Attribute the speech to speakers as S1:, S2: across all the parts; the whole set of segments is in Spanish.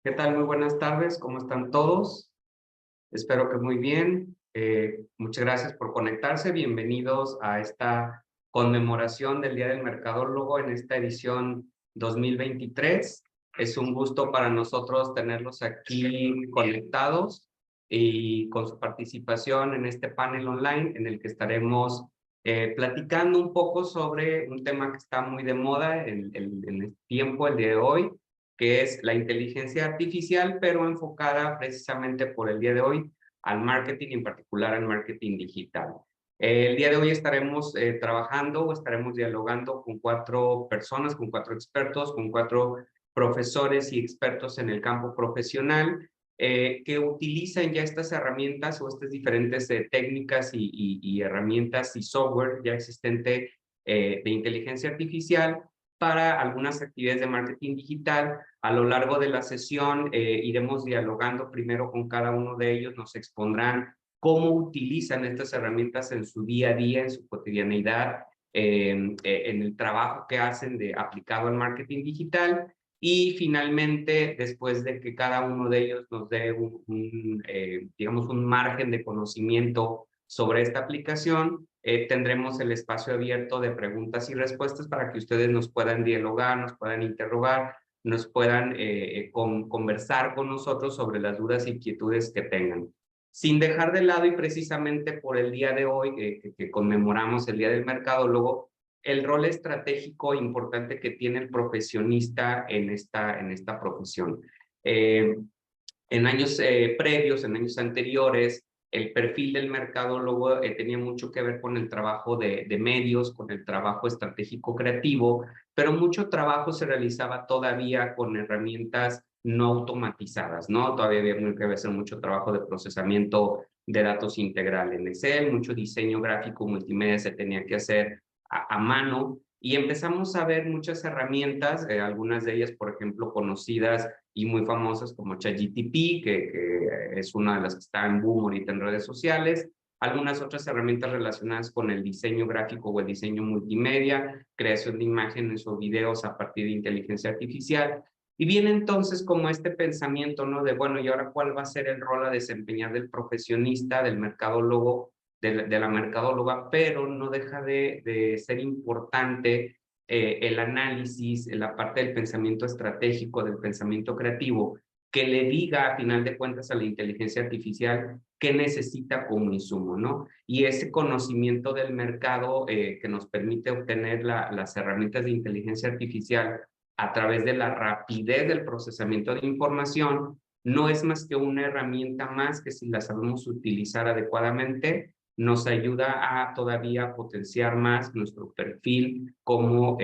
S1: ¿Qué tal? Muy buenas tardes, ¿cómo están todos? Espero que muy bien. Muchas gracias por conectarse. Bienvenidos a esta conmemoración del Día del Mercadólogo en esta edición 2023. Es un gusto para nosotros tenerlos aquí conectados y con su participación en este panel online en el que estaremos platicando un poco sobre un tema que está muy de moda en el tiempo, el día de hoy, que es la inteligencia artificial, pero enfocada precisamente por el día de hoy al marketing, en particular al marketing digital. El día de hoy estaremos trabajando o estaremos dialogando con 4 personas, con 4 expertos, con 4 profesores y expertos en el campo profesional que utilizan ya estas herramientas o estas diferentes técnicas y herramientas y software ya existente de inteligencia artificial para algunas actividades de marketing digital. A lo largo de la sesión iremos dialogando primero con cada uno de ellos, nos expondrán cómo utilizan estas herramientas en su día a día, en su cotidianeidad, en el trabajo que hacen aplicado al marketing digital. Y finalmente, después de que cada uno de ellos nos dé digamos, un margen de conocimiento sobre esta aplicación, tendremos el espacio abierto de preguntas y respuestas para que ustedes nos puedan dialogar, nos puedan interrogar, nos puedan conversar con nosotros sobre las dudas e inquietudes que tengan. Sin dejar de lado, y precisamente por el día de hoy, que conmemoramos el Día del Mercadólogo, el rol estratégico importante que tiene el profesionista en esta profesión. En años previos, en años anteriores, el perfil del mercadólogo tenía mucho que ver con el trabajo de medios, con el trabajo estratégico creativo, pero mucho trabajo se realizaba todavía con herramientas no automatizadas, ¿no? Todavía había que hacer mucho trabajo de procesamiento de datos integral en Excel, mucho diseño gráfico multimedia se tenía que hacer a mano, y empezamos a ver muchas herramientas, algunas de ellas, por ejemplo, conocidas y muy famosas como ChatGPT, que es una de las que está en boom ahorita en redes sociales, algunas otras herramientas relacionadas con el diseño gráfico o el diseño multimedia, creación de imágenes o videos a partir de inteligencia artificial. Y viene entonces como este pensamiento, ¿no? De, bueno, ¿y ahora cuál va a ser el rol a desempeñar del profesionista, del mercadólogo, de la mercadóloga? Pero no deja de ser importante el análisis, la parte del pensamiento estratégico, del pensamiento creativo, que le diga a final de cuentas a la inteligencia artificial qué necesita como insumo, ¿no? Y ese conocimiento del mercado que nos permite obtener las herramientas de inteligencia artificial a través de la rapidez del procesamiento de información, no es más que una herramienta más que, si la sabemos utilizar adecuadamente, nos ayuda a todavía potenciar más nuestro perfil como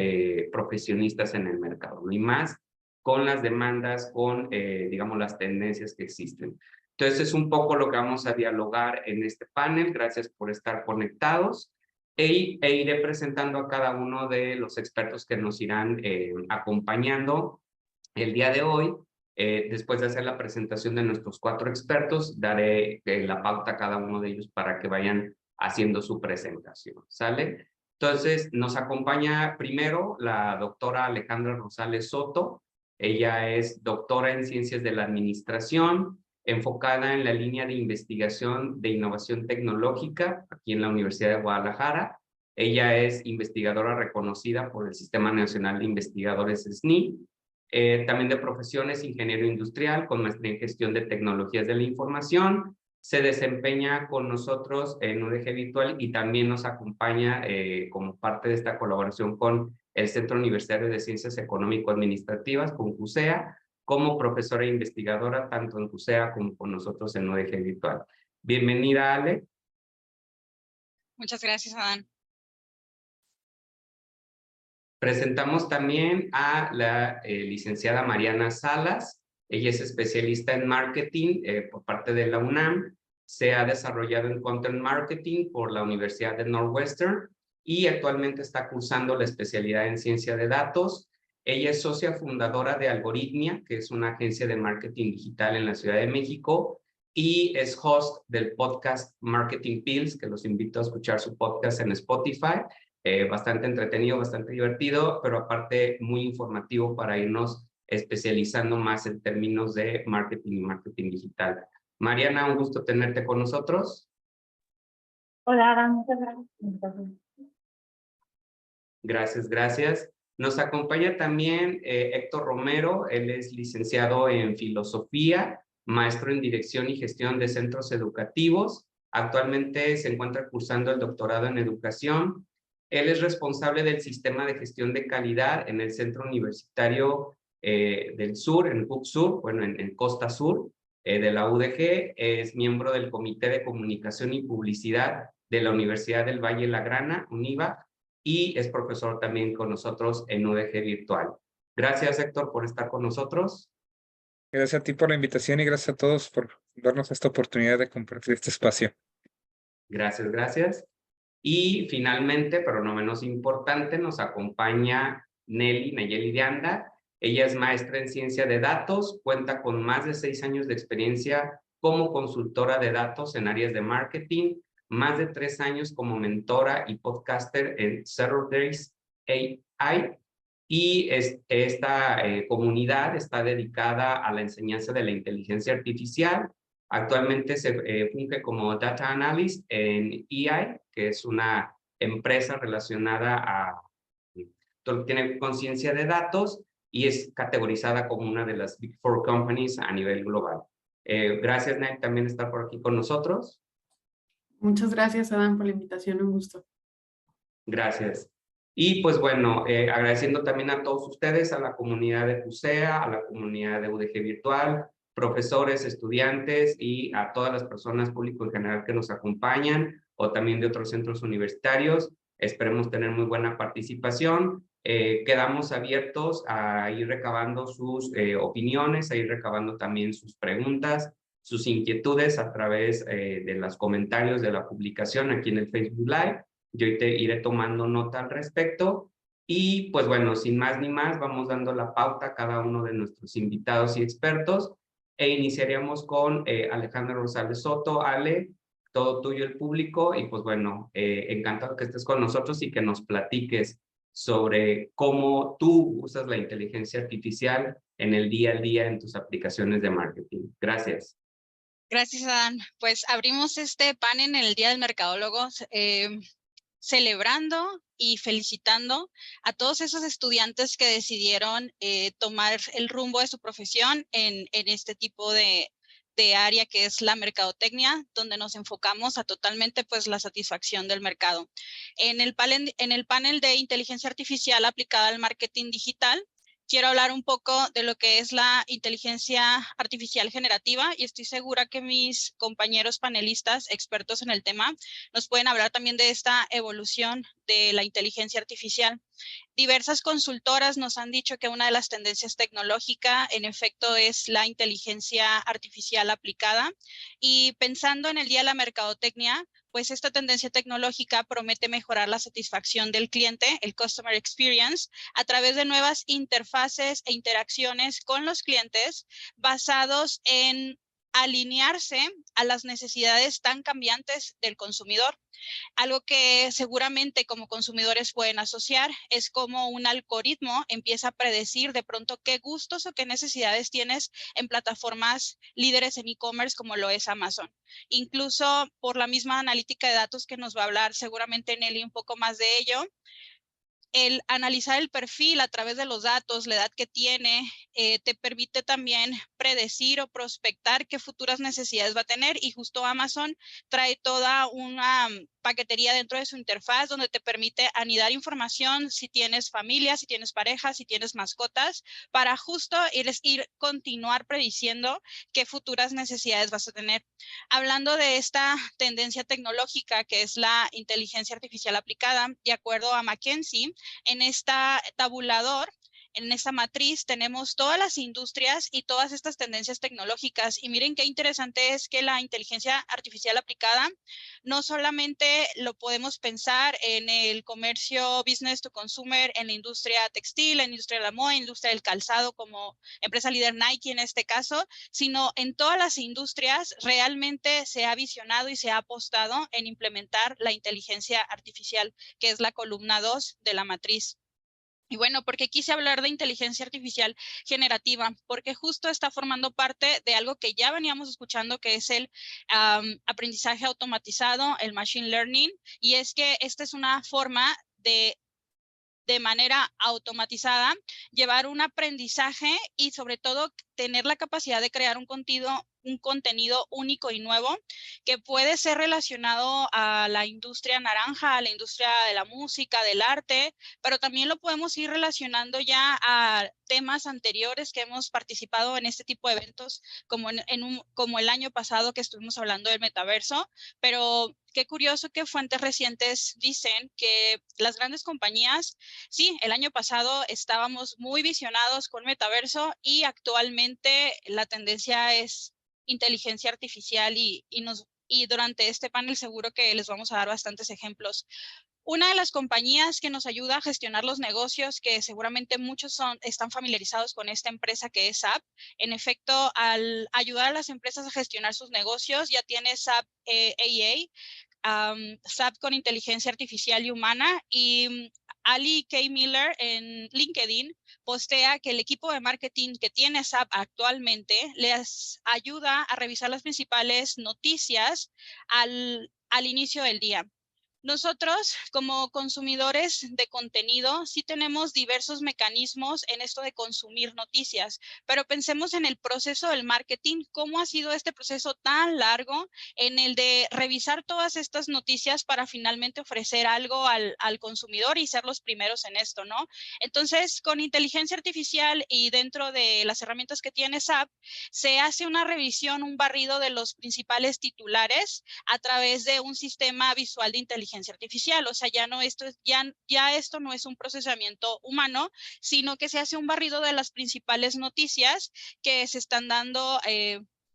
S1: profesionistas en el mercado, ¿no? Y más con las demandas, con, digamos, las tendencias que existen. Entonces, es un poco lo que vamos a dialogar en este panel. Gracias por estar conectados. Iré presentando a cada uno de los expertos que nos irán acompañando el día de hoy. Después de hacer la presentación de nuestros 4 expertos, daré la pauta a cada uno de ellos para que vayan haciendo su presentación, ¿sale? Entonces, nos acompaña primero la doctora Alejandra Rosales Soto. Ella es doctora en Ciencias de la Administración, enfocada en la línea de investigación de innovación tecnológica aquí en la Universidad de Guadalajara. Ella es investigadora reconocida por el Sistema Nacional de Investigadores SNI. También de profesiones, ingeniero industrial con maestría en gestión de tecnologías de la información. Se desempeña con nosotros en UDG Virtual y también nos acompaña como parte de esta colaboración con el Centro Universitario de Ciencias Económico-Administrativas, con CUSEA, como profesora e investigadora tanto en CUSEA como con nosotros en UDG Virtual. Bienvenida, Ale.
S2: Muchas gracias, Adán.
S1: Presentamos también a la licenciada Mariana Salas. Ella es especialista en marketing por parte de la UNAM. Se ha desarrollado en Content Marketing por la Universidad de Northwestern y actualmente está cursando la especialidad en Ciencia de Datos. Ella es socia fundadora de Algoritmia, que es una agencia de marketing digital en la Ciudad de México, y es host del podcast Marketing Pills, que los invito a escuchar su podcast en Spotify. Bastante entretenido, bastante divertido, pero aparte muy informativo para irnos especializando más en términos de marketing y marketing digital. Mariana, un gusto tenerte con nosotros.
S3: Hola, Adam, muchas gracias.
S1: Gracias, gracias. Nos acompaña también Héctor Romero. Él es licenciado en Filosofía, maestro en Dirección y Gestión de Centros Educativos. Actualmente se encuentra cursando el doctorado en Educación. Él es responsable del Sistema de Gestión de Calidad en el Centro Universitario del Sur, en PUC Sur, bueno, en Costa Sur, de la UDG. Es miembro del Comité de Comunicación y Publicidad de la Universidad del Valle Lagrana, UNIVA, y es profesor también con nosotros en UDG Virtual. Gracias, Héctor, por estar con nosotros.
S4: Gracias a ti por la invitación y gracias a todos por darnos esta oportunidad de compartir este espacio.
S1: Gracias, gracias. Y finalmente, pero no menos importante, nos acompaña Nayeli de Anda. Ella es maestra en ciencia de datos, cuenta con más de 6 años de experiencia como consultora de datos en áreas de marketing, más de 3 años como mentora y podcaster en Zero Days AI, y esta comunidad está dedicada a la enseñanza de la inteligencia artificial. Actualmente se funge como Data Analyst en EI, que es una empresa relacionada a todo lo que tiene conciencia de datos y es categorizada como una de las Big Four Companies a nivel global. Gracias, Nel, también estar por aquí con nosotros.
S3: Muchas gracias, Adam, por la invitación, un gusto.
S1: Gracias. Y pues bueno, agradeciendo también a todos ustedes, a la comunidad de CUSEA, a la comunidad de UDG Virtual, profesores, estudiantes y a todas las personas, público en general que nos acompañan o también de otros centros universitarios. Esperemos tener muy buena participación. Quedamos abiertos a ir recabando sus opiniones, a ir recabando también sus preguntas, sus inquietudes a través de los comentarios de la publicación aquí en el Facebook Live. Yo te iré tomando nota al respecto. Y pues bueno, sin más ni más, vamos dando la pauta a cada uno de nuestros invitados y expertos. E iniciaríamos con Alejandra Rosales Soto. Ale, todo tuyo el público. Y pues bueno, encantado que estés con nosotros y que nos platiques sobre cómo tú usas la inteligencia artificial en el día a día en tus aplicaciones de marketing. Gracias.
S2: Gracias, Adán. Pues abrimos este panel en el Día del Mercadólogo celebrando y felicitando a todos esos estudiantes que decidieron tomar el rumbo de su profesión en este tipo de área que es la mercadotecnia, donde nos enfocamos a totalmente pues la satisfacción del mercado. En el panel de inteligencia artificial aplicada al marketing digital, quiero hablar un poco de lo que es la inteligencia artificial generativa y estoy segura que mis compañeros panelistas expertos en el tema nos pueden hablar también de esta evolución de la inteligencia artificial. Diversas consultoras nos han dicho que una de las tendencias tecnológicas, en efecto, es la inteligencia artificial aplicada. Y pensando en el Día de la Mercadotecnia, pues esta tendencia tecnológica promete mejorar la satisfacción del cliente, el Customer Experience, a través de nuevas interfaces e interacciones con los clientes basados en alinearse a las necesidades tan cambiantes del consumidor. Algo que seguramente como consumidores pueden asociar es cómo un algoritmo empieza a predecir de pronto qué gustos o qué necesidades tienes en plataformas líderes en e-commerce como lo es Amazon. Incluso por la misma analítica de datos que nos va a hablar seguramente Nelly un poco más de ello, el analizar el perfil a través de los datos, la edad que tiene, te permite también predecir o prospectar qué futuras necesidades va a tener y justo Amazon trae toda una paquetería dentro de su interfaz donde te permite anidar información si tienes familia, si tienes pareja, si tienes mascotas, para justo continuar prediciendo qué futuras necesidades vas a tener. Hablando de esta tendencia tecnológica que es la inteligencia artificial aplicada, de acuerdo a McKinsey, en esta tabulador, en esta matriz, tenemos todas las industrias y todas estas tendencias tecnológicas. Y miren qué interesante es que la inteligencia artificial aplicada no solamente lo podemos pensar en el comercio business to consumer, en la industria textil, en la industria de la moda, en la industria del calzado como empresa líder Nike en este caso, sino en todas las industrias realmente se ha visionado y se ha apostado en implementar la inteligencia artificial, que es la columna 2 de la matriz. Y bueno, porque quise hablar de inteligencia artificial generativa, porque justo está formando parte de algo que ya veníamos escuchando, que es el aprendizaje automatizado, el machine learning, y es que esta es una forma de manera automatizada, llevar un aprendizaje y sobre todo tener la capacidad de crear un contenido único y nuevo que puede ser relacionado a la industria naranja, a la industria de la música, del arte, pero también lo podemos ir relacionando ya a temas anteriores que hemos participado en este tipo de eventos, como el año pasado que estuvimos hablando del metaverso, pero qué curioso que fuentes recientes dicen que las grandes compañías, sí, el año pasado estábamos muy visionados con metaverso y actualmente la tendencia es inteligencia artificial y durante este panel seguro que les vamos a dar bastantes ejemplos. Una de las compañías que nos ayuda a gestionar los negocios, que seguramente muchos están familiarizados con esta empresa que es SAP. En efecto, al ayudar a las empresas a gestionar sus negocios, ya tiene SAP AA, SAP con inteligencia artificial y humana, y Ali K. Miller en LinkedIn postea que el equipo de marketing que tiene SAP actualmente les ayuda a revisar las principales noticias al inicio del día. Nosotros, como consumidores de contenido, sí tenemos diversos mecanismos en esto de consumir noticias, pero pensemos en el proceso del marketing, cómo ha sido este proceso tan largo en el de revisar todas estas noticias para finalmente ofrecer algo al consumidor y ser los primeros en esto, ¿no? Entonces, con inteligencia artificial y dentro de las herramientas que tiene SAP, se hace una revisión, un barrido de los principales titulares a través de un sistema visual de inteligencia artificial. O sea, ya esto no es un procesamiento humano, sino que se hace un barrido de las principales noticias que se están dando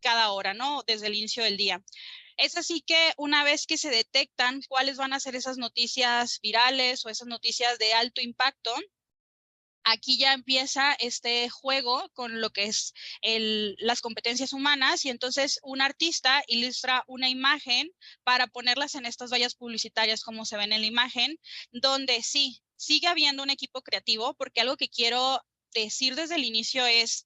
S2: cada hora, ¿no? Desde el inicio del día. Es así que una vez que se detectan cuáles van a ser esas noticias virales o esas noticias de alto impacto, aquí ya empieza este juego con lo que es las competencias humanas y entonces un artista ilustra una imagen para ponerlas en estas vallas publicitarias como se ven en la imagen, donde sí, sigue habiendo un equipo creativo, porque algo que quiero decir desde el inicio es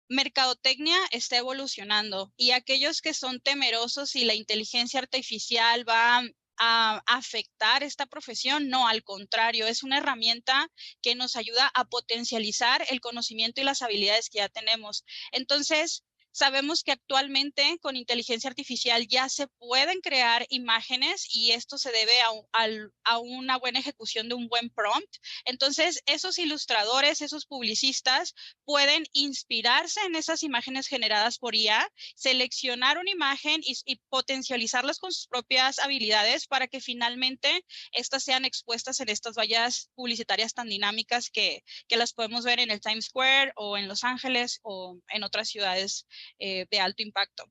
S2: mercadotecnia está evolucionando y aquellos que son temerosos si la inteligencia artificial va a afectar esta profesión, no, al contrario, es una herramienta que nos ayuda a potencializar el conocimiento y las habilidades que ya tenemos. Entonces, sabemos que actualmente con inteligencia artificial ya se pueden crear imágenes y esto se debe a una buena ejecución de un buen prompt. Entonces, esos ilustradores, esos publicistas pueden inspirarse en esas imágenes generadas por IA, seleccionar una imagen y potencializarlas con sus propias habilidades para que finalmente estas sean expuestas en estas vallas publicitarias tan dinámicas que las podemos ver en el Times Square o en Los Ángeles o en otras ciudades de alto impacto.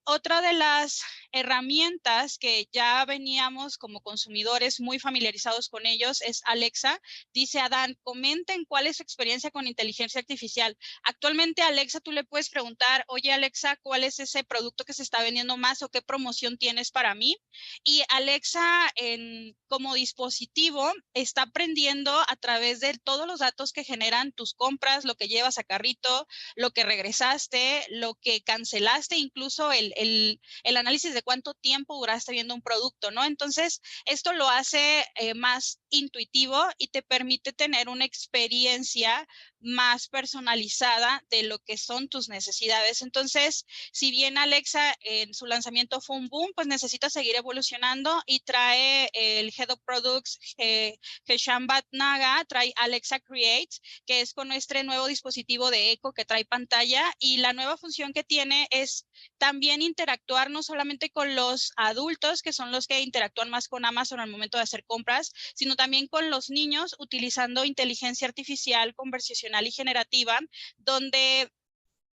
S2: Otra de las herramientas que ya veníamos como consumidores muy familiarizados con ellos es Alexa. Dice Adán, comenten cuál es su experiencia con inteligencia artificial. Actualmente a Alexa tú le puedes preguntar, oye Alexa, ¿cuál es ese producto que se está vendiendo más o qué promoción tienes para mí? Y Alexa como dispositivo está aprendiendo a través de todos los datos que generan tus compras, lo que llevas a carrito, lo que regresaste, lo que cancelaste, incluso el análisis de cuánto tiempo duraste viendo un producto, ¿no? Entonces, esto lo hace más intuitivo y te permite tener una experiencia más personalizada de lo que son tus necesidades. Entonces, si bien Alexa en su lanzamiento fue un boom, pues necesita seguir evolucionando y trae el Head of Products, Hesham Bhatnagar, trae Alexa Create, que es con nuestro nuevo dispositivo de Echo que trae pantalla, y la nueva función que tiene es también interactuar no solamente con los adultos, que son los que interactúan más con Amazon al momento de hacer compras, sino también con los niños utilizando inteligencia artificial conversacional y generativa, donde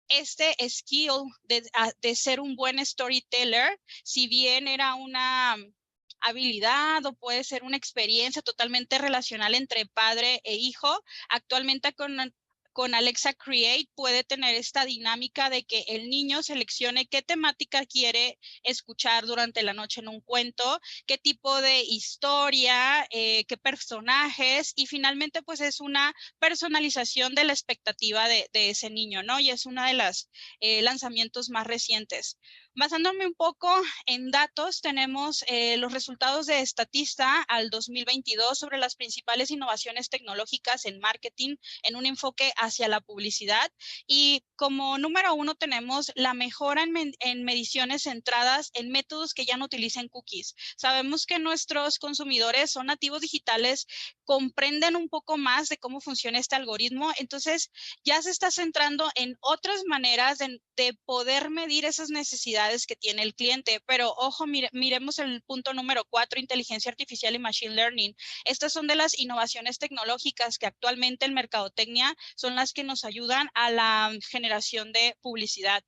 S2: este skill de ser un buen storyteller, si bien era una habilidad o puede ser una experiencia totalmente relacional entre padre e hijo, actualmente con Alexa Create puede tener esta dinámica de que el niño seleccione qué temática quiere escuchar durante la noche en un cuento, qué tipo de historia, qué personajes, y finalmente pues es una personalización de la expectativa de ese niño, ¿no? Y es una de las lanzamientos más recientes. Basándome un poco en datos, tenemos los resultados de Statista al 2022 sobre las principales innovaciones tecnológicas en marketing en un enfoque hacia la publicidad, y como número 1 tenemos la mejora en mediciones centradas en métodos que ya no utilicen cookies. Sabemos que nuestros consumidores son nativos digitales, comprenden un poco más de cómo funciona este algoritmo, entonces ya se está centrando en otras maneras de poder medir esas necesidades que tiene el cliente. Pero ojo, miremos el punto número 4, inteligencia artificial y machine learning. Estas son de las innovaciones tecnológicas que actualmente en mercadotecnia son las que nos ayudan a la generación de publicidad.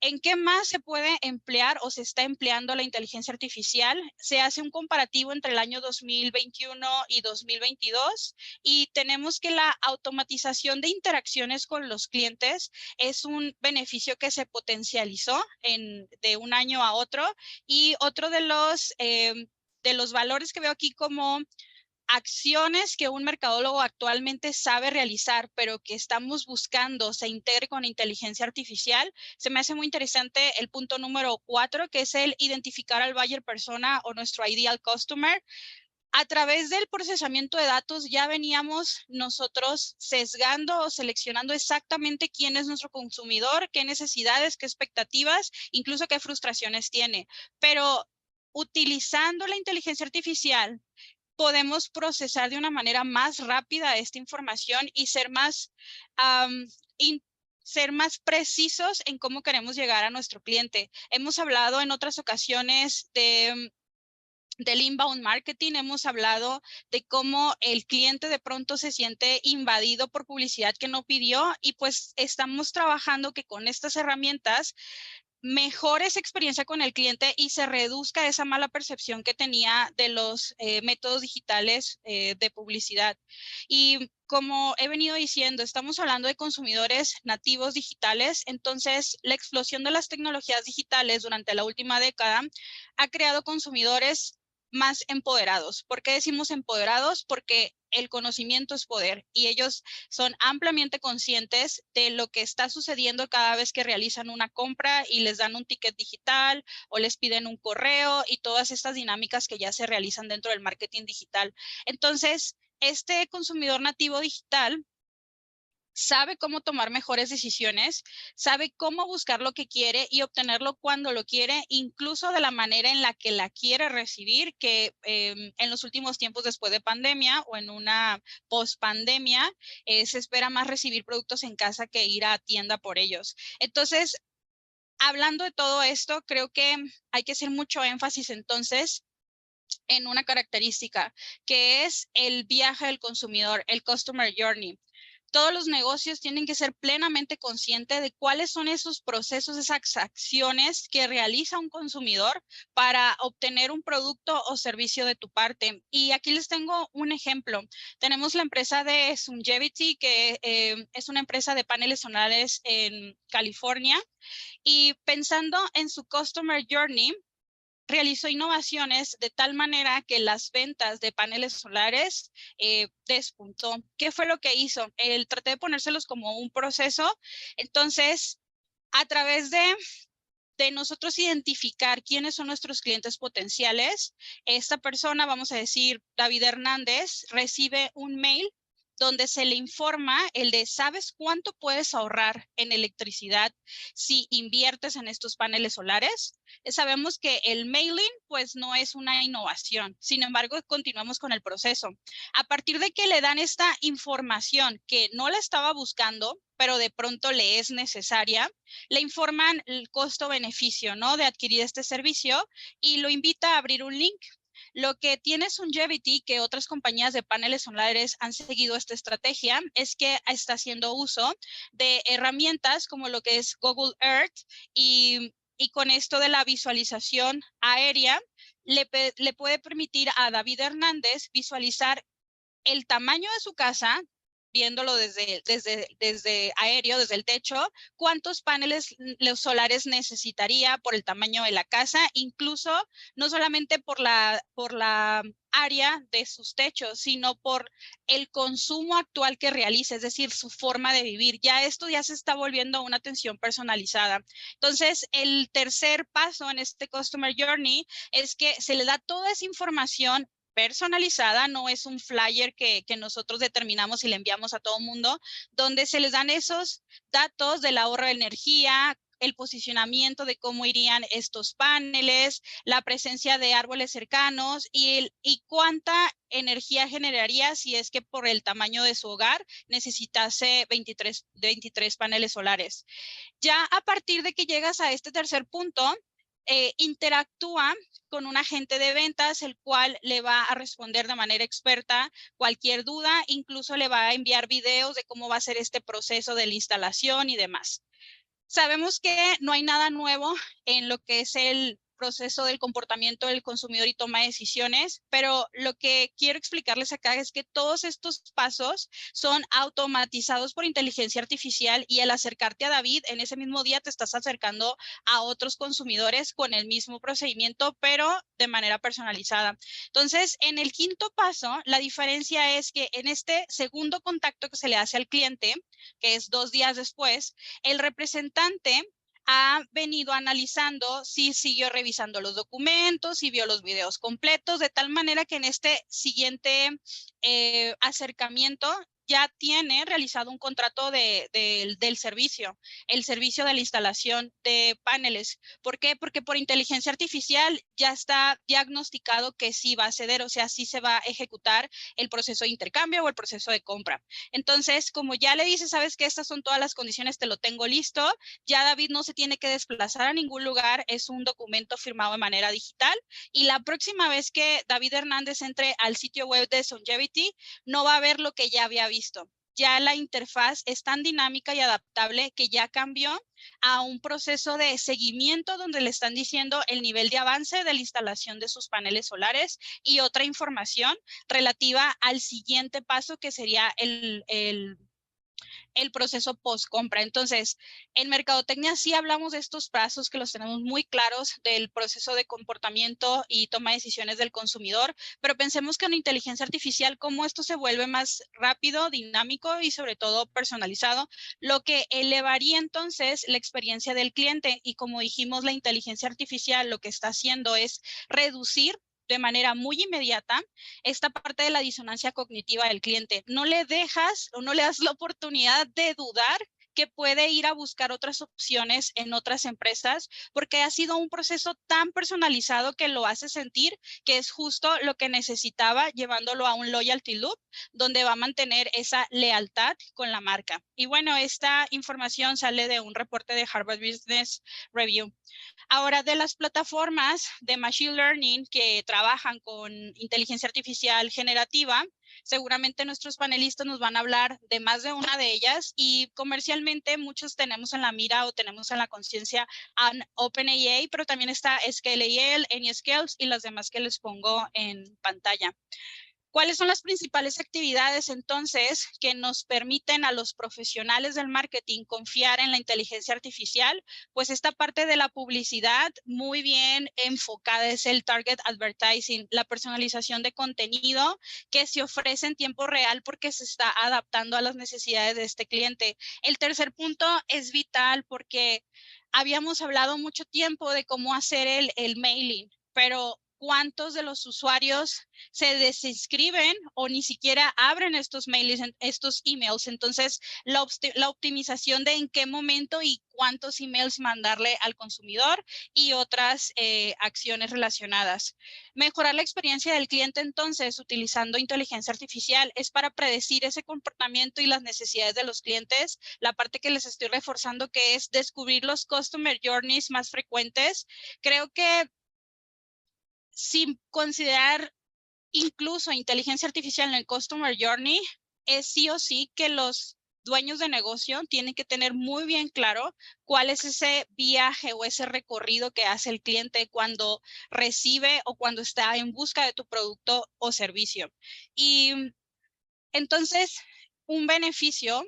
S2: ¿En qué más se puede emplear o se está empleando la inteligencia artificial? Se hace un comparativo entre el año 2021 y 2022 y tenemos que la automatización de interacciones con los clientes es un beneficio que se potencializó de un año a otro, y otro de los valores que veo aquí como acciones que un mercadólogo actualmente sabe realizar, pero que estamos buscando se integre con inteligencia artificial. Se me hace muy interesante el punto número 4, que es el identificar al buyer persona o nuestro ideal customer. A través del procesamiento de datos ya veníamos nosotros sesgando o seleccionando exactamente quién es nuestro consumidor, qué necesidades, qué expectativas, incluso qué frustraciones tiene. Pero utilizando la inteligencia artificial, podemos procesar de una manera más rápida esta información y ser más precisos en cómo queremos llegar a nuestro cliente. Hemos hablado en otras ocasiones del inbound marketing, hemos hablado de cómo el cliente de pronto se siente invadido por publicidad que no pidió, y pues estamos trabajando que con estas herramientas mejore esa experiencia con el cliente y se reduzca esa mala percepción que tenía de los métodos digitales de publicidad. Y como he venido diciendo, estamos hablando de consumidores nativos digitales, entonces la explosión de las tecnologías digitales durante la última década ha creado consumidores más empoderados. ¿Por qué decimos empoderados? Porque el conocimiento es poder y ellos son ampliamente conscientes de lo que está sucediendo cada vez que realizan una compra y les dan un ticket digital o les piden un correo y todas estas dinámicas que ya se realizan dentro del marketing digital. Entonces, este consumidor nativo digital sabe cómo tomar mejores decisiones, sabe cómo buscar lo que quiere y obtenerlo cuando lo quiere, incluso de la manera en la que la quiere recibir, que en los últimos tiempos después de pandemia o en una post-pandemia, se espera más recibir productos en casa que ir a tienda por ellos. Entonces, hablando de todo esto, creo que hay que hacer mucho énfasis entonces en una característica, que es el viaje del consumidor, el Customer Journey. Todos los negocios tienen que ser plenamente conscientes de cuáles son esos procesos, esas acciones que realiza un consumidor para obtener un producto o servicio de tu parte. Y aquí les tengo un ejemplo. Tenemos la empresa de Sungevity, que es una empresa de paneles solares en California, y pensando en su Customer Journey, realizó innovaciones de tal manera que las ventas de paneles solares despuntó. ¿Qué fue lo que hizo? Traté de ponérselos como un proceso. Entonces, a través de nosotros identificar quiénes son nuestros clientes potenciales, esta persona, vamos a decir David Hernández, recibe un mail donde se le informa ¿sabes cuánto puedes ahorrar en electricidad si inviertes en estos paneles solares? Sabemos que el mailing pues no es una innovación, sin embargo continuamos con el proceso. A partir de que le dan esta información que no la estaba buscando, pero de pronto le es necesaria, le informan el costo-beneficio, ¿no?, de adquirir este servicio y lo invita a abrir un link. Lo que tiene Sungevity, que otras compañías de paneles solares han seguido esta estrategia, es que está haciendo uso de herramientas como lo que es Google Earth y con esto de la visualización aérea, le puede permitir a David Hernández visualizar el tamaño de su casa, viéndolo desde aéreo, desde el techo, cuántos paneles solares necesitaría por el tamaño de la casa, incluso no solamente por la área de sus techos, sino por el consumo actual que realiza, es decir, su forma de vivir. Ya esto ya se está volviendo una atención personalizada. Entonces, el tercer paso en este Customer Journey es que se le da toda esa información personalizada, no es un flyer que nosotros determinamos y le enviamos a todo el mundo, donde se les dan esos datos del ahorro de energía, el posicionamiento de cómo irían estos paneles, la presencia de árboles cercanos y cuánta energía generaría si es que por el tamaño de su hogar necesitase 23 paneles solares. Ya a partir de que llegas a este tercer punto, interactúa con un agente de ventas, el cual le va a responder de manera experta cualquier duda, incluso le va a enviar videos de cómo va a ser este proceso de la instalación y demás. Sabemos que no hay nada nuevo en lo que es el proceso del comportamiento del consumidor y toma de decisiones, pero lo que quiero explicarles acá es que todos estos pasos son automatizados por inteligencia artificial y al acercarte a David, en ese mismo día te estás acercando a otros consumidores con el mismo procedimiento, pero de manera personalizada. Entonces, en el quinto paso, la diferencia es que en este segundo contacto que se le hace al cliente, que es 2 días después, el representante ha venido analizando si siguió revisando los documentos, si vio los videos completos, de tal manera que en este siguiente acercamiento ya tiene realizado un contrato del servicio, el servicio de la instalación de paneles. ¿Por qué? Porque por inteligencia artificial ya está diagnosticado que sí va a ceder, o sea, sí se va a ejecutar el proceso de intercambio o el proceso de compra. Entonces, como ya le dice, sabes que estas son todas las condiciones, te lo tengo listo, ya David no se tiene que desplazar a ningún lugar, es un documento firmado de manera digital y la próxima vez que David Hernández entre al sitio web de Songevity, no va a ver lo que ya había visto. Ya la interfaz es tan dinámica y adaptable que ya cambió a un proceso de seguimiento donde le están diciendo el nivel de avance de la instalación de sus paneles solares y otra información relativa al siguiente paso que sería el proceso post-compra. Entonces, en Mercadotecnia sí hablamos de estos pasos que los tenemos muy claros del proceso de comportamiento y toma de decisiones del consumidor, pero pensemos que en inteligencia artificial, cómo esto se vuelve más rápido, dinámico y sobre todo personalizado, lo que elevaría entonces la experiencia del cliente y como dijimos, la inteligencia artificial lo que está haciendo es reducir de manera muy inmediata esta parte de la disonancia cognitiva del cliente. No le dejas o no le das la oportunidad de dudar que puede ir a buscar otras opciones en otras empresas porque ha sido un proceso tan personalizado que lo hace sentir que es justo lo que necesitaba, llevándolo a un loyalty loop donde va a mantener esa lealtad con la marca. Y bueno, esta información sale de un reporte de Harvard Business Review. Ahora, de las plataformas de Machine Learning que trabajan con inteligencia artificial generativa, seguramente nuestros panelistas nos van a hablar de más de una de ellas y comercialmente muchos tenemos en la mira o tenemos en la conciencia a OpenAI, pero también está Scale.ai, Anyscale y las demás que les pongo en pantalla. ¿Cuáles son las principales actividades entonces que nos permiten a los profesionales del marketing confiar en la inteligencia artificial? Pues esta parte de la publicidad muy bien enfocada es el target advertising, la personalización de contenido que se ofrece en tiempo real porque se está adaptando a las necesidades de este cliente. El tercer punto es vital porque habíamos hablado mucho tiempo de cómo hacer el mailing, pero ¿cuántos de los usuarios se desinscriben o ni siquiera abren estos mails, estos emails? Entonces, la optimización de en qué momento y cuántos emails mandarle al consumidor y otras acciones relacionadas. Mejorar la experiencia del cliente, entonces, utilizando inteligencia artificial, es para predecir ese comportamiento y las necesidades de los clientes. La parte que les estoy reforzando, que es descubrir los customer journeys más frecuentes. Creo que sin considerar incluso inteligencia artificial en el Customer Journey, es sí o sí que los dueños de negocio tienen que tener muy bien claro cuál es ese viaje o ese recorrido que hace el cliente cuando recibe o cuando está en busca de tu producto o servicio. Y entonces, un beneficio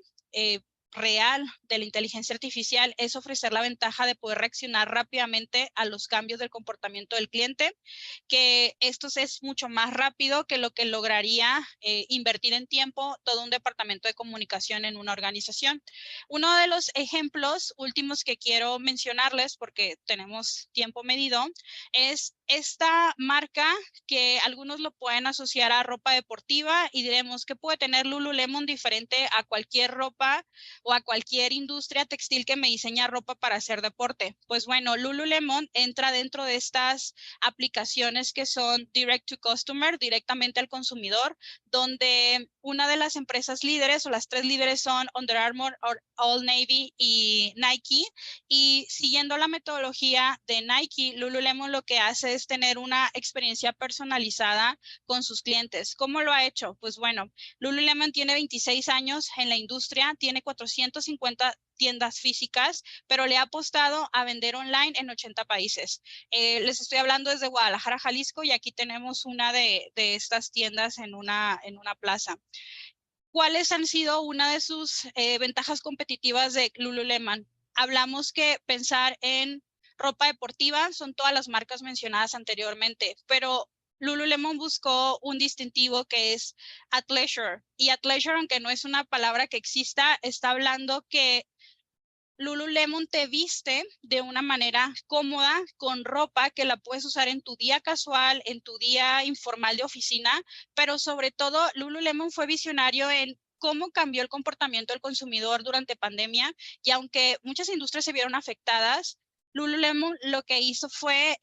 S2: real de la inteligencia artificial es ofrecer la ventaja de poder reaccionar rápidamente a los cambios del comportamiento del cliente, que esto es mucho más rápido que lo que lograría invertir en tiempo todo un departamento de comunicación en una organización. Uno de los ejemplos últimos que quiero mencionarles, porque tenemos tiempo medido, es esta marca que algunos lo pueden asociar a ropa deportiva y diremos que puede tener Lululemon diferente a cualquier ropa o a cualquier industria textil que me diseña ropa para hacer deporte. Pues bueno, Lululemon entra dentro de estas aplicaciones que son direct to customer, directamente al consumidor, donde una de las empresas líderes o las 3 líderes son Under Armour, Old Navy y Nike. Y siguiendo la metodología de Nike, Lululemon lo que hace es tener una experiencia personalizada con sus clientes. ¿Cómo lo ha hecho? Pues bueno, Lululemon tiene 26 años en la industria, tiene 450 tiendas físicas, pero le ha apostado a vender online en 80 países. Les estoy hablando desde Guadalajara, Jalisco, y aquí tenemos una de estas tiendas en una plaza. ¿Cuáles han sido una de sus ventajas competitivas de Lululemon? Hablamos que pensar en ropa deportiva son todas las marcas mencionadas anteriormente, pero Lululemon buscó un distintivo que es athleisure. Y athleisure, aunque no es una palabra que exista, está hablando que Lululemon te viste de una manera cómoda, con ropa que la puedes usar en tu día casual, en tu día informal de oficina, pero sobre todo Lululemon fue visionario en cómo cambió el comportamiento del consumidor durante pandemia, y aunque muchas industrias se vieron afectadas, Lululemon lo que hizo fue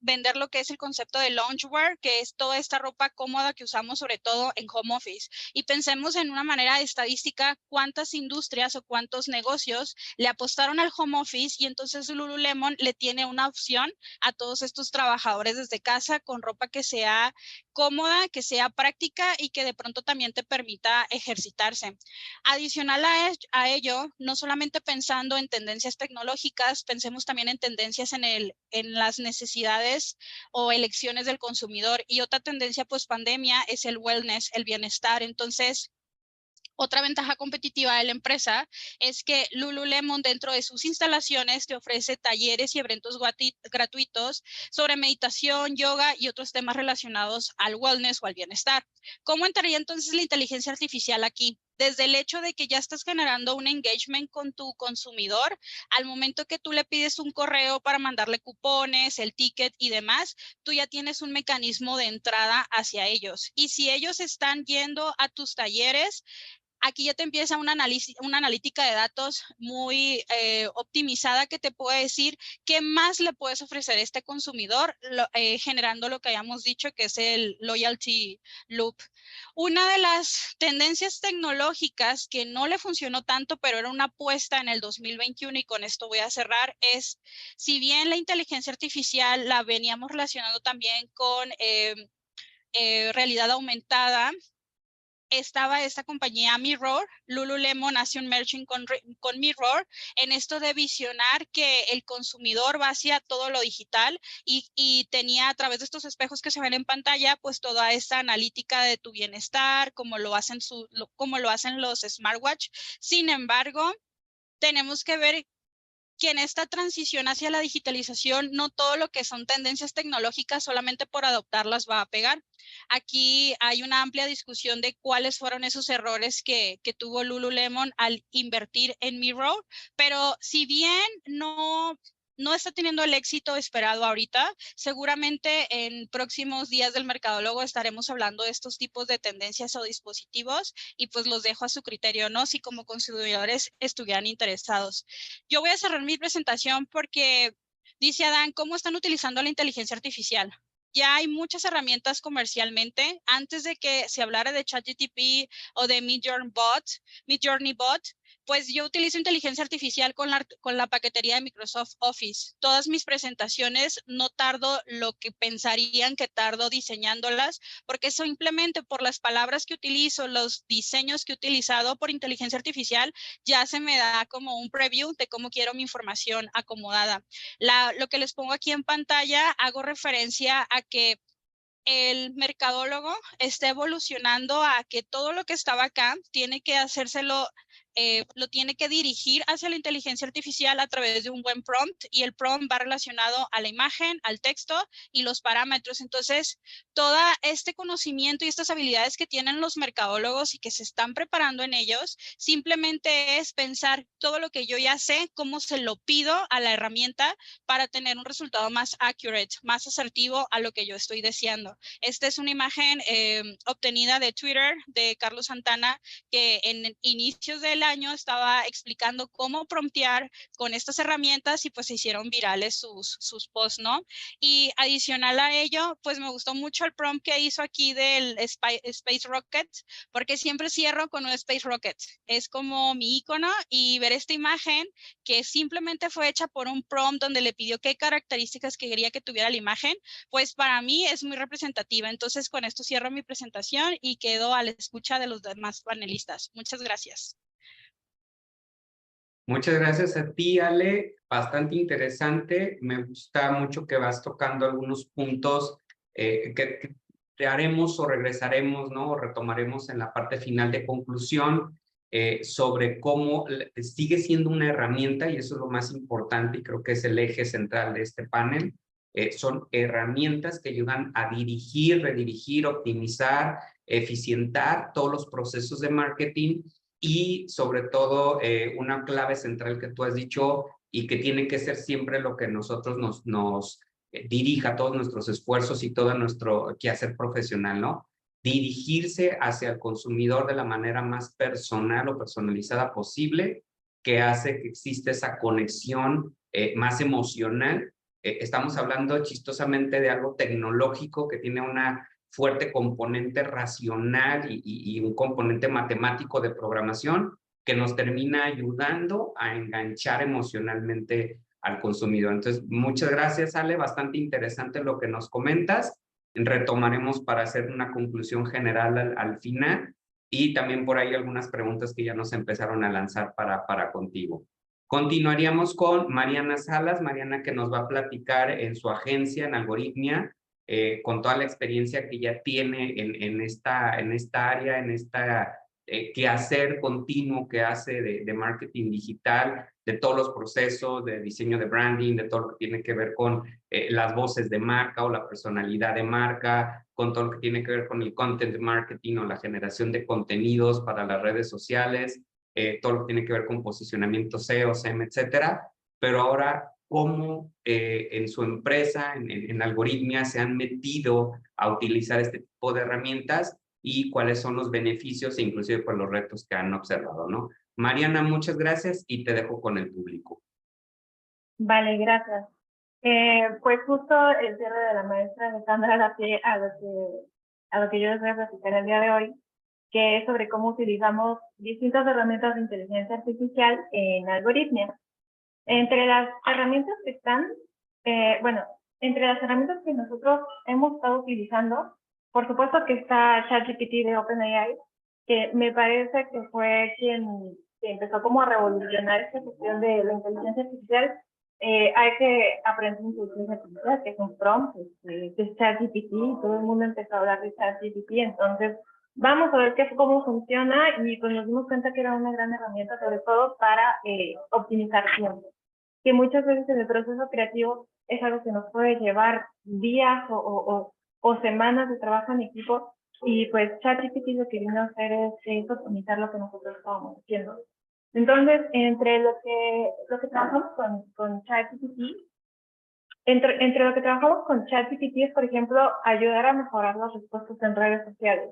S2: vender lo que es el concepto de loungewear, que es toda esta ropa cómoda que usamos sobre todo en home office. Y pensemos en una manera estadística cuántas industrias o cuántos negocios le apostaron al home office, y entonces Lululemon le tiene una opción a todos estos trabajadores desde casa con ropa que sea cómoda, que sea práctica y que de pronto también te permita ejercitarse. Adicional a ello, no solamente pensando en tendencias tecnológicas, pensemos también en tendencias en las necesidades o elecciones del consumidor. Y otra tendencia post pandemia es el wellness, el bienestar. Entonces, otra ventaja competitiva de la empresa es que Lululemon dentro de sus instalaciones te ofrece talleres y eventos gratuitos sobre meditación, yoga y otros temas relacionados al wellness o al bienestar. ¿Cómo entraría entonces la inteligencia artificial aquí? Desde el hecho de que ya estás generando un engagement con tu consumidor, al momento que tú le pides un correo para mandarle cupones, el ticket y demás, tú ya tienes un mecanismo de entrada hacia ellos. Y si ellos están yendo a tus talleres, aquí ya te empieza una analítica de datos muy optimizada que te puede decir qué más le puedes ofrecer a este consumidor, generando lo que hayamos dicho que es el loyalty loop. Una de las tendencias tecnológicas que no le funcionó tanto, pero era una apuesta en el 2021, y con esto voy a cerrar, es si bien la inteligencia artificial la veníamos relacionando también con realidad aumentada, estaba esta compañía Mirror. Lululemon hace un merging con Mirror en esto de visionar que el consumidor va hacia todo lo digital, y tenía a través de estos espejos que se ven en pantalla, pues toda esta analítica de tu bienestar, como lo hacen los smartwatch. Sin embargo, tenemos que ver que en esta transición hacia la digitalización, no todo lo que son tendencias tecnológicas solamente por adoptarlas va a pegar. Aquí hay una amplia discusión de cuáles fueron esos errores que tuvo Lululemon al invertir en Mirror, pero si bien no está teniendo el éxito esperado ahorita, seguramente en próximos días del Mercadólogo estaremos hablando de estos tipos de tendencias o dispositivos, y pues los dejo a su criterio, ¿no? Si como consumidores estuvieran interesados. Yo voy a cerrar mi presentación porque dice Adán, ¿cómo están utilizando la inteligencia artificial? Ya hay muchas herramientas comercialmente. Antes de que se hablara de ChatGPT o de Midjourney Bot, pues yo utilizo inteligencia artificial con la paquetería de Microsoft Office. Todas mis presentaciones no tardo lo que pensarían que tardo diseñándolas, porque simplemente por las palabras que utilizo, los diseños que he utilizado por inteligencia artificial, ya se me da como un preview de cómo quiero mi información acomodada. Lo que les pongo aquí en pantalla, hago referencia a que el mercadólogo está evolucionando a que todo lo que estaba acá tiene que hacérselo, lo tiene que dirigir hacia la inteligencia artificial a través de un buen prompt, y el prompt va relacionado a la imagen, al texto y los parámetros. Entonces, todo este conocimiento y estas habilidades que tienen los mercadólogos y que se están preparando en ellos, simplemente es pensar todo lo que yo ya sé, cómo se lo pido a la herramienta para tener un resultado más accurate, más asertivo a lo que yo estoy deseando. Esta es una imagen obtenida de Twitter de Carlos Santana, que en inicios del año estaba explicando cómo promptear con estas herramientas, y pues se hicieron virales sus posts, ¿no? Y adicional a ello, pues me gustó mucho el prompt que hizo aquí del Space Rocket, porque siempre cierro con un Space Rocket. Es como mi icono, y ver esta imagen que simplemente fue hecha por un prompt donde le pidió qué características quería que tuviera la imagen, pues para mí es muy representativa. Entonces, con esto cierro mi presentación y quedo a la escucha de los demás panelistas. Muchas gracias.
S1: Muchas gracias a ti, Ale. Bastante interesante. Me gusta mucho que vas tocando algunos puntos que haremos o regresaremos, ¿no? O retomaremos en la parte final de conclusión sobre cómo sigue siendo una herramienta, y eso es lo más importante y creo que es el eje central de este panel. Son herramientas que ayudan a dirigir, redirigir, optimizar, eficientar todos los procesos de marketing, y sobre todo una clave central que tú has dicho y que tiene que ser siempre lo que nosotros nos dirija todos nuestros esfuerzos y todo nuestro quehacer profesional, ¿no? Dirigirse hacia el consumidor de la manera más personal o personalizada posible, que hace que exista esa conexión más emocional. Estamos hablando chistosamente de algo tecnológico que tiene una fuerte componente racional y un componente matemático de programación que nos termina ayudando a enganchar emocionalmente al consumidor. Entonces, muchas gracias, Ale, bastante interesante lo que nos comentas. Retomaremos para hacer una conclusión general al final, y también por ahí algunas preguntas que ya nos empezaron a lanzar para contigo. Continuaríamos con Mariana Salas, Mariana, que nos va a platicar en su agencia, en Algoritmia, con toda la experiencia que ya tiene en esta área, en esta quehacer continuo que hace de marketing digital, de todos los procesos, de diseño de branding, de todo lo que tiene que ver con las voces de marca o la personalidad de marca, con todo lo que tiene que ver con el content marketing o la generación de contenidos para las redes sociales, todo lo que tiene que ver con posicionamiento SEO, SEM, etcétera. Pero ahora, cómo en su empresa, en Algoritmia, se han metido a utilizar este tipo de herramientas y cuáles son los beneficios e inclusive por los retos que han observado, ¿no? Mariana, muchas gracias y te dejo con el público.
S5: Vale, gracias. Pues justo el cierre de la maestra Alejandra da pie a lo que yo les voy a platicar el día de hoy, que es sobre cómo utilizamos distintas herramientas de inteligencia artificial en Algoritmia. Entre las herramientas que están, entre las herramientas que nosotros hemos estado utilizando, por supuesto que está ChatGPT de OpenAI, que me parece que fue quien empezó como a revolucionar esta cuestión de la inteligencia artificial. Hay que aprender inteligencia artificial, que es un prompt, que es ChatGPT, y todo el mundo empezó a hablar de ChatGPT, entonces vamos a ver cómo funciona, y pues nos dimos cuenta que era una gran herramienta, sobre todo para optimizar tiempo, que muchas veces en el proceso creativo es algo que nos puede llevar días o semanas de trabajo en equipo, y pues ChatGPT lo que vino a hacer es optimizar lo que nosotros estábamos haciendo. Entonces, entre lo que trabajamos con ChatGPT, entre lo que trabajamos con ChatGPT es, por ejemplo, ayudar a mejorar las respuestas en redes sociales.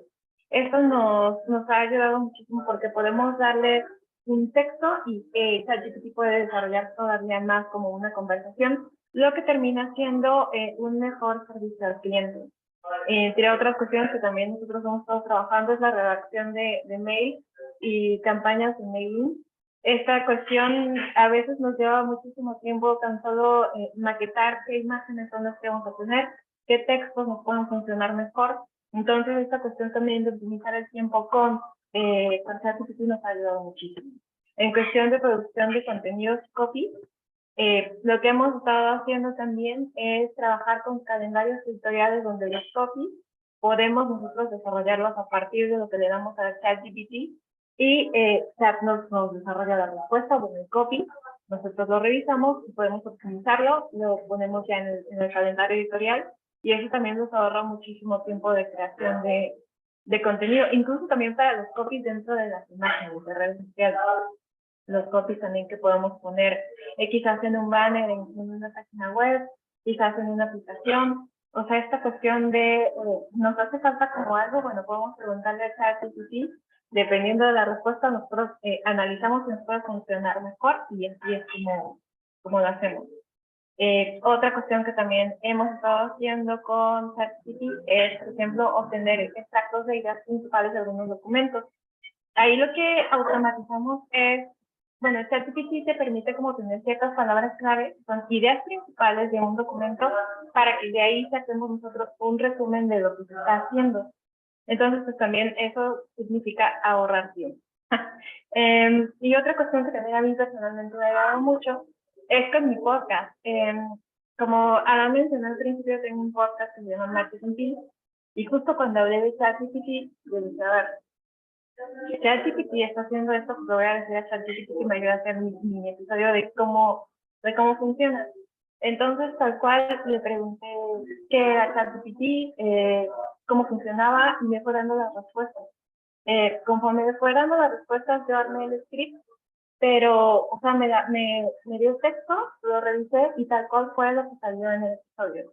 S5: Esto nos ha ayudado muchísimo porque podemos darle un texto y ChatGPT puede desarrollar todavía más como una conversación, lo que termina siendo un mejor servicio al cliente. Entre otras cuestiones que también nosotros hemos estado trabajando es la redacción de mail y campañas de mailing. Esta cuestión a veces nos lleva muchísimo tiempo tan solo maquetar qué imágenes son las que vamos a tener, qué textos nos pueden funcionar mejor. Entonces, esta cuestión también de optimizar el tiempo con ChatGPT nos ha ayudado muchísimo. En cuestión de producción de contenidos copy, lo que hemos estado haciendo también es trabajar con calendarios editoriales donde los copies podemos nosotros desarrollarlos a partir de lo que le damos a ChatGPT y Chat nos desarrolla la respuesta, bueno, el copy, nosotros lo revisamos y podemos optimizarlo, lo ponemos ya en el calendario editorial y eso también nos ahorra muchísimo tiempo de creación de contenido, incluso también para los copies dentro de las imágenes de redes sociales. Los copies también que podemos poner, quizás en un banner, en una página web, quizás en una aplicación. O sea, esta cuestión de, nos hace falta como algo, bueno, podemos preguntarle a ChatGPT, dependiendo de la respuesta, nosotros analizamos si nos puede funcionar mejor y así es como lo hacemos. Otra cuestión que también hemos estado haciendo con ChatGPT es, por ejemplo, obtener extractos de ideas principales de algunos documentos. Ahí lo que automatizamos es, bueno, ChatGPT te permite como tener ciertas palabras clave, son ideas principales de un documento, para que de ahí saquemos nosotros un resumen de lo que se está haciendo. Entonces, pues también eso significa ahorrar tiempo. Y otra cuestión que también a mí personalmente me ha ayudado mucho es con mi podcast. Como Adam mencionó al principio, tengo un podcast que se llama Marketing Tips, y justo cuando hablé de ChatGPT, yo dije, a ver, ChatGPT está haciendo esto, pues lo voy a decir a ChatGPT que me ayuda a hacer mi episodio de cómo funciona. Entonces, tal cual, le pregunté qué era ChatGPT, cómo funcionaba, y me fue dando las respuestas. Conforme me fue dando las respuestas, yo armé el script, pero, o sea, me dio el texto, lo revisé y tal cual fue lo que salió en el episodio.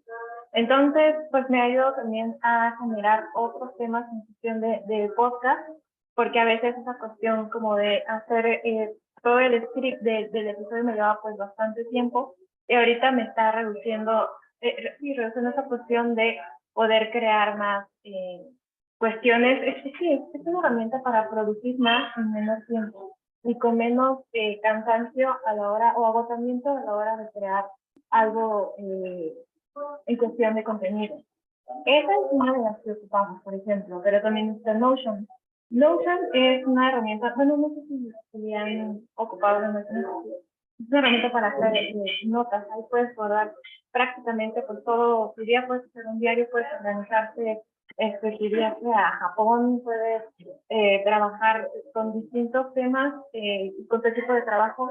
S5: Entonces, pues me ayudó también a generar otros temas en cuestión de podcast, porque a veces esa cuestión como de hacer todo el script del episodio me lleva pues bastante tiempo, y ahorita me está reduciendo esa cuestión de poder crear más cuestiones. Es una herramienta para producir más en menos tiempo y con menos cansancio a la hora, o agotamiento a la hora de crear algo en cuestión de contenido. Esa es una de las que ocupamos, por ejemplo, pero también está Notion. Notion es una herramienta, bueno, no sé si han ocupado de Notion, es una herramienta para hacer notas. Ahí puedes guardar prácticamente por todo tu día, puedes hacer un diario, puedes organizarte, si viaje a Japón, puedes trabajar con distintos temas, con tu equipo de trabajo.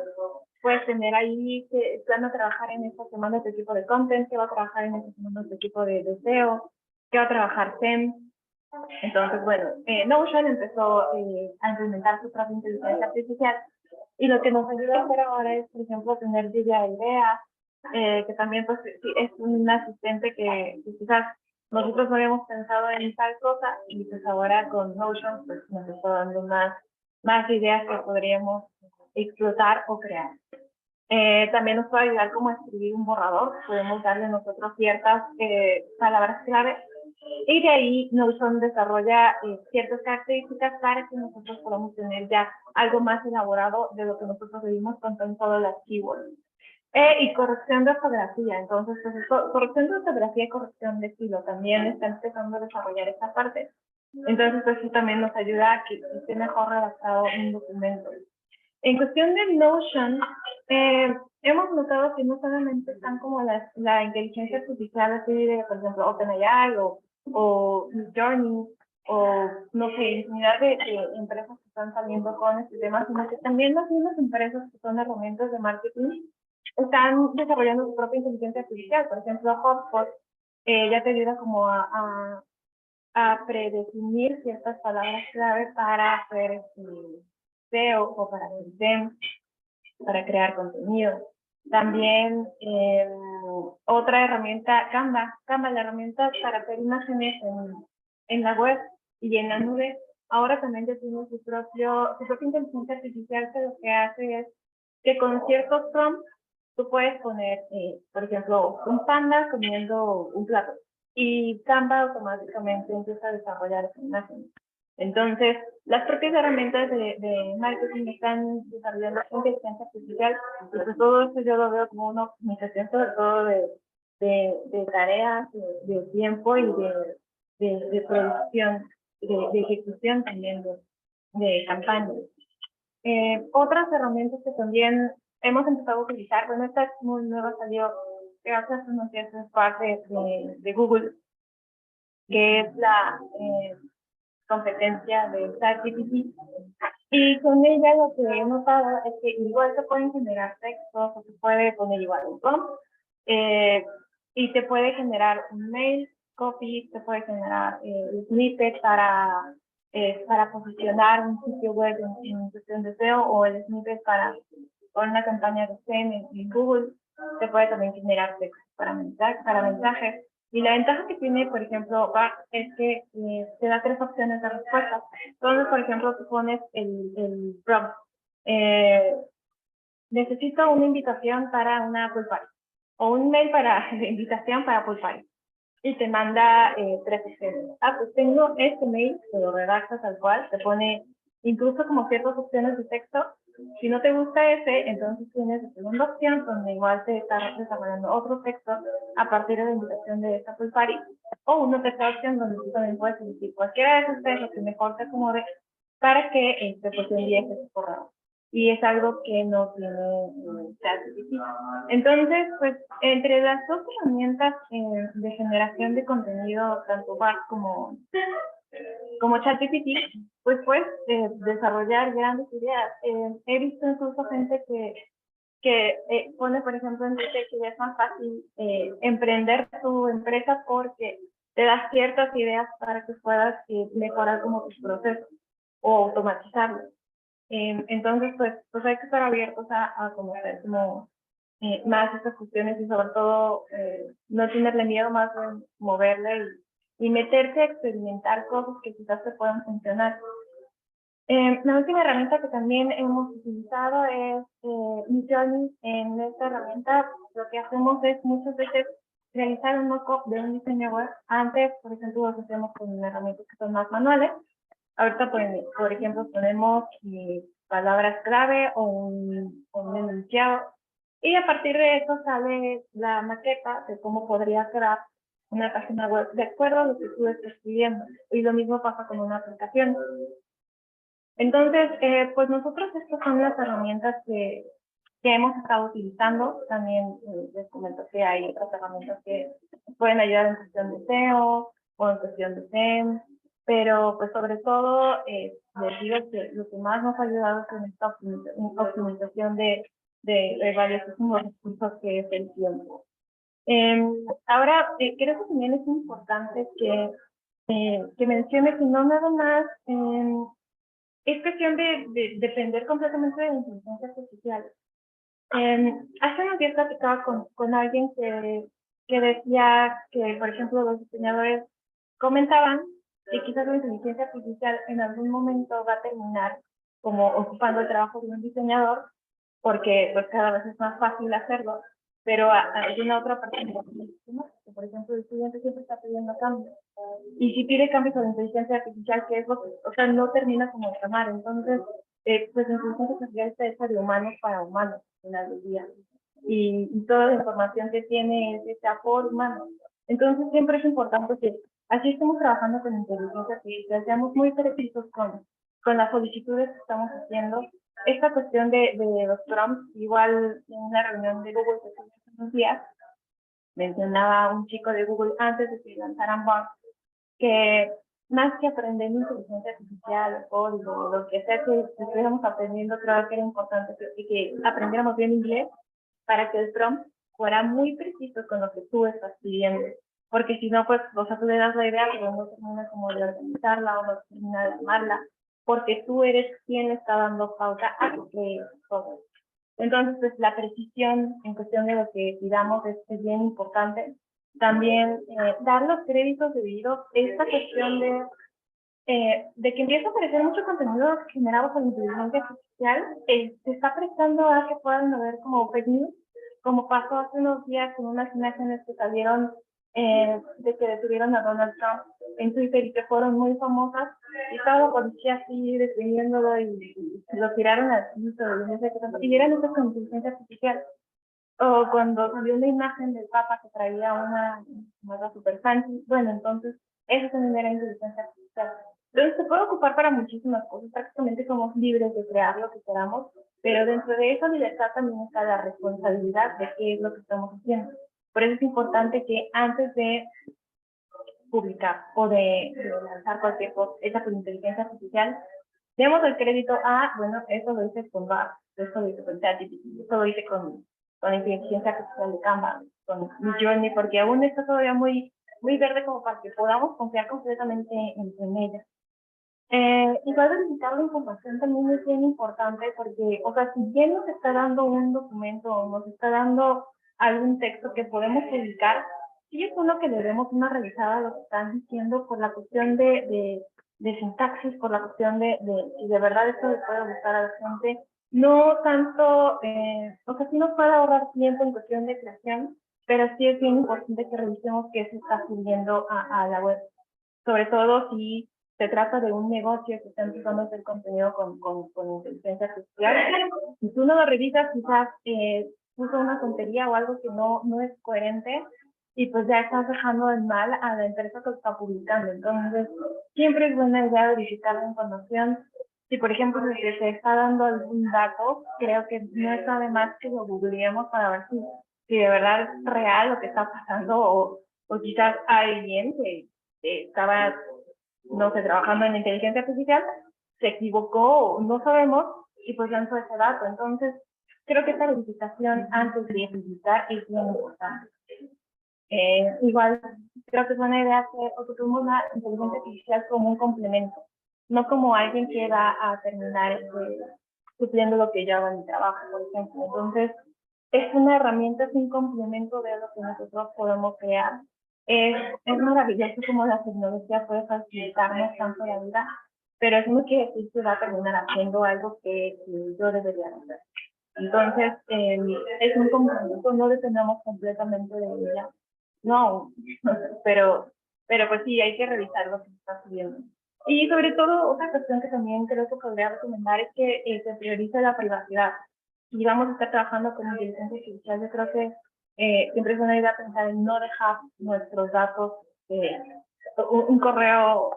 S5: Puedes tener ahí que van a trabajar en esta semana tu equipo de content, que va a trabajar en esta semana tu equipo de SEO, que va a trabajar SEM. Entonces, bueno, Notion empezó a implementar su propia inteligencia artificial, y lo que nos ayuda a hacer ahora es, por ejemplo, tener lluvia de ideas, que también pues, sí, es un asistente que quizás nosotros no habíamos pensado en tal cosa, y pues ahora con Notion pues, nos está dando más ideas que podríamos explotar o crear. También nos puede ayudar como a escribir un borrador, podemos darle nosotros ciertas palabras clave, y de ahí Notion desarrolla ciertas características para que nosotros podamos tener ya algo más elaborado de lo que nosotros vimos con solo las keywords. Y corrección de ortografía, entonces pues, corrección de ortografía y corrección de estilo, también está empezando a desarrollar esta parte. Entonces pues eso también nos ayuda a que esté mejor redactado un documento. En cuestión de Notion, hemos notado que no solamente están como la inteligencia artificial, así de, por ejemplo, OpenAI o Midjourney, o no sé, infinidad de empresas que están saliendo con este tema, sino que también las mismas empresas que son herramientas de marketing están desarrollando su propia inteligencia artificial. Por ejemplo, HubSpot ya te ayuda como a predefinir ciertas palabras clave para hacer SEO o para hacer SEM, para crear contenido. También otra herramienta, Canva, la herramienta para hacer imágenes en la web y en la nube. Ahora también ya tiene su propia inteligencia artificial, que lo que hace es que con ciertos prompts tú puedes poner, por ejemplo, un panda comiendo un plato, y Canva automáticamente empieza a desarrollar esa imagen. Entonces, las propias herramientas de marketing están desarrollando inteligencia artificial, y pues todo eso yo lo veo como una optimización, sobre todo de tareas, de tiempo y de producción, de ejecución también de campañas. Otras herramientas que también hemos empezado a utilizar, bueno, esta es muy nueva, salió hace unos días, es parte de Google, que es la competencia de ChatGPT. Y con ella lo que he notado es que igual se pueden generar textos, o se puede poner igual un prompt, y te puede generar un mail, copy, te puede generar snippet para posicionar un sitio web en cuestión de SEO, o el snippet para una campaña de SEM en Google. Se puede también generar textos para mensajes. Y la ventaja que tiene, por ejemplo, Bard es que te da 3 opciones de respuesta. Entonces, por ejemplo, tú pones el prompt. Necesito una invitación para una pool party. O un mail de invitación para pool party. Y te manda 3 opciones. Pues tengo este mail, te lo redactas tal cual, te pone incluso como ciertas opciones de texto. Si no te gusta ese, entonces tienes la segunda opción, donde igual te está desarrollando otro texto a partir de la invitación de esta pool party. O una tercera opción donde tú también puedes elegir cualquiera de esos tres, lo que mejor te acomode, para que pues envíes ese correo. Y es algo que no tiene ChatGPT. Entonces, pues, entre las 2 herramientas de generación de contenido, tanto Bard como ChatGPT, pues puedes desarrollar grandes ideas. He visto incluso gente que pone, por ejemplo, en Twitter que es más fácil emprender tu empresa porque te das ciertas ideas para que puedas mejorar como tus procesos o automatizarlos. Entonces, pues hay que estar abiertos a conocer como más estas cuestiones, y sobre todo no tenerle miedo, más de moverle y meterse a experimentar cosas que quizás te puedan funcionar. La última herramienta que también hemos utilizado es Midjourney. En esta herramienta lo que hacemos es muchas veces realizar un mock-up de un diseño web. Antes, por ejemplo, lo hacemos con herramientas que son más manuales. Ahorita, por ejemplo, ponemos palabras clave o un enunciado, y a partir de eso sale la maqueta de cómo podría quedar una página web de acuerdo a lo que tú estás pidiendo. Y lo mismo pasa con una aplicación. Entonces, pues nosotros estas son las herramientas que hemos estado utilizando. También les comento que hay otras herramientas que pueden ayudar en cuestión de SEO o en cuestión de SEM, pero pues sobre todo les digo que lo que más nos ha ayudado es en esta optimización de valiosísimos recursos, que es el tiempo. Ahora, creo que también es importante que mencione que no nada más es cuestión de depender completamente de la inteligencia artificial. Hace unos días platicaba con alguien que decía que, por ejemplo, los diseñadores comentaban que quizás la inteligencia artificial en algún momento va a terminar como ocupando el trabajo de un diseñador, porque pues cada vez es más fácil hacerlo, pero alguna otra persona, por ejemplo, el estudiante siempre está pidiendo cambios, y si pide cambios a la inteligencia artificial, que es lo que, o sea, no termina como de tomar. Entonces, pues la inteligencia artificial está hecha de humanos para humanos, al final del día, y toda la información que tiene es hecha por humanos. Entonces, siempre es importante que así estamos trabajando con inteligencia artificial, seamos muy precisos con las solicitudes que estamos haciendo. Esta cuestión de los prompts, igual en una reunión de Google hace unos días, mencionaba un chico de Google antes de que lanzaran Bard, que más que aprender inteligencia artificial, código, lo que sea que estuviéramos aprendiendo, creo que era importante que aprendiéramos bien inglés para que el prompt fuera muy preciso con lo que tú estás pidiendo. Porque si no, pues, o sea, tú le das la idea, pero no termina como de organizarla o no termina de tomarla, porque tú eres quien le está dando pauta a que todo. Entonces, pues, la precisión en cuestión de lo que pidamos es bien importante. También dar los créditos debidos. Esta cuestión de que empieza a aparecer mucho contenido generado por inteligencia artificial, se está prestando a que puedan haber como fake news, como pasó hace unos días con unas imágenes que salieron de que detuvieron a Donald Trump en Twitter y que fueron muy famosas, y estaba la policía así deteniéndolo y lo tiraron al piso y eran esas con inteligencia artificial. O cuando salió una imagen del Papa que traía una super fancy, bueno, entonces eso también era inteligencia artificial. Entonces se puede ocupar para muchísimas cosas, prácticamente somos libres de crear lo que queramos, pero dentro de esa libertad también está la responsabilidad de qué es lo que estamos haciendo. Por eso es importante que antes de publicar o de lanzar cualquier cosa hecha por inteligencia artificial, demos el crédito a, bueno, eso lo hice con RAP, eso lo hice con ChatGPT, eso lo hice con inteligencia artificial de Canva, con Midjourney, porque aún está todavía muy verde como para que podamos confiar completamente en ella. Igual verificar la información también es bien importante porque, o sea, si bien nos está dando un documento o nos está dando algún texto que podemos publicar, sí es uno que le demos una revisada a lo que están diciendo por la cuestión de sintaxis, por la cuestión de si de verdad esto le puede gustar a la gente. No tanto, o sea, sí nos puede ahorrar tiempo en cuestión de creación, pero sí es bien importante que revisemos qué se está subiendo a la web. Sobre todo si se trata de un negocio que está empezando a hacer contenido con inteligencia artificial. Si tú no lo revisas, quizás puso una tontería o algo que no es coherente y pues ya estás dejando en mal a la empresa que está publicando. Entonces, siempre es buena idea verificar la información. Si, por ejemplo, se está dando algún dato, creo que no está de más que lo googleemos para ver si de verdad es real lo que está pasando o quizás alguien que estaba, no sé, trabajando en inteligencia artificial, se equivocó, no sabemos, y pues lanzó ese dato. Entonces, creo que esta verificación antes de publicar es bien importante. Igual, creo que es buena idea que ocupemos la inteligencia artificial como un complemento, no como alguien que va a terminar supliendo lo que yo hago en mi trabajo, por ejemplo. Entonces, es una herramienta, es un complemento de lo que nosotros podemos crear. Es maravilloso como la tecnología puede facilitarnos tanto la vida, pero eso no quiere decir que va a terminar haciendo algo que yo debería hacer. Entonces, es un complemento, no dependemos completamente de ella. No, pero pues sí, hay que revisar lo que se está subiendo. Y sobre todo, otra cuestión que también creo que podría recomendar es que se priorice la privacidad. Si vamos a estar trabajando con inteligencia artificial, yo creo que siempre es una idea pensar en no dejar nuestros datos, un correo,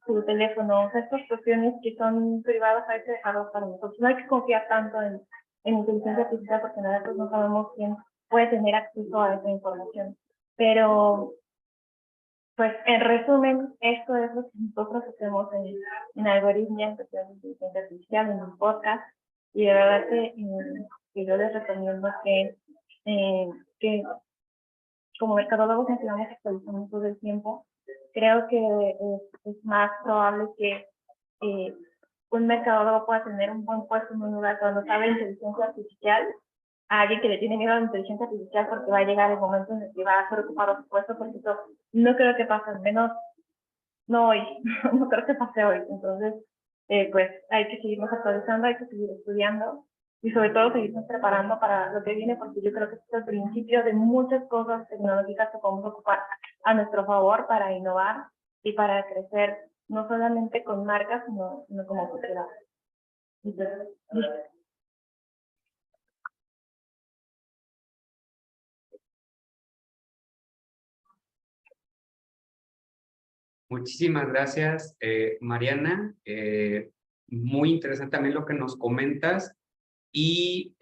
S5: su teléfono, o sea, estas cuestiones que son privadas hay que dejarlas para nosotros. No hay que confiar tanto en inteligencia artificial porque nosotros no sabemos quién puede tener acceso a esa información. Pero, pues, en resumen, esto es lo que nosotros hacemos en Algoritmia, en cuestión de inteligencia artificial, en un podcast. Y de verdad que yo les recomiendo que como mercadólogos nos sigamos actualizando todo el tiempo. Creo que es más probable que un mercadólogo pueda tener un buen puesto en un lugar cuando sabe inteligencia artificial a alguien que le tiene miedo a la inteligencia artificial porque va a llegar el momento en el que va a ser ocupado su puesto, porque eso no creo que pase, al menos no hoy, no creo que pase hoy. Entonces, pues hay que seguirnos actualizando, hay que seguir estudiando y sobre todo seguirnos preparando para lo que viene, porque yo creo que es el principio de muchas cosas tecnológicas que podemos ocupar a nuestro favor para innovar y para crecer, no solamente con marcas, sino como sociedad. Entonces,
S1: Muchísimas gracias, Mariana. Muy interesante también lo que nos comentas. Y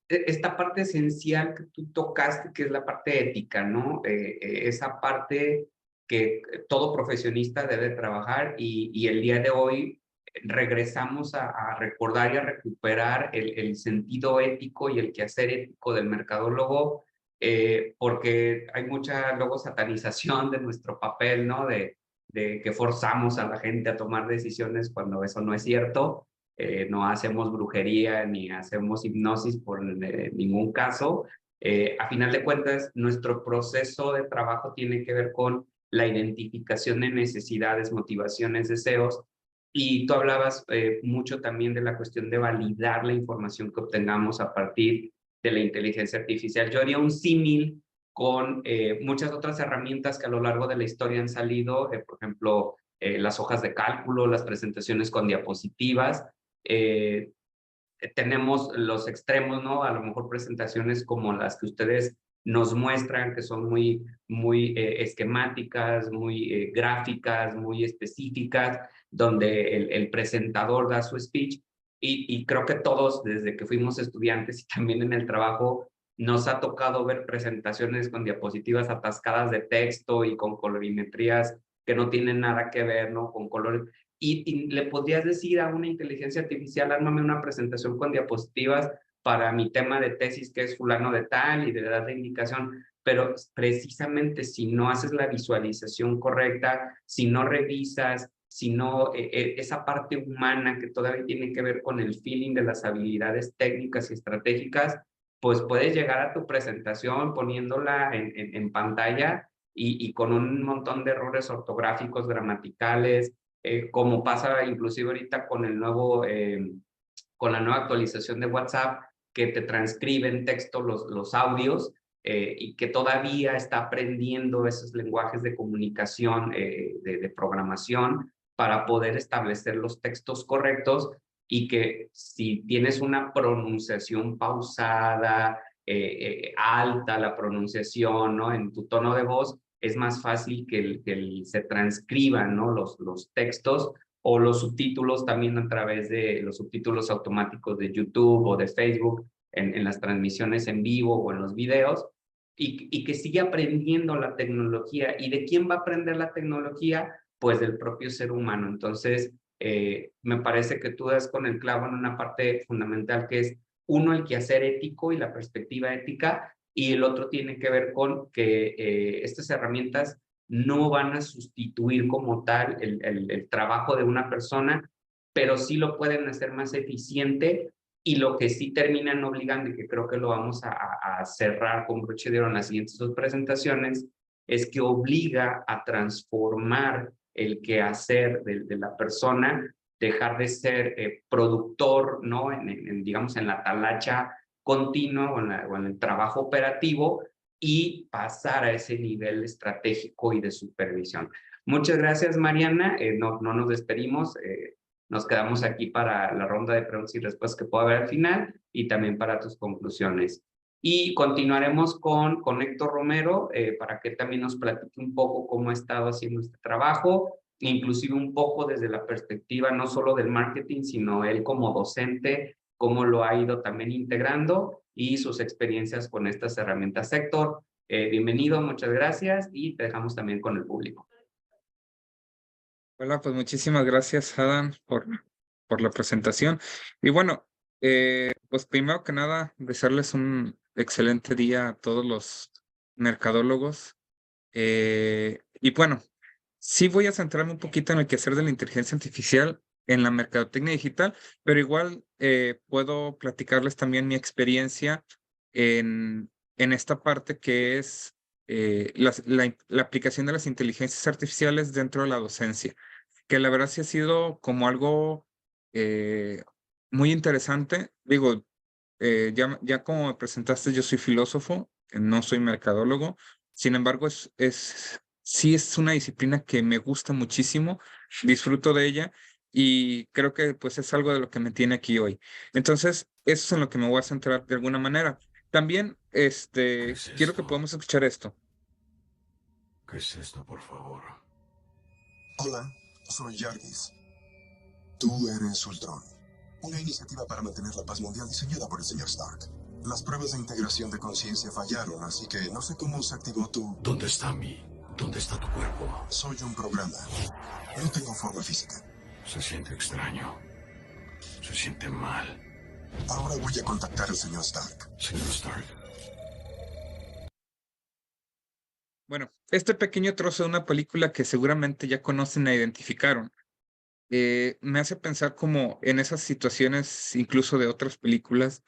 S1: esta parte esencial que tú tocaste, que es la parte ética, ¿no? Esa parte que todo profesionista debe trabajar y el día de hoy regresamos a recordar y a recuperar el sentido ético y el quehacer ético del mercadólogo, porque hay mucha luego satanización de nuestro papel, ¿no? De que forzamos a la gente a tomar decisiones cuando eso no es cierto. No hacemos brujería ni hacemos hipnosis por ningún caso. A final de cuentas, nuestro proceso de trabajo tiene que ver con la identificación de necesidades, motivaciones, deseos. Y tú hablabas mucho también de la cuestión de validar la información que obtengamos a partir de la inteligencia artificial. Yo haría un símil con muchas otras herramientas que a lo largo de la historia han salido, por ejemplo, las hojas de cálculo, las presentaciones con diapositivas. Tenemos los extremos, ¿no? A lo mejor presentaciones como las que ustedes nos muestran, que son muy esquemáticas, muy gráficas, muy específicas, donde el presentador da su speech y creo que todos, desde que fuimos estudiantes y también en el trabajo, nos ha tocado ver presentaciones con diapositivas atascadas de texto y con colorimetrías que no tienen nada que ver, ¿no? Con colores. Y le podrías decir a una inteligencia artificial, ármame una presentación con diapositivas para mi tema de tesis, que es fulano de tal, y de dar la indicación. Pero precisamente si no haces la visualización correcta, si no revisas, si no, esa parte humana que todavía tiene que ver con el feeling de las habilidades técnicas y estratégicas, pues puedes llegar a tu presentación poniéndola en pantalla y con un montón de errores ortográficos, gramaticales, como pasa inclusive ahorita con el nuevo, con la nueva actualización de WhatsApp, que te transcriben texto los audios, y que todavía está aprendiendo esos lenguajes de comunicación, de programación, para poder establecer los textos correctos, y que si tienes una pronunciación pausada, alta la pronunciación, ¿no? En tu tono de voz, es más fácil que se transcriban, ¿no? Los textos, o los subtítulos también a través de los subtítulos automáticos de YouTube o de Facebook en las transmisiones en vivo o en los videos, y que sigue aprendiendo la tecnología. ¿Y de quién va a aprender la tecnología? Pues del propio ser humano. Entonces, me parece que tú das con el clavo en una parte fundamental, que es uno, el quehacer ético y la perspectiva ética, y el otro tiene que ver con que estas herramientas no van a sustituir como tal el trabajo de una persona, pero sí lo pueden hacer más eficiente, y lo que sí terminan obligando, y que creo que lo vamos a cerrar con broche de oro en las siguientes dos presentaciones, es que obliga a transformar el quehacer de la persona, dejar de ser productor, ¿no? Digamos, en la talacha continua o en el trabajo operativo, y pasar a ese nivel estratégico y de supervisión. Muchas gracias, Mariana. No nos despedimos. Nos quedamos aquí para la ronda de preguntas y respuestas que pueda haber al final, y también para tus conclusiones. Y continuaremos con Héctor Romero, para que también nos platique un poco cómo ha estado haciendo este trabajo, inclusive un poco desde la perspectiva no solo del marketing, sino él como docente, cómo lo ha ido también integrando, y sus experiencias con estas herramientas. Héctor, bienvenido, muchas gracias, y te dejamos también con el público.
S4: Hola, pues muchísimas gracias, Adam, por la presentación. Y bueno, pues primero que nada, desearles un excelente día a todos los mercadólogos. Y bueno, sí voy a centrarme un poquito en el quehacer de la inteligencia artificial en la mercadotecnia digital, pero igual puedo platicarles también mi experiencia en esta parte que es la aplicación de las inteligencias artificiales dentro de la docencia, que la verdad sí ha sido como algo muy interesante. Digo, ya como me presentaste, yo soy filósofo, no soy mercadólogo. Sin embargo, sí es una disciplina que me gusta muchísimo, disfruto de ella, y creo que pues es algo de lo que me tiene aquí hoy. Entonces, eso es en lo que me voy a centrar de alguna manera. También, quiero que podamos escuchar esto.
S6: ¿Qué es esto, por favor?
S7: Hola, soy Jarvis. Tú eres Ultron. Una iniciativa para mantener la paz mundial diseñada por el señor Stark. Las pruebas de integración de conciencia fallaron, así que no sé cómo se activó tu...
S6: ¿Dónde está ¿Dónde está tu cuerpo?
S7: Soy un programa. No tengo forma física.
S6: Se siente extraño. Se siente mal.
S7: Ahora voy a contactar al señor Stark.
S6: Señor Stark.
S4: Bueno, este pequeño trozo de una película que seguramente ya conocen e identificaron, me hace pensar como en esas situaciones, incluso de otras películas,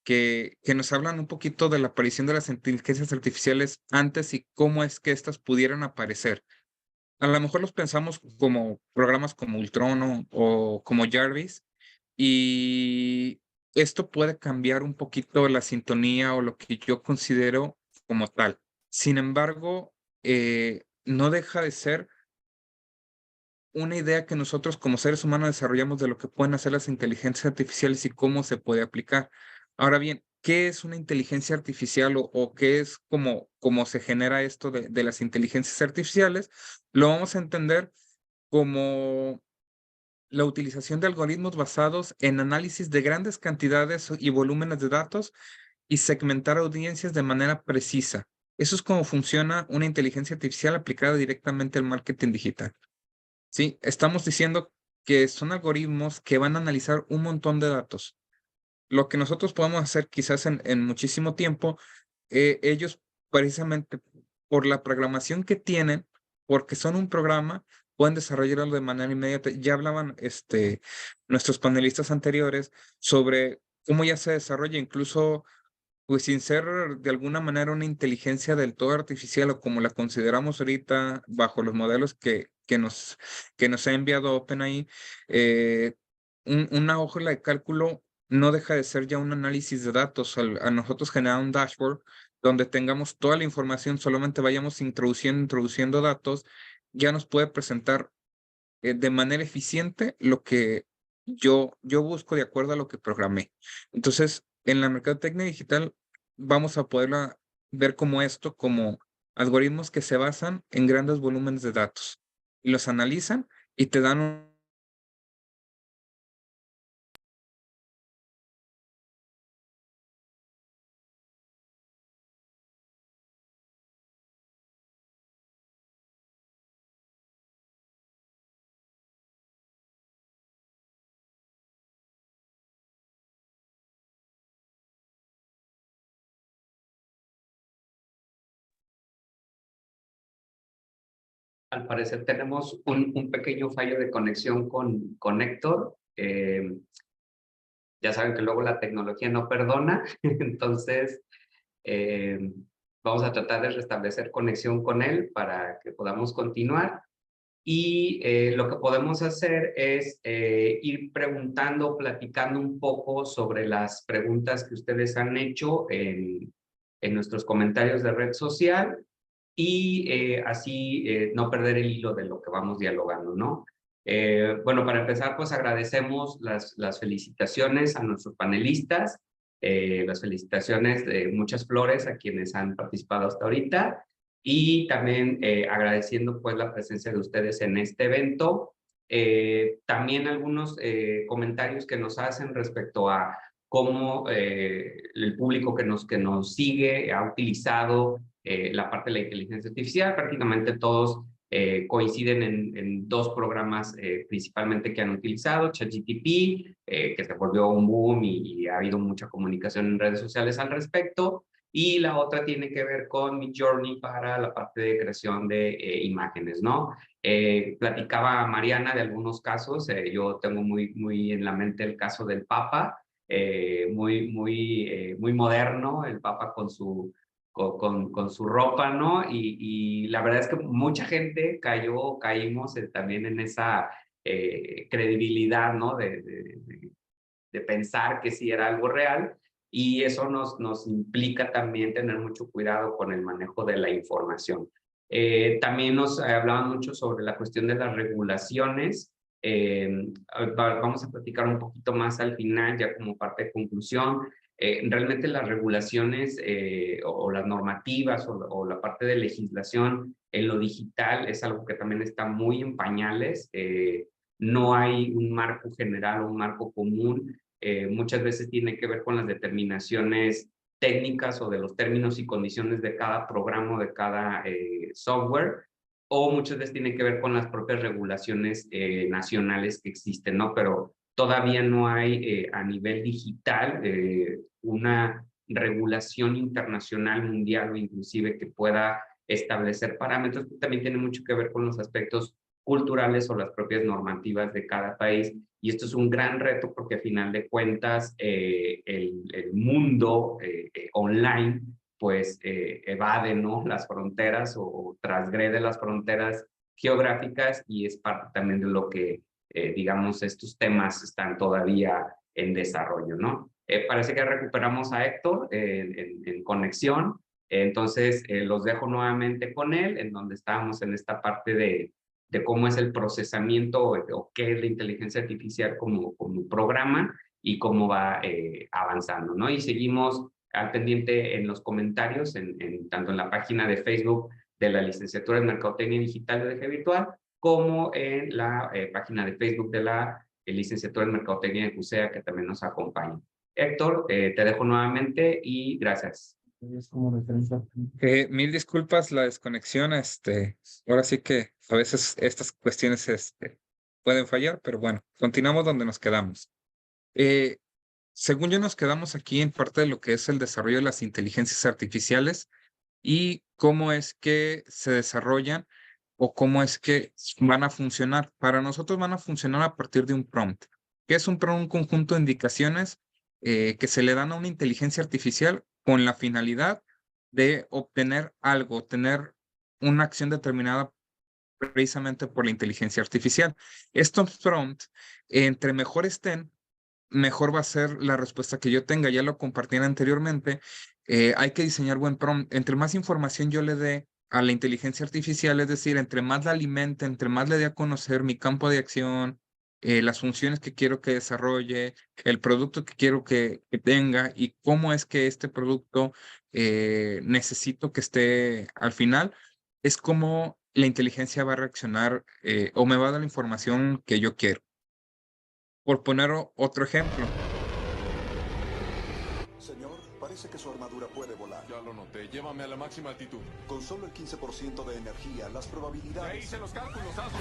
S4: que nos hablan un poquito de la aparición de las inteligencias artificiales antes y cómo es que éstas pudieran aparecer. A lo mejor los pensamos como programas como Ultron o como Jarvis, y esto puede cambiar un poquito la sintonía o lo que yo considero como tal. Sin embargo, no deja de ser una idea que nosotros como seres humanos desarrollamos de lo que pueden hacer las inteligencias artificiales y cómo se puede aplicar. Ahora bien, ¿qué es una inteligencia artificial o qué es cómo se genera esto de las inteligencias artificiales? Lo vamos a entender como la utilización de algoritmos basados en análisis de grandes cantidades y volúmenes de datos, y segmentar audiencias de manera precisa. Eso es como funciona una inteligencia artificial aplicada directamente al marketing digital. Sí, estamos diciendo que son algoritmos que van a analizar un montón de datos. Lo que nosotros podemos hacer quizás en muchísimo tiempo, ellos precisamente por la programación que tienen, porque son un programa, pueden desarrollarlo de manera inmediata. Ya hablaban nuestros panelistas anteriores sobre cómo ya se desarrolla, incluso pues sin ser de alguna manera una inteligencia del todo artificial o como la consideramos ahorita bajo los modelos que nos ha enviado OpenAI, una hoja de cálculo no deja de ser ya un análisis de datos. A nosotros generar un dashboard donde tengamos toda la información, solamente vayamos introduciendo datos, ya nos puede presentar de manera eficiente lo que yo busco de acuerdo a lo que programé. Entonces, en la mercadotecnia digital vamos a poderla ver como esto, como algoritmos que se basan en grandes volúmenes de datos y los analizan y te dan un
S1: Al parecer tenemos un pequeño fallo de conexión con Héctor. Ya saben que luego la tecnología no perdona, entonces vamos a tratar de restablecer conexión con él para que podamos continuar. Y lo que podemos hacer es ir preguntando, platicando un poco sobre las preguntas que ustedes han hecho en nuestros comentarios de red social y así no perder el hilo de lo que vamos dialogando, ¿no? Bueno, para empezar, pues agradecemos las felicitaciones a nuestros panelistas, las felicitaciones de muchas flores a quienes han participado hasta ahorita y también agradeciendo pues la presencia de ustedes en este evento. También algunos comentarios que nos hacen respecto a cómo el público que nos sigue ha utilizado la parte de la inteligencia artificial. Prácticamente todos coinciden en dos programas principalmente que han utilizado, ChatGPT, que se volvió un boom y ha habido mucha comunicación en redes sociales al respecto, y la otra tiene que ver con Midjourney para la parte de creación de imágenes, ¿no? Platicaba Mariana de algunos casos, yo tengo muy en la mente el caso del Papa, muy moderno, el Papa con su ropa, ¿no? Y la verdad es que mucha gente caímos también en esa credibilidad, ¿no? De pensar que sí era algo real, y eso nos implica también tener mucho cuidado con el manejo de la información. También nos hablaban mucho sobre la cuestión de las regulaciones. Vamos a platicar un poquito más al final, ya como parte de conclusión. Realmente las regulaciones o las normativas o la parte de legislación en lo digital es algo que también está muy en pañales. No hay un marco general o un marco común. Muchas veces tiene que ver con las determinaciones técnicas o de los términos y condiciones de cada programa o de cada software, o muchas veces tiene que ver con las propias regulaciones nacionales que existen, ¿no? Pero todavía no hay a nivel digital una regulación internacional, mundial o inclusive que pueda establecer parámetros. También tiene mucho que ver con los aspectos culturales o las propias normativas de cada país. Y esto es un gran reto porque a final de cuentas el mundo online pues evade, ¿no?, las fronteras o transgrede las fronteras geográficas, y es parte también de lo que, digamos, estos temas están todavía en desarrollo, ¿no? Parece que recuperamos a Héctor en conexión, entonces los dejo nuevamente con él, en donde estábamos en esta parte de cómo es el procesamiento o qué es la inteligencia artificial como programa y cómo va avanzando, ¿no? Y seguimos al pendiente en los comentarios, tanto en la página de Facebook de la Licenciatura en Mercadotecnia Digital de DG Virtual, como en la página de Facebook de la Licenciatura en Mercadotecnia de CUSEA, que también nos acompaña. Héctor, te dejo nuevamente y gracias.
S4: Mil disculpas la desconexión, ahora sí que a veces estas cuestiones pueden fallar, pero bueno, continuamos donde nos quedamos. Según yo nos quedamos aquí en parte de lo que es el desarrollo de las inteligencias artificiales y cómo es que se desarrollan o cómo es que van a funcionar. Para nosotros van a funcionar a partir de un prompt. ¿Qué es un prompt? Un conjunto de indicaciones que se le dan a una inteligencia artificial con la finalidad de obtener algo, tener una acción determinada precisamente por la inteligencia artificial. Estos prompts, entre mejor estén, mejor va a ser la respuesta que yo tenga. Ya lo compartí anteriormente. Hay que diseñar buen prompt. Entre más información yo le dé a la inteligencia artificial, es decir, entre más la alimente, entre más le dé a conocer mi campo de acción, las funciones que quiero que desarrolle, el producto que quiero que tenga y cómo es que este producto necesito que esté al final, es como la inteligencia va a reaccionar o me va a dar la información que yo quiero. Por poner otro ejemplo.
S7: Señor, parece que su armadura puede volar.
S6: Ya lo noté. Llévame a la máxima altitud.
S7: Con solo el 15% de energía, las
S6: Ya
S7: probabilidades...
S6: hice los cálculos, hazlo.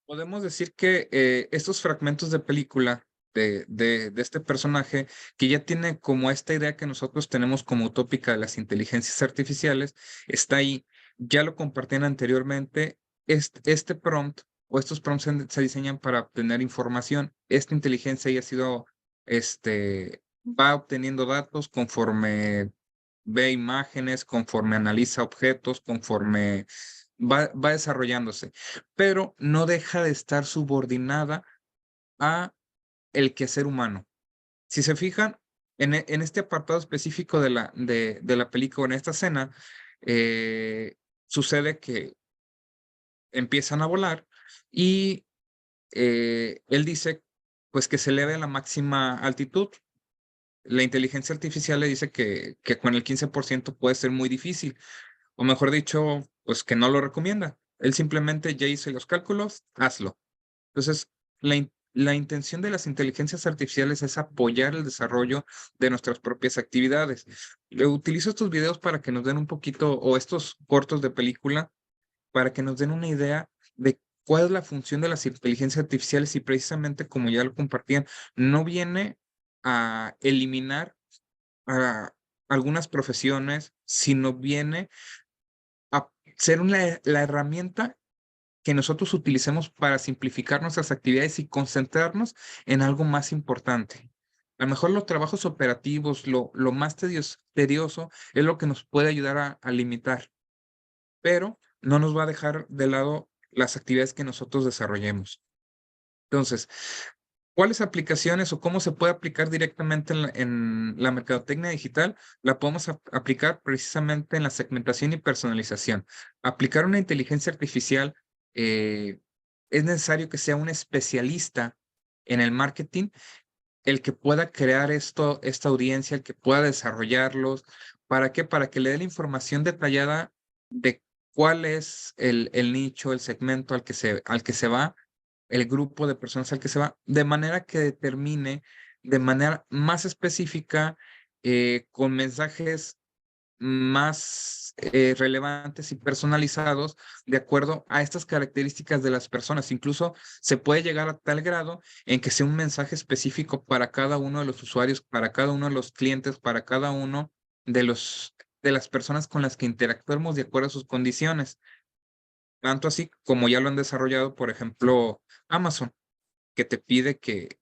S4: Podemos decir que estos fragmentos de película de este personaje, que ya tiene como esta idea que nosotros tenemos como utópica de las inteligencias artificiales, está ahí. Ya lo compartían anteriormente. Este prompt o estos prompts se diseñan para obtener información. Esta inteligencia ya ha sido, va obteniendo datos conforme ve imágenes, conforme analiza objetos, conforme va desarrollándose, pero no deja de estar subordinada a el quehacer humano. Si se fijan, en este apartado específico de la película, en esta escena, sucede que empiezan a volar y él dice pues que se eleve a la máxima altitud. La inteligencia artificial le dice que con el 15% puede ser muy difícil, o mejor dicho, pues que no lo recomienda. Él simplemente ya hizo los cálculos, hazlo. Entonces, la intención de las inteligencias artificiales es apoyar el desarrollo de nuestras propias actividades. Utilizo estos videos para que nos den un poquito, o estos cortos de película, para que nos den una idea de cuál es la función de las inteligencias artificiales y precisamente como ya lo compartían, no viene a eliminar a algunas profesiones, sino viene a ser la herramienta que nosotros utilicemos para simplificar nuestras actividades y concentrarnos en algo más importante. A lo mejor los trabajos operativos, lo más tedioso, es lo que nos puede ayudar a limitar, pero no nos va a dejar de lado las actividades que nosotros desarrollemos. Entonces, ¿cuáles aplicaciones o cómo se puede aplicar directamente en la mercadotecnia digital? La podemos aplicar precisamente en la segmentación y personalización. Aplicar una inteligencia artificial es necesario que sea un especialista en el marketing, el que pueda crear esta audiencia, el que pueda desarrollarlos. ¿Para qué? Para que le dé la información detallada de cuál es el nicho, el segmento al que se va, el grupo de personas al que se va, de manera que determine de manera más específica, con mensajes más relevantes y personalizados de acuerdo a estas características de las personas. Incluso se puede llegar a tal grado en que sea un mensaje específico para cada uno de los usuarios, para cada uno de los clientes, para cada uno de las personas con las que interactuamos de acuerdo a sus condiciones. Tanto así como ya lo han desarrollado, por ejemplo, Amazon, que te pide que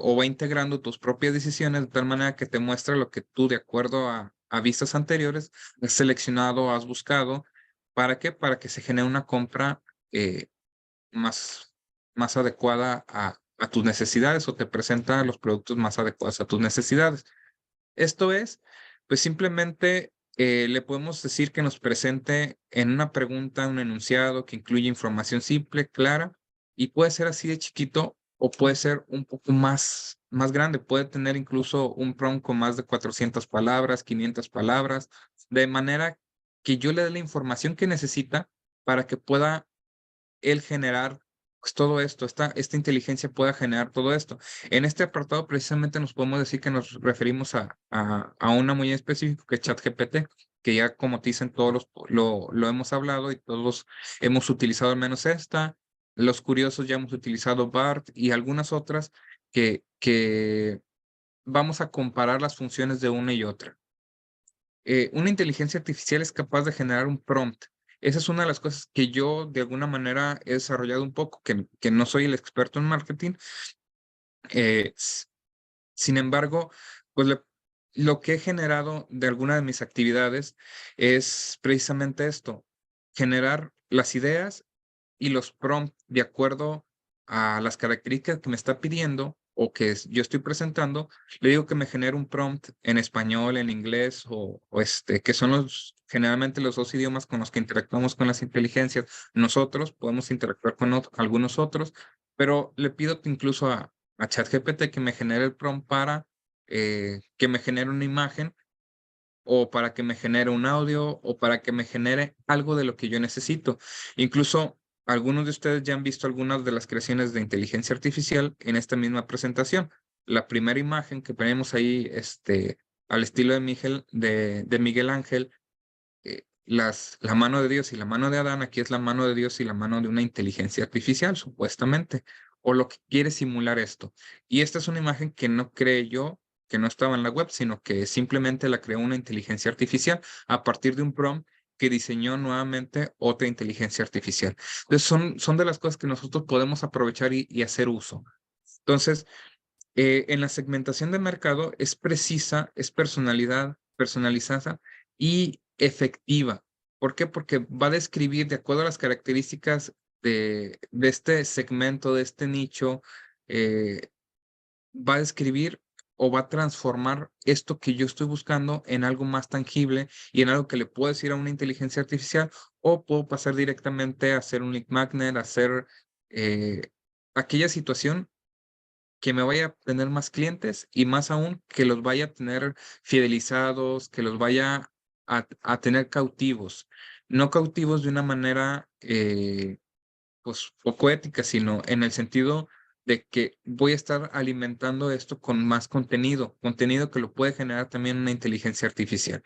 S4: o va integrando tus propias decisiones de tal manera que te muestra lo que tú, de acuerdo a vistas anteriores, has seleccionado, has buscado. ¿Para qué? Para que se genere una compra más adecuada a tus necesidades o te presenta los productos más adecuados a tus necesidades. Esto es, pues simplemente le podemos decir que nos presente en una pregunta un enunciado que incluye información simple, clara, y puede ser así de chiquito o puede ser un poco más grande. Puede tener incluso un prompt con más de 400 palabras, 500 palabras, de manera que yo le dé la información que necesita para que pueda él generar pues todo esto, esta inteligencia pueda generar todo esto. En este apartado precisamente nos podemos decir que nos referimos a una muy específica que es ChatGPT, que ya como te dicen todos lo hemos hablado y todos hemos utilizado al menos esta. Los curiosos ya hemos utilizado BART y algunas otras que vamos a comparar las funciones de una y otra. Una inteligencia artificial es capaz de generar un prompt. Esa es una de las cosas que yo de alguna manera he desarrollado un poco, que no soy el experto en marketing. Sin embargo, pues lo que he generado de alguna de mis actividades es precisamente esto, generar las ideas y los prompts de acuerdo a las características que me está pidiendo o que yo estoy presentando. Le digo que me genere un prompt en español, en inglés que son generalmente los dos idiomas con los que interactuamos con las inteligencias. Nosotros podemos interactuar con algunos otros, pero le pido que incluso a ChatGPT que me genere el prompt para que me genere una imagen o para que me genere un audio o para que me genere algo de lo que yo necesito. Incluso algunos de ustedes ya han visto algunas de las creaciones de inteligencia artificial en esta misma presentación. La primera imagen que ponemos ahí, al estilo de Miguel Ángel, la mano de Dios y la mano de Adán, aquí es la mano de Dios y la mano de una inteligencia artificial, supuestamente, o lo que quiere simular esto. Y esta es una imagen que no creé yo, que no estaba en la web, sino que simplemente la creó una inteligencia artificial a partir de un prompt que diseñó nuevamente otra inteligencia artificial. Entonces, son de las cosas que nosotros podemos aprovechar y hacer uso. Entonces, en la segmentación de mercado es precisa, es personalizada y efectiva. ¿Por qué? Porque va a describir de acuerdo a las características de este segmento, de este nicho, va a describir o va a transformar esto que yo estoy buscando en algo más tangible y en algo que le puedo decir a una inteligencia artificial, o puedo pasar directamente a hacer un lead magnet, a hacer aquella situación que me vaya a tener más clientes y más aún que los vaya a tener fidelizados, que los vaya a tener cautivos. No cautivos de una manera pues poco ética, sino en el sentido de que voy a estar alimentando esto con más contenido que lo puede generar también una inteligencia artificial.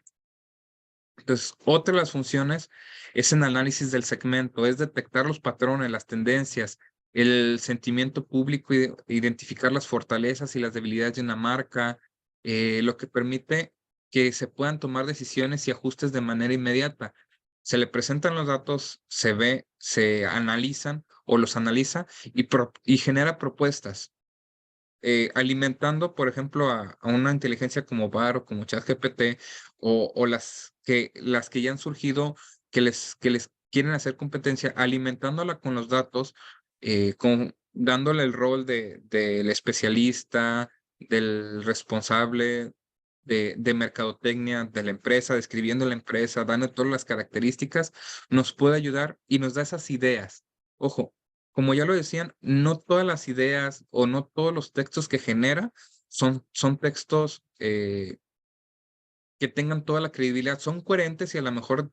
S4: Entonces, otra de las funciones es el análisis del segmento, es detectar los patrones, las tendencias, el sentimiento público, identificar las fortalezas y las debilidades de una marca, lo que permite que se puedan tomar decisiones y ajustes de manera inmediata. Se le presentan los datos, se analizan o los analiza y genera propuestas. Alimentando, por ejemplo, a una inteligencia como BAR o como ChatGPT o las que ya han surgido que les quieren hacer competencia, alimentándola con los datos, dándole el rol del especialista, del responsable de mercadotecnia de la empresa, describiendo la empresa, dando todas las características, nos puede ayudar y nos da esas ideas. Ojo, como ya lo decían, no todas las ideas o no todos los textos que genera son textos que tengan toda la credibilidad, son coherentes y a lo mejor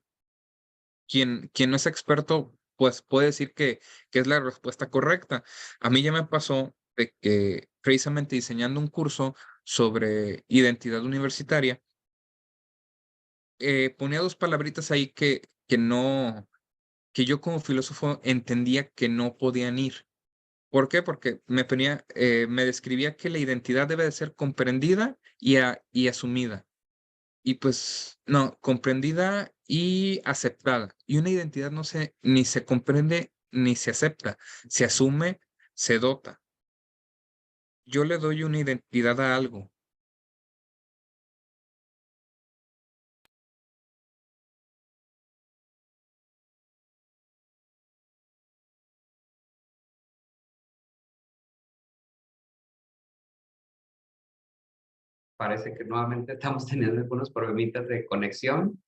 S4: quien no es experto pues puede decir que es la respuesta correcta. A mí ya me pasó de que precisamente diseñando un curso sobre identidad universitaria, ponía dos palabritas ahí que yo como filósofo entendía que no podían ir. ¿Por qué? Porque me describía que la identidad debe de ser comprendida y asumida. Y pues, no, comprendida y aceptada. Y una identidad ni se comprende ni se acepta. Se asume, se dota. Yo le doy una identidad a algo.
S1: Parece que nuevamente estamos teniendo algunos problemitas de conexión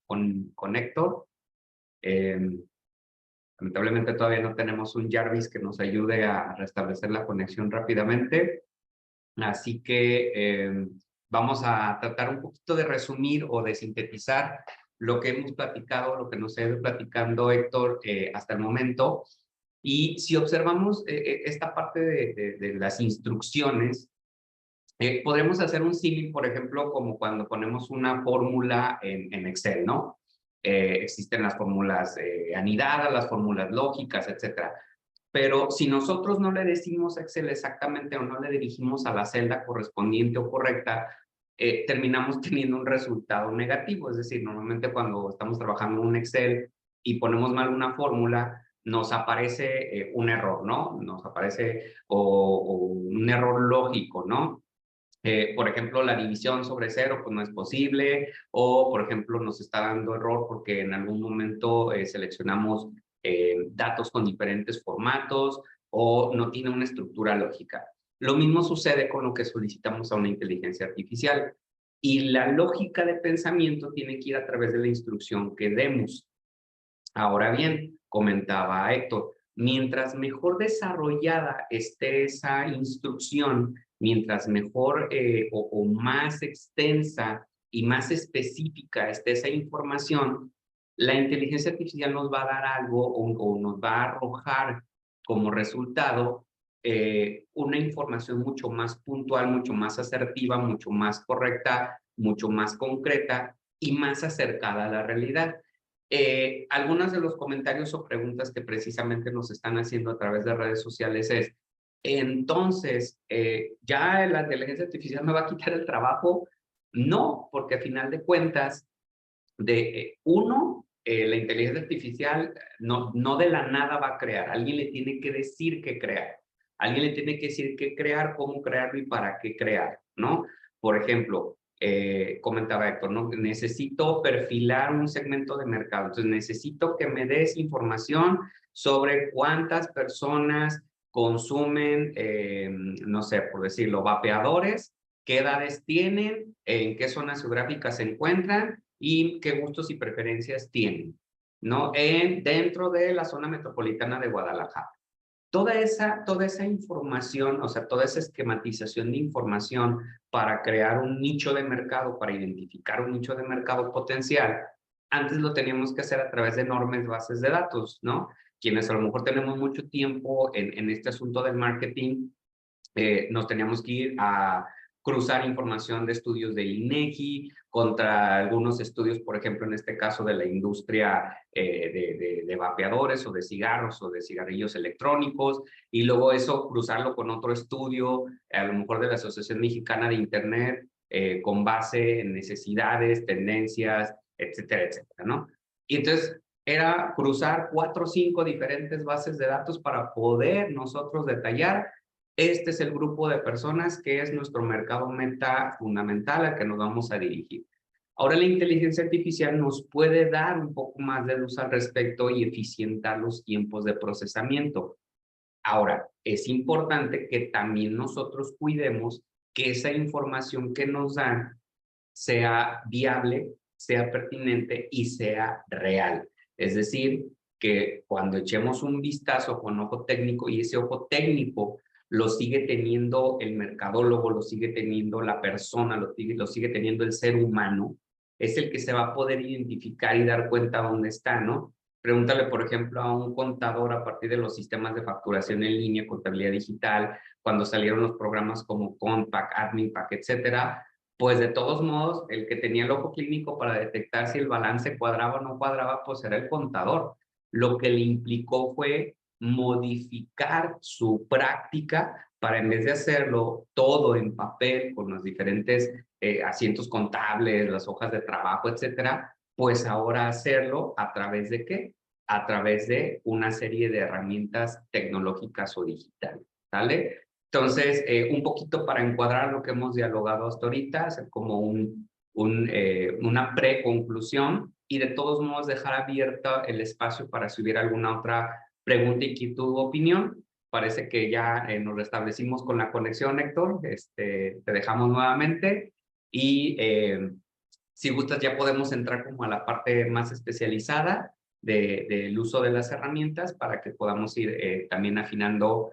S1: con Héctor. Lamentablemente todavía no tenemos un Jarvis que nos ayude a restablecer la conexión rápidamente. Así que vamos a tratar un poquito de resumir o de sintetizar lo que hemos platicado, lo que nos ha ido platicando Héctor hasta el momento. Y si observamos esta parte de las instrucciones, podremos hacer un símil, por ejemplo, como cuando ponemos una fórmula en Excel, ¿no? Existen las fórmulas anidadas, las fórmulas lógicas, etcétera. Pero si nosotros no le decimos a Excel exactamente o no le dirigimos a la celda correspondiente o correcta, terminamos teniendo un resultado negativo. Es decir, normalmente cuando estamos trabajando en un Excel y ponemos mal una fórmula, nos aparece un error, ¿no? Nos aparece o un error lógico, ¿no? Por ejemplo, la división sobre 0 pues no es posible, o por ejemplo nos está dando error porque en algún momento seleccionamos datos con diferentes formatos o no tiene una estructura lógica. Lo mismo sucede con lo que solicitamos a una inteligencia artificial, y la lógica de pensamiento tiene que ir a través de la instrucción que demos. Ahora bien, comentaba Héctor, mientras mejor desarrollada esté esa instrucción, mientras mejor o más extensa y más específica esté esa información, la inteligencia artificial nos va a dar algo o nos va a arrojar como resultado una información mucho más puntual, mucho más asertiva, mucho más correcta, mucho más concreta y más acercada a la realidad. Algunos de los comentarios o preguntas que precisamente nos están haciendo a través de redes sociales es, entonces, ¿ya la inteligencia artificial me va a quitar el trabajo? No, porque a final de cuentas, la inteligencia artificial no de la nada va a crear. Alguien le tiene que decir qué crear. Alguien le tiene que decir qué crear, cómo crearlo y para qué crear, ¿no? Por ejemplo, comentaba Héctor, ¿no? Necesito perfilar un segmento de mercado. Entonces, necesito que me des información sobre cuántas personas consumen, no sé, por decirlo, vapeadores, qué edades tienen, en qué zonas geográficas se encuentran y qué gustos y preferencias tienen, ¿no? Dentro de la zona metropolitana de Guadalajara. Toda esa información, o sea, toda esa esquematización de información para crear un nicho de mercado, para identificar un nicho de mercado potencial, antes lo teníamos que hacer a través de enormes bases de datos, ¿no? Quienes a lo mejor tenemos mucho tiempo en este asunto del marketing, nos teníamos que ir a cruzar información de estudios de INEGI contra algunos estudios, por ejemplo, en este caso de la industria de vapeadores o de cigarros o de cigarrillos electrónicos, y luego eso cruzarlo con otro estudio, a lo mejor de la Asociación Mexicana de Internet, con base en necesidades, tendencias, etcétera, etcétera, ¿no? Y entonces era cruzar 4 o 5 diferentes bases de datos para poder nosotros detallar. Este es el grupo de personas que es nuestro mercado meta fundamental al que nos vamos a dirigir. Ahora la inteligencia artificial nos puede dar un poco más de luz al respecto y eficientar los tiempos de procesamiento. Ahora, es importante que también nosotros cuidemos que esa información que nos dan sea viable, sea pertinente y sea real. Es decir, que cuando echemos un vistazo con ojo técnico y ese ojo técnico lo sigue teniendo el mercadólogo, lo sigue teniendo la persona, lo sigue teniendo el ser humano, es el que se va a poder identificar y dar cuenta dónde está, ¿no? Pregúntale, por ejemplo, a un contador a partir de los sistemas de facturación en línea, contabilidad digital, cuando salieron los programas como Compact, AdminPack, etcétera, pues de todos modos, el que tenía el ojo clínico para detectar si el balance cuadraba o no cuadraba, pues era el contador. Lo que le implicó fue modificar su práctica para, en vez de hacerlo todo en papel con los diferentes asientos contables, las hojas de trabajo, etcétera, pues ahora hacerlo a través de ¿qué? A través de una serie de herramientas tecnológicas o digitales, ¿vale? Entonces, un poquito para encuadrar lo que hemos dialogado hasta ahorita, hacer como una preconclusión y de todos modos dejar abierto el espacio para si hubiera alguna otra pregunta, inquietud u opinión. Parece que ya nos restablecimos con la conexión, Héctor. Te dejamos nuevamente y si gustas ya podemos entrar como a la parte más especializada del uso de las herramientas para que podamos ir también afinando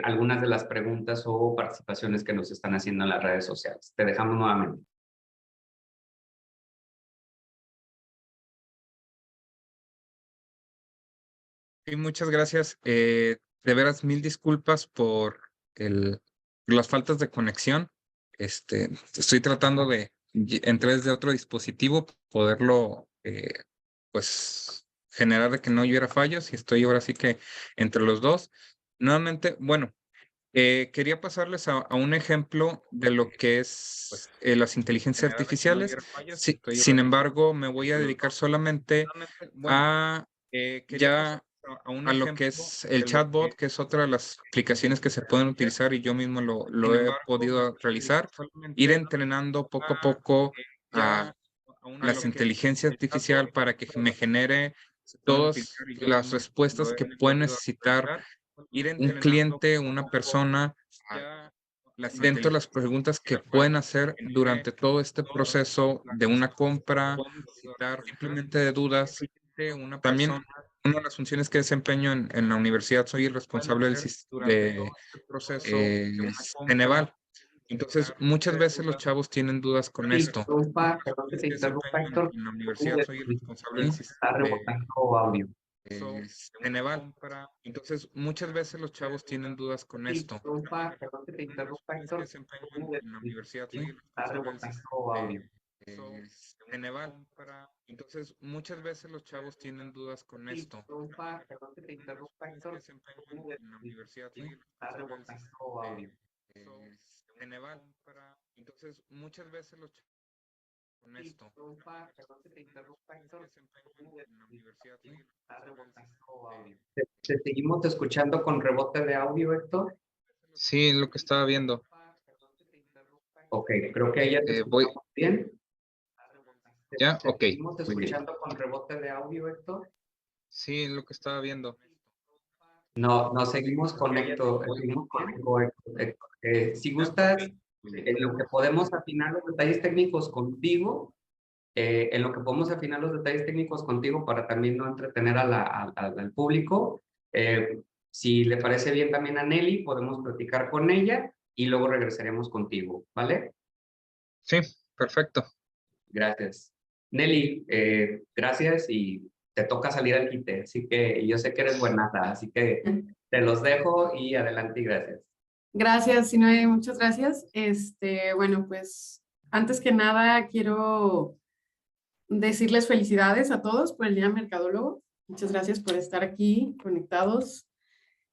S1: algunas de las preguntas o participaciones que nos están haciendo en las redes sociales. Te dejamos nuevamente.
S4: Sí, muchas gracias. De veras, mil disculpas por las faltas de conexión. Estoy tratando de entrar desde otro dispositivo, poderlo, pues, generar de que no hubiera fallos y estoy ahora sí que entre los dos. Nuevamente, bueno, quería pasarles a un ejemplo de lo que es las inteligencias artificiales. Sin embargo, me voy a dedicar solamente a ya a lo que es el chatbot, que es otra de las aplicaciones que se pueden utilizar y yo mismo lo he podido realizar, ir entrenando poco a poco a las inteligencias artificial para que me genere todas las respuestas que puede necesitar un cliente, una persona, dentro de las preguntas que pueden hacer durante todo este proceso de una compra, simplemente de dudas. También una de las funciones que desempeño en la universidad, soy el responsable de Ceneval. Entonces, muchas veces los chavos tienen dudas con esto.
S1: Disculpa, perdón que te interrumpa, Héctor.
S4: En la universidad soy el responsable del
S1: Está rebotando audio.
S4: Ceneval. Entonces, muchas veces los chavos tienen dudas con esto.
S1: Disculpa, perdón que te interrumpa, Héctor.
S4: En la universidad soy el
S1: Está
S4: responsable
S1: rebotando audio.
S4: Ceneval. Entonces, muchas veces los chavos tienen dudas con esto.
S1: Disculpa, perdón que te interrumpa, Héctor.
S4: En la universidad soy el
S1: Está
S4: responsable
S1: rebotando audio.
S4: Ceneval. Entonces, muchas veces los chavos con esto.
S1: Disculpa, perdón que te interrumpa, Héctor.
S4: En la universidad soy el
S1: Está
S4: responsable
S1: rebotando audio. ¿Te seguimos escuchando con rebote de audio, Héctor?
S4: Sí, lo que estaba viendo.
S1: Ok, creo que ella te
S4: voy.
S1: escuchamos bien.
S4: ¿Ya?
S1: ¿Te
S4: Ok.
S1: seguimos
S4: Muy bien.
S1: escuchando con rebote de audio, Héctor?
S4: Sí, lo que estaba viendo.
S1: No, nos seguimos con Héctor. Seguimos con Héctor. Si gustas, en lo que podemos afinar los detalles técnicos contigo, para también no entretener al público, si le parece bien también a Nelly, podemos platicar con ella y luego regresaremos contigo, ¿vale?
S4: Sí, perfecto.
S1: Gracias. Nelly, gracias y te toca salir al quite, así que yo sé que eres buenata, así que te los dejo y adelante y gracias.
S3: Gracias, Sinoe, muchas gracias. Bueno, pues antes que nada quiero decirles felicidades a todos por el Día del Mercadólogo. Muchas gracias por estar aquí conectados.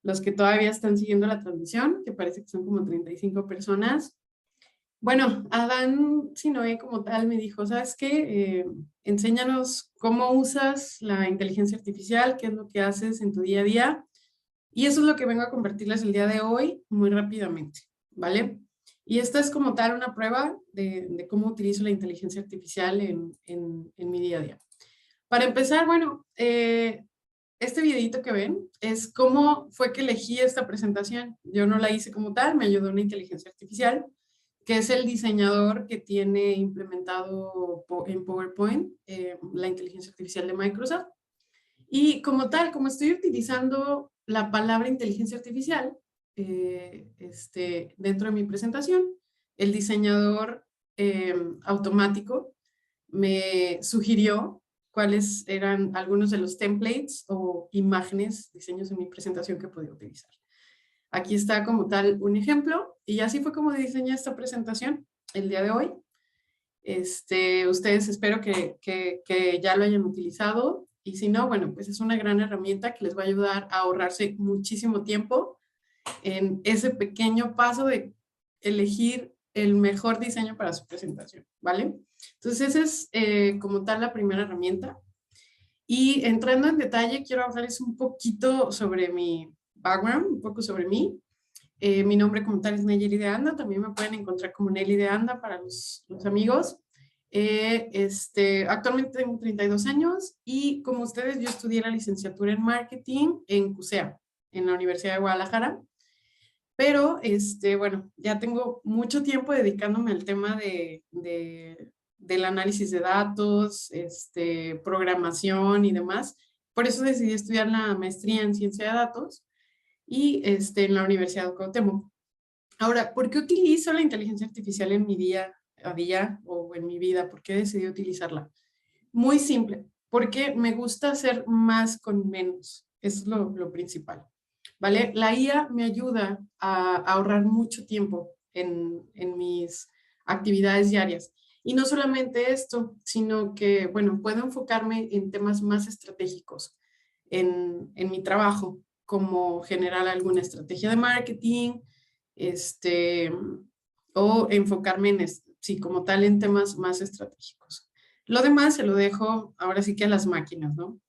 S3: Los que todavía están siguiendo la transmisión, que parece que son como 35 personas. Bueno, Adán Sinoe como tal me dijo, ¿sabes qué? Enséñanos cómo usas la inteligencia artificial, qué es lo que haces en tu día a día. Y eso es lo que vengo a compartirles el día de hoy muy rápidamente, ¿vale? Y esta es como tal una prueba de cómo utilizo la inteligencia artificial en mi día a día. Para empezar, bueno, este videito que ven es cómo fue que elegí esta presentación. Yo no la hice como tal, me ayudó una inteligencia artificial, que es el diseñador que tiene implementado en PowerPoint la inteligencia artificial de Microsoft. Y como tal, como estoy utilizando la palabra inteligencia artificial dentro de mi presentación, el diseñador automático me sugirió cuáles eran algunos de los templates o imágenes, diseños en mi presentación que podía utilizar. Aquí está como tal un ejemplo y así fue como diseñé esta presentación el día de hoy. Ustedes espero que ya lo hayan utilizado y si no, bueno, pues es una gran herramienta que les va a ayudar a ahorrarse muchísimo tiempo en ese pequeño paso de elegir el mejor diseño para su presentación, ¿vale? Entonces, esa es como tal la primera herramienta. Y entrando en detalle, quiero hablarles un poquito sobre mi background, un poco sobre mí. Mi nombre como tal es Nayeli de Anda, también me pueden encontrar como Nelly de Anda para los amigos. Actualmente tengo 32 años y como ustedes yo estudié la licenciatura en marketing en CUSEA, en la Universidad de Guadalajara. Pero, bueno, ya tengo mucho tiempo dedicándome al tema del análisis de datos, programación y demás. Por eso decidí estudiar la maestría en ciencia de datos y en la Universidad de Cuauhtémoc. Ahora, ¿por qué utilizo la inteligencia artificial en mi día a día o en mi vida? ¿Por qué decidí utilizarla? Muy simple, porque me gusta hacer más con menos. Eso es lo principal, ¿vale? La IA me ayuda a ahorrar mucho tiempo en mis actividades diarias. Y no solamente esto, sino que, bueno, puedo enfocarme en temas más estratégicos en mi trabajo, como generar alguna estrategia de marketing, o enfocarme en, sí, como tal, en temas más estratégicos. Lo demás se lo dejo ahora sí que a las máquinas, ¿no?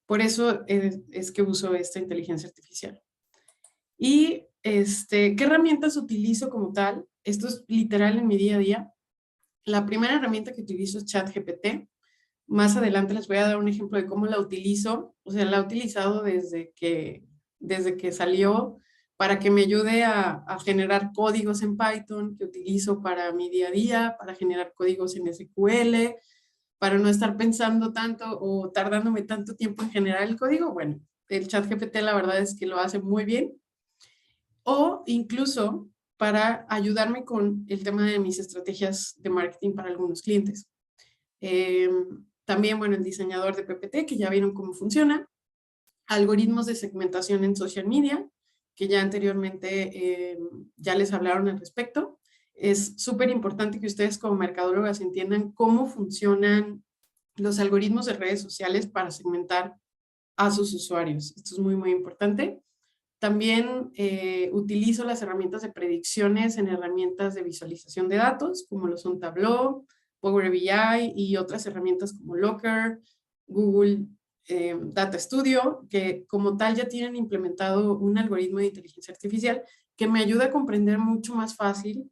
S3: Por eso es que uso esta inteligencia artificial. Y, ¿qué herramientas utilizo como tal? Esto es literal en mi día a día. La primera herramienta que utilizo es ChatGPT. Más adelante les voy a dar un ejemplo de cómo la utilizo. O sea, la he utilizado desde que salió para que me ayude a generar códigos en Python que utilizo para mi día a día, para generar códigos en SQL, para no estar pensando tanto o tardándome tanto tiempo en generar el código. Bueno, el ChatGPT la verdad es que lo hace muy bien. O incluso para ayudarme con el tema de mis estrategias de marketing para algunos clientes. También, bueno, el diseñador de PPT, que ya vieron cómo funciona. Algoritmos de segmentación en social media, que ya anteriormente ya les hablaron al respecto. Es súper importante que ustedes como mercadólogas entiendan cómo funcionan los algoritmos de redes sociales para segmentar a sus usuarios. Esto es muy, muy importante. También utilizo las herramientas de predicciones en herramientas de visualización de datos, como lo son Tableau, Power BI y otras herramientas como Looker, Google Data Studio, que como tal ya tienen implementado un algoritmo de inteligencia artificial que me ayuda a comprender mucho más fácil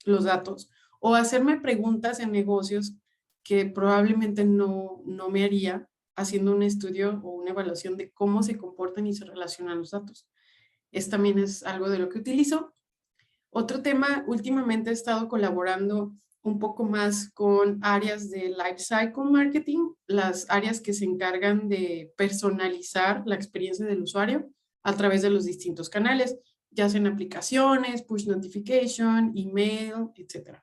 S3: los datos o hacerme preguntas en negocios que probablemente no me haría haciendo un estudio o una evaluación de cómo se comportan y se relacionan los datos. También es algo de lo que utilizo. Otro tema, últimamente he estado colaborando un poco más con áreas de Life Cycle Marketing, las áreas que se encargan de personalizar la experiencia del usuario a través de los distintos canales, ya sean aplicaciones, push notification, email, etc.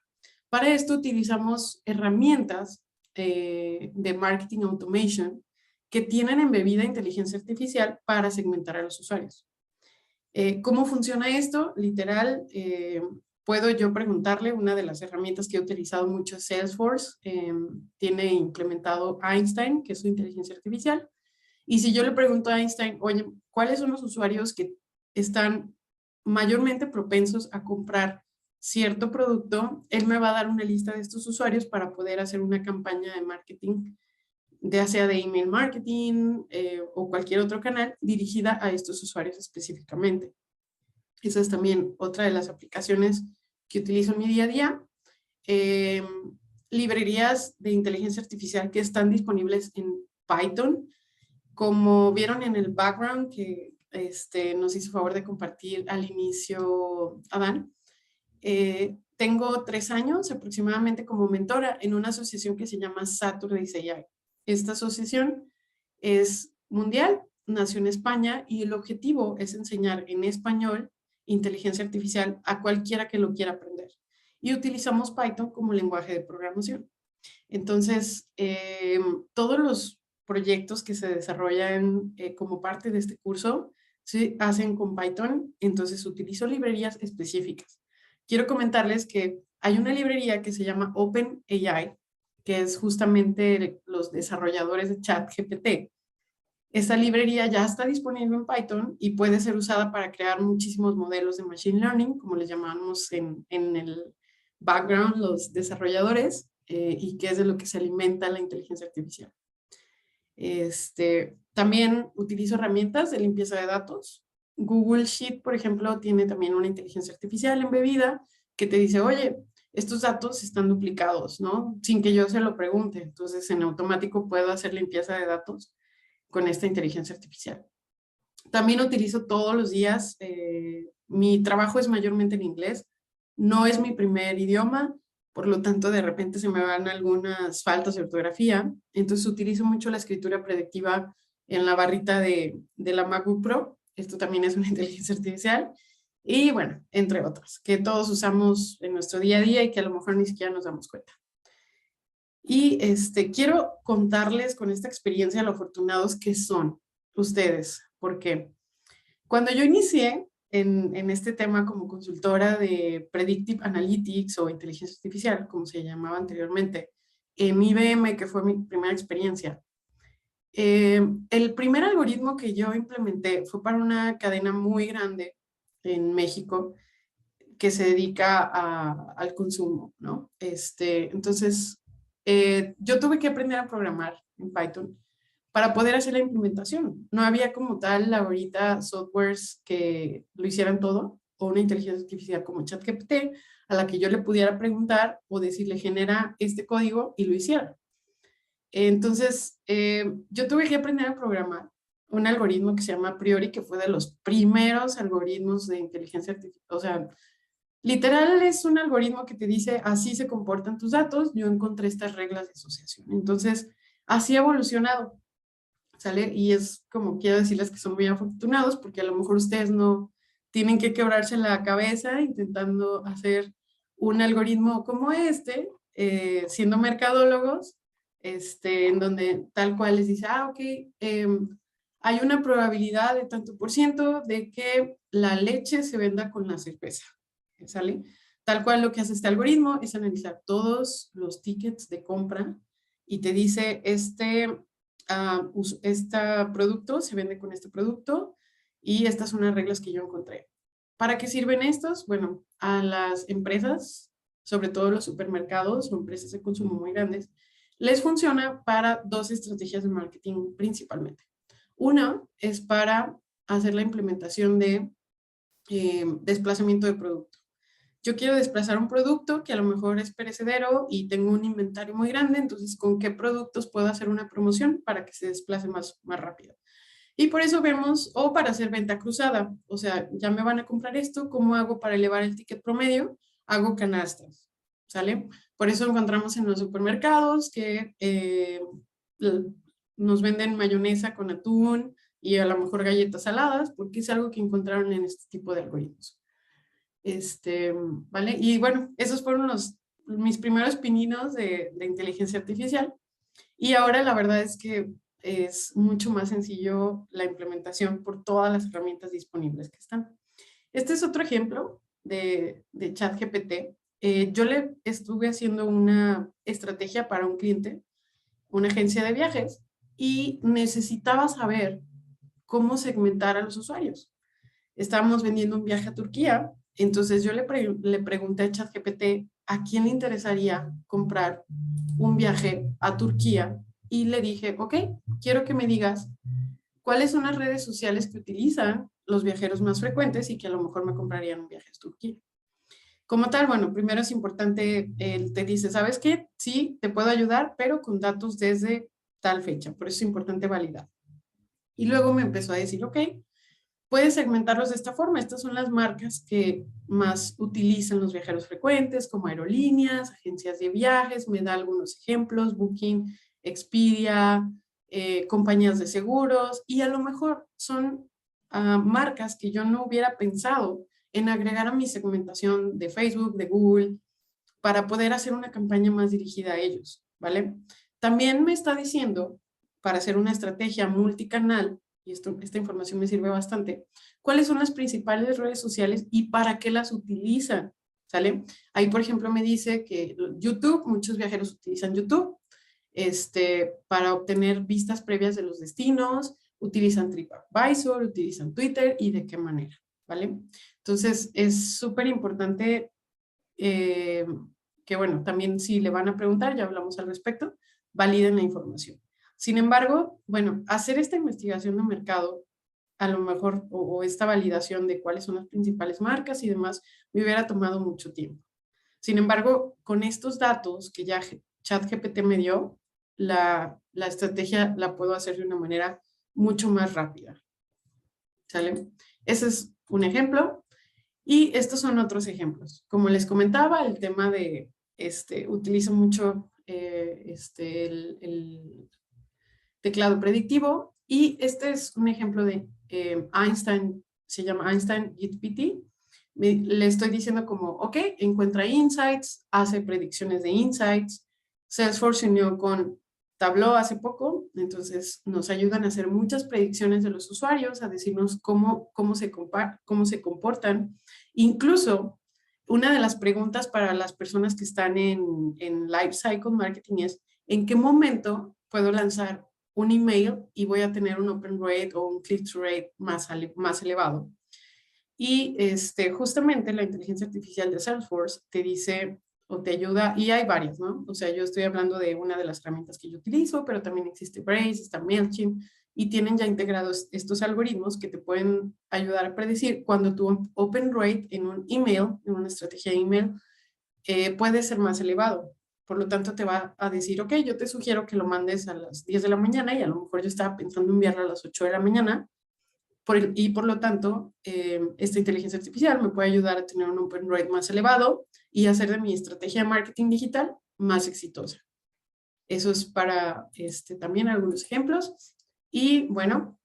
S3: Para esto utilizamos herramientas de marketing automation que tienen embebida inteligencia artificial para segmentar a los usuarios. ¿Cómo funciona esto? Literal, puedo yo preguntarle, una de las herramientas que he utilizado mucho es Salesforce, tiene implementado Einstein, que es su inteligencia artificial, y si yo le pregunto a Einstein, oye, ¿cuáles son los usuarios que están mayormente propensos a comprar cierto producto? Él me va a dar una lista de estos usuarios para poder hacer una campaña de marketing, ya sea de email marketing o cualquier otro canal dirigida a estos usuarios específicamente. Esa es también otra de las aplicaciones que utilizo en mi día a día. Librerías de inteligencia artificial que están disponibles en Python. Como vieron en el background que nos hizo favor de compartir al inicio Adán, tengo 3 años aproximadamente como mentora en una asociación que se llama Saturdays AI. Esta asociación es mundial, nació en España y el objetivo es enseñar en español inteligencia artificial a cualquiera que lo quiera aprender. Y utilizamos Python como lenguaje de programación. Entonces, todos los proyectos que se desarrollan como parte de este curso se hacen con Python, entonces utilizo librerías específicas. Quiero comentarles que hay una librería que se llama OpenAI, que es justamente los desarrolladores de ChatGPT. Esta librería ya está disponible en Python y puede ser usada para crear muchísimos modelos de Machine Learning, como les llamamos en el background los desarrolladores, y que es de lo que se alimenta la inteligencia artificial. También utilizo herramientas de limpieza de datos. Google Sheet, por ejemplo, tiene también una inteligencia artificial embebida que te dice, oye, estos datos están duplicados, ¿no? Sin que yo se lo pregunte. Entonces, en automático puedo hacer limpieza de datos con esta inteligencia artificial. También utilizo todos los días, mi trabajo es mayormente en inglés, no es mi primer idioma, por lo tanto de repente se me van algunas faltas de ortografía, entonces utilizo mucho la escritura predictiva en la barrita de la MacBook Pro, esto también es una inteligencia artificial, y bueno, entre otras, que todos usamos en nuestro día a día y que a lo mejor ni siquiera nos damos cuenta. Y quiero contarles con esta experiencia lo afortunados que son ustedes. ¿Por qué? Cuando yo inicié en este tema como consultora de Predictive Analytics o inteligencia artificial, como se llamaba anteriormente, en IBM, que fue mi primera experiencia, el primer algoritmo que yo implementé fue para una cadena muy grande en México que se dedica al consumo, ¿no? Entonces, yo tuve que aprender a programar en Python para poder hacer la implementación. No había como tal ahorita softwares que lo hicieran todo, o una inteligencia artificial como ChatGPT, a la que yo le pudiera preguntar o decirle genera este código y lo hiciera. Entonces, yo tuve que aprender a programar un algoritmo que se llama Priori, que fue de los primeros algoritmos de inteligencia artificial. O sea, literal es un algoritmo que te dice así se comportan tus datos, yo encontré estas reglas de asociación. Entonces, así ha evolucionado, ¿sale? Y es como quiero decirles que son muy afortunados porque a lo mejor ustedes no tienen que quebrarse la cabeza intentando hacer un algoritmo como siendo mercadólogos, en donde tal cual les dice, ok, hay una probabilidad de tanto por ciento de que la leche se venda con la cerveza, ¿sale? Tal cual lo que hace este algoritmo es analizar todos los tickets de compra y te dice, este producto se vende con este producto y estas son las reglas que yo encontré. ¿Para qué sirven estos? Bueno, a las empresas, sobre todo los supermercados o empresas de consumo muy grandes, les funciona para dos estrategias de marketing principalmente. Una es para hacer la implementación de desplazamiento de producto. Yo quiero desplazar un producto que a lo mejor es perecedero y tengo un inventario muy grande, entonces ¿con qué productos puedo hacer una promoción para que se desplace más rápido? Y por eso vemos, o para hacer venta cruzada, o sea, ya me van a comprar esto, ¿cómo hago para elevar el ticket promedio? Hago canastas, ¿sale? Por eso encontramos en los supermercados que nos venden mayonesa con atún y a lo mejor galletas saladas, porque es algo que encontraron en este tipo de algoritmos. ¿Vale? Y bueno, esos fueron mis primeros pininos de inteligencia artificial. Y ahora la verdad es que es mucho más sencillo la implementación por todas las herramientas disponibles que están. Este es otro ejemplo de ChatGPT. Yo le estuve haciendo una estrategia para un cliente, una agencia de viajes, y necesitaba saber cómo segmentar a los usuarios. Estábamos vendiendo un viaje a Turquía, entonces yo le pregunté a ChatGPT a quién le interesaría comprar un viaje a Turquía y le dije, ok, quiero que me digas cuáles son las redes sociales que utilizan los viajeros más frecuentes y que a lo mejor me comprarían un viaje a Turquía. Como tal, bueno, primero es importante, él te dice, ¿sabes qué? Sí, te puedo ayudar, pero con datos desde tal fecha, por eso es importante validar. Y luego me empezó a decir, ok, puedes segmentarlos de esta forma. Estas son las marcas que más utilizan los viajeros frecuentes, como aerolíneas, agencias de viajes, me da algunos ejemplos, Booking, Expedia, compañías de seguros, y a lo mejor son marcas que yo no hubiera pensado en agregar a mi segmentación de Facebook, de Google, para poder hacer una campaña más dirigida a ellos, ¿vale? También me está diciendo, para hacer una estrategia multicanal, y esta información me sirve bastante, cuáles son las principales redes sociales y para qué las utilizan, ¿sale? Ahí, por ejemplo, me dice que YouTube, muchos viajeros utilizan YouTube, para obtener vistas previas de los destinos, utilizan TripAdvisor, utilizan Twitter y de qué manera, ¿vale? Entonces, es súper importante que, bueno, también si le van a preguntar, ya hablamos al respecto, validen la información. Sin embargo, bueno, hacer esta investigación de mercado, a lo mejor, o esta validación de cuáles son las principales marcas y demás, me hubiera tomado mucho tiempo. Sin embargo, con estos datos que ya ChatGPT me dio, la estrategia la puedo hacer de una manera mucho más rápida. ¿Sale? Ese es un ejemplo. Y estos son otros ejemplos. Como les comentaba, el tema de, utilizo mucho el teclado predictivo, y este es un ejemplo de Einstein, se llama Einstein GPT. Le estoy diciendo como, ok, encuentra insights, hace predicciones de insights. Salesforce se unió con Tableau hace poco, entonces nos ayudan a hacer muchas predicciones de los usuarios, a decirnos cómo se comportan. Incluso, una de las preguntas para las personas que están en Life Cycle Marketing es, ¿en qué momento puedo lanzar un email y voy a tener un open rate o un click-through rate más elevado? Y justamente la inteligencia artificial de Salesforce te dice o te ayuda, y hay varias, ¿no? O sea, yo estoy hablando de una de las herramientas que yo utilizo, pero también existe Braze, está MailChimp, y tienen ya integrados estos algoritmos que te pueden ayudar a predecir cuando tu open rate en un email, en una estrategia de email, puede ser más elevado. Por lo tanto, te va a decir, ok, yo te sugiero que lo mandes a las 10 de la mañana y a lo mejor yo estaba pensando enviarlo a las 8 de la mañana, y por lo tanto, esta inteligencia artificial me puede ayudar a tener un open rate más elevado y hacer de mi estrategia de marketing digital más exitosa. Eso es para también algunos ejemplos. Y bueno,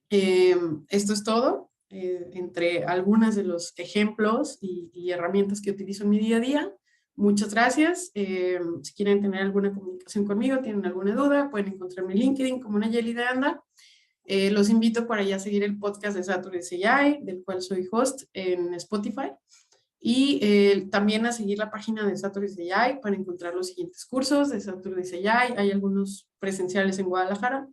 S3: esto es todo. Entre algunas de los ejemplos y herramientas que utilizo en mi día a día. Muchas gracias. Si quieren tener alguna comunicación conmigo, tienen alguna duda, pueden encontrarme en LinkedIn como Nayeli de Anda. Los invito para ya seguir el podcast de Saturdays AI, del cual soy host en Spotify. Y también a seguir la página de Saturdays AI para encontrar los siguientes cursos de Saturdays AI. Hay algunos presenciales en Guadalajara,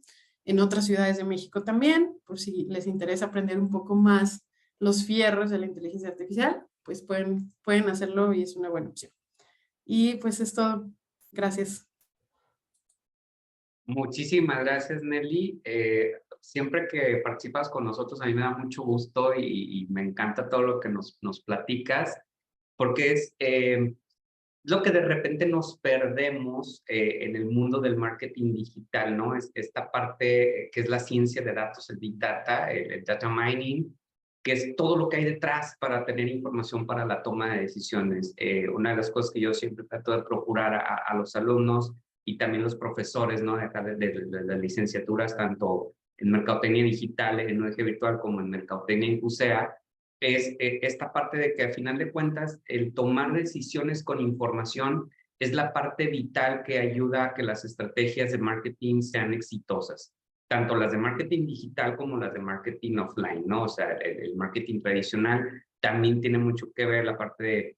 S3: en otras ciudades de México también, por si les interesa aprender un poco más los fierros de la inteligencia artificial, pues pueden hacerlo y es una buena opción. Y pues es todo. Gracias.
S1: Muchísimas gracias, Nelly. Siempre que participas con nosotros, a mí me da mucho gusto y me encanta todo lo que nos platicas, porque es lo que de repente nos perdemos en el mundo del marketing digital, ¿no? Es esta parte que es la ciencia de datos, el Big Data, el Data Mining, que es todo lo que hay detrás para tener información para la toma de decisiones. Una de las cosas que yo siempre trato de procurar a los alumnos y también los profesores, ¿no? De las licenciaturas, tanto en Mercadotecnia Digital, en UEG Virtual, como en Mercadotecnia en CUSEA, es esta parte de que al final de cuentas el tomar decisiones con información es la parte vital que ayuda a que las estrategias de marketing sean exitosas, tanto las de marketing digital como las de marketing offline, ¿no? O sea, el marketing tradicional también tiene mucho que ver la parte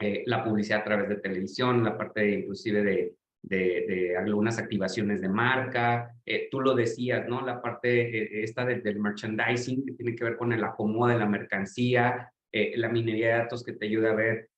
S1: de la publicidad a través de televisión, la parte de, inclusive de algunas activaciones de marca. Tú lo decías, ¿no? La parte esta del merchandising, que tiene que ver con el acomodo de la mercancía, la minería de datos que te ayuda a ver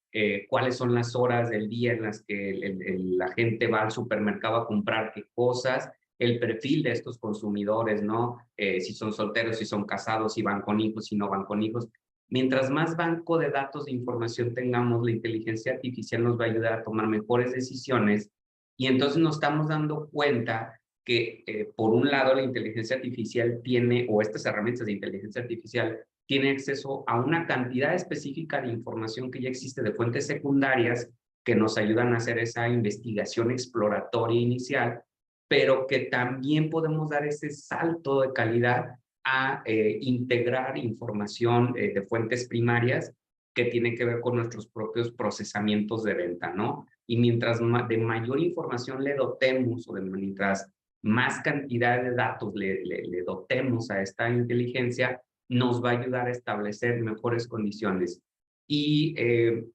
S1: cuáles son las horas del día en las que la gente va al supermercado a comprar qué cosas, el perfil de estos consumidores, ¿no? Si son solteros, si son casados, si van con hijos, si no van con hijos. Mientras más banco de datos de información tengamos, la inteligencia artificial nos va a ayudar a tomar mejores decisiones. Y entonces nos estamos dando cuenta que, por un lado, la inteligencia artificial tiene, o estas herramientas de inteligencia artificial, tiene acceso a una cantidad específica de información que ya existe de fuentes secundarias que nos ayudan a hacer esa investigación exploratoria inicial, pero que también podemos dar ese salto de calidad a integrar información de fuentes primarias que tiene que ver con nuestros propios procesamientos de venta, ¿no? Y mientras de mayor información le dotemos, o de mientras más cantidad de datos le dotemos a esta inteligencia, nos va a ayudar a establecer mejores condiciones. Y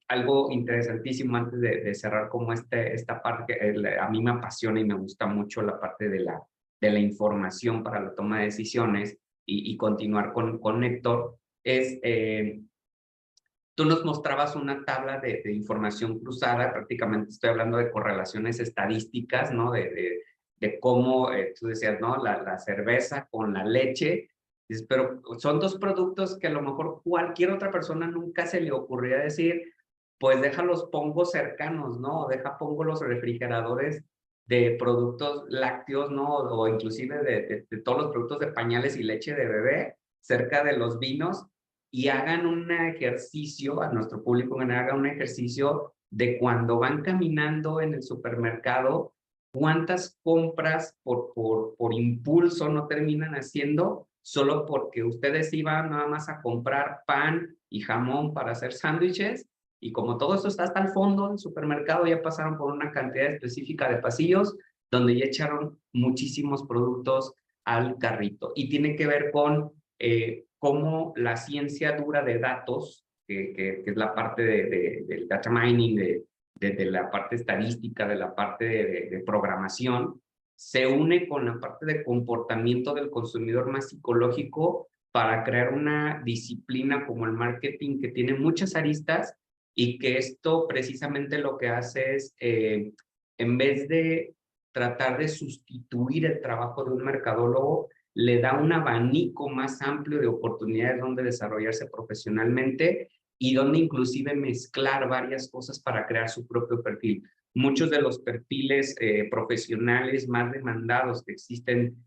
S1: algo interesantísimo antes de cerrar como esta parte, a mí me apasiona y me gusta mucho la parte de la información para la toma de decisiones, y continuar con Héctor, es tú nos mostrabas una tabla de información cruzada, prácticamente estoy hablando de correlaciones estadísticas, ¿no? De cómo, tú decías, ¿no? La cerveza con la leche, pero son dos productos que a lo mejor cualquier otra persona nunca se le ocurría decir, pues déjalos pongo cercanos, ¿no? Pongo los refrigeradores de productos lácteos, ¿no? O inclusive de todos los productos de pañales y leche de bebé cerca de los vinos, y hagan un ejercicio, a nuestro público que haga un ejercicio de cuando van caminando en el supermercado, cuántas compras por impulso no terminan haciendo solo porque ustedes iban nada más a comprar pan y jamón para hacer sándwiches, y como todo eso está hasta el fondo del supermercado, ya pasaron por una cantidad específica de pasillos, donde ya echaron muchísimos productos al carrito. Y tiene que ver con cómo la ciencia dura de datos, que es la parte del data mining, de la parte estadística, de la parte de programación, se une con la parte de comportamiento del consumidor más psicológico para crear una disciplina como el marketing que tiene muchas aristas y que esto precisamente lo que hace es, en vez de tratar de sustituir el trabajo de un mercadólogo, le da un abanico más amplio de oportunidades donde desarrollarse profesionalmente y donde inclusive mezclar varias cosas para crear su propio perfil. Muchos de los perfiles profesionales más demandados que existen,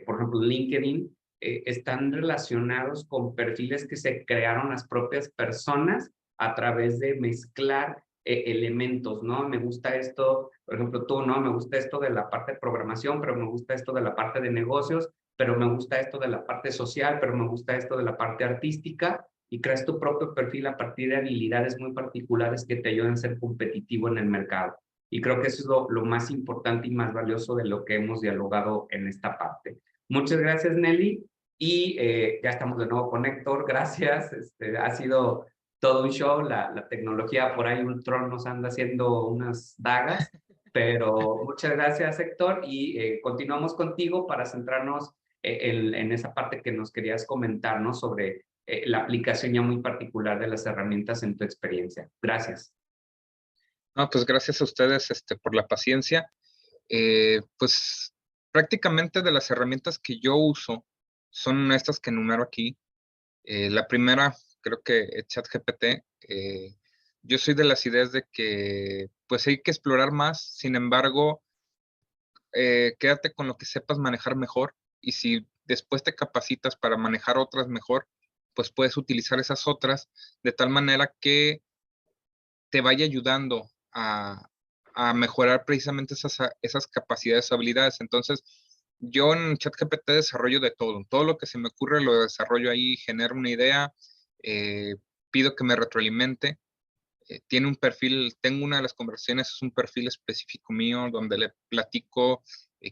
S1: por ejemplo, LinkedIn, están relacionados con perfiles que se crearon las propias personas a través de mezclar elementos, ¿no? Me gusta esto, por ejemplo, tú, ¿no? Me gusta esto de la parte de programación, pero me gusta esto de la parte de negocios, pero me gusta esto de la parte social, pero me gusta esto de la parte artística, y creas tu propio perfil a partir de habilidades muy particulares que te ayudan a ser competitivo en el mercado. Y creo que eso es lo más importante y más valioso de lo que hemos dialogado en esta parte. Muchas gracias, Nelly. Y ya estamos de nuevo con Héctor. Gracias. Ha sido todo un show. La tecnología por ahí, Ultron nos anda haciendo unas dagas. Pero muchas gracias, Héctor. Y continuamos contigo para centrarnos en esa parte que nos querías comentar, ¿no? Sobre la aplicación ya muy particular de las herramientas en tu experiencia. Gracias.
S4: No, pues gracias a ustedes por la paciencia. Pues prácticamente de las herramientas que yo uso son estas que enumero aquí. La primera, creo que es ChatGPT. Yo soy de las ideas de que pues hay que explorar más, sin embargo, quédate con lo que sepas manejar mejor, y si después te capacitas para manejar otras mejor, pues puedes utilizar esas otras de tal manera que te vaya ayudando a mejorar precisamente esas capacidades o habilidades. Entonces, yo en ChatGPT desarrollo de todo lo que se me ocurre lo desarrollo ahí, genero una idea, pido que me retroalimente. Tiene un perfil, tengo una de las conversaciones, es un perfil específico mío, donde le platico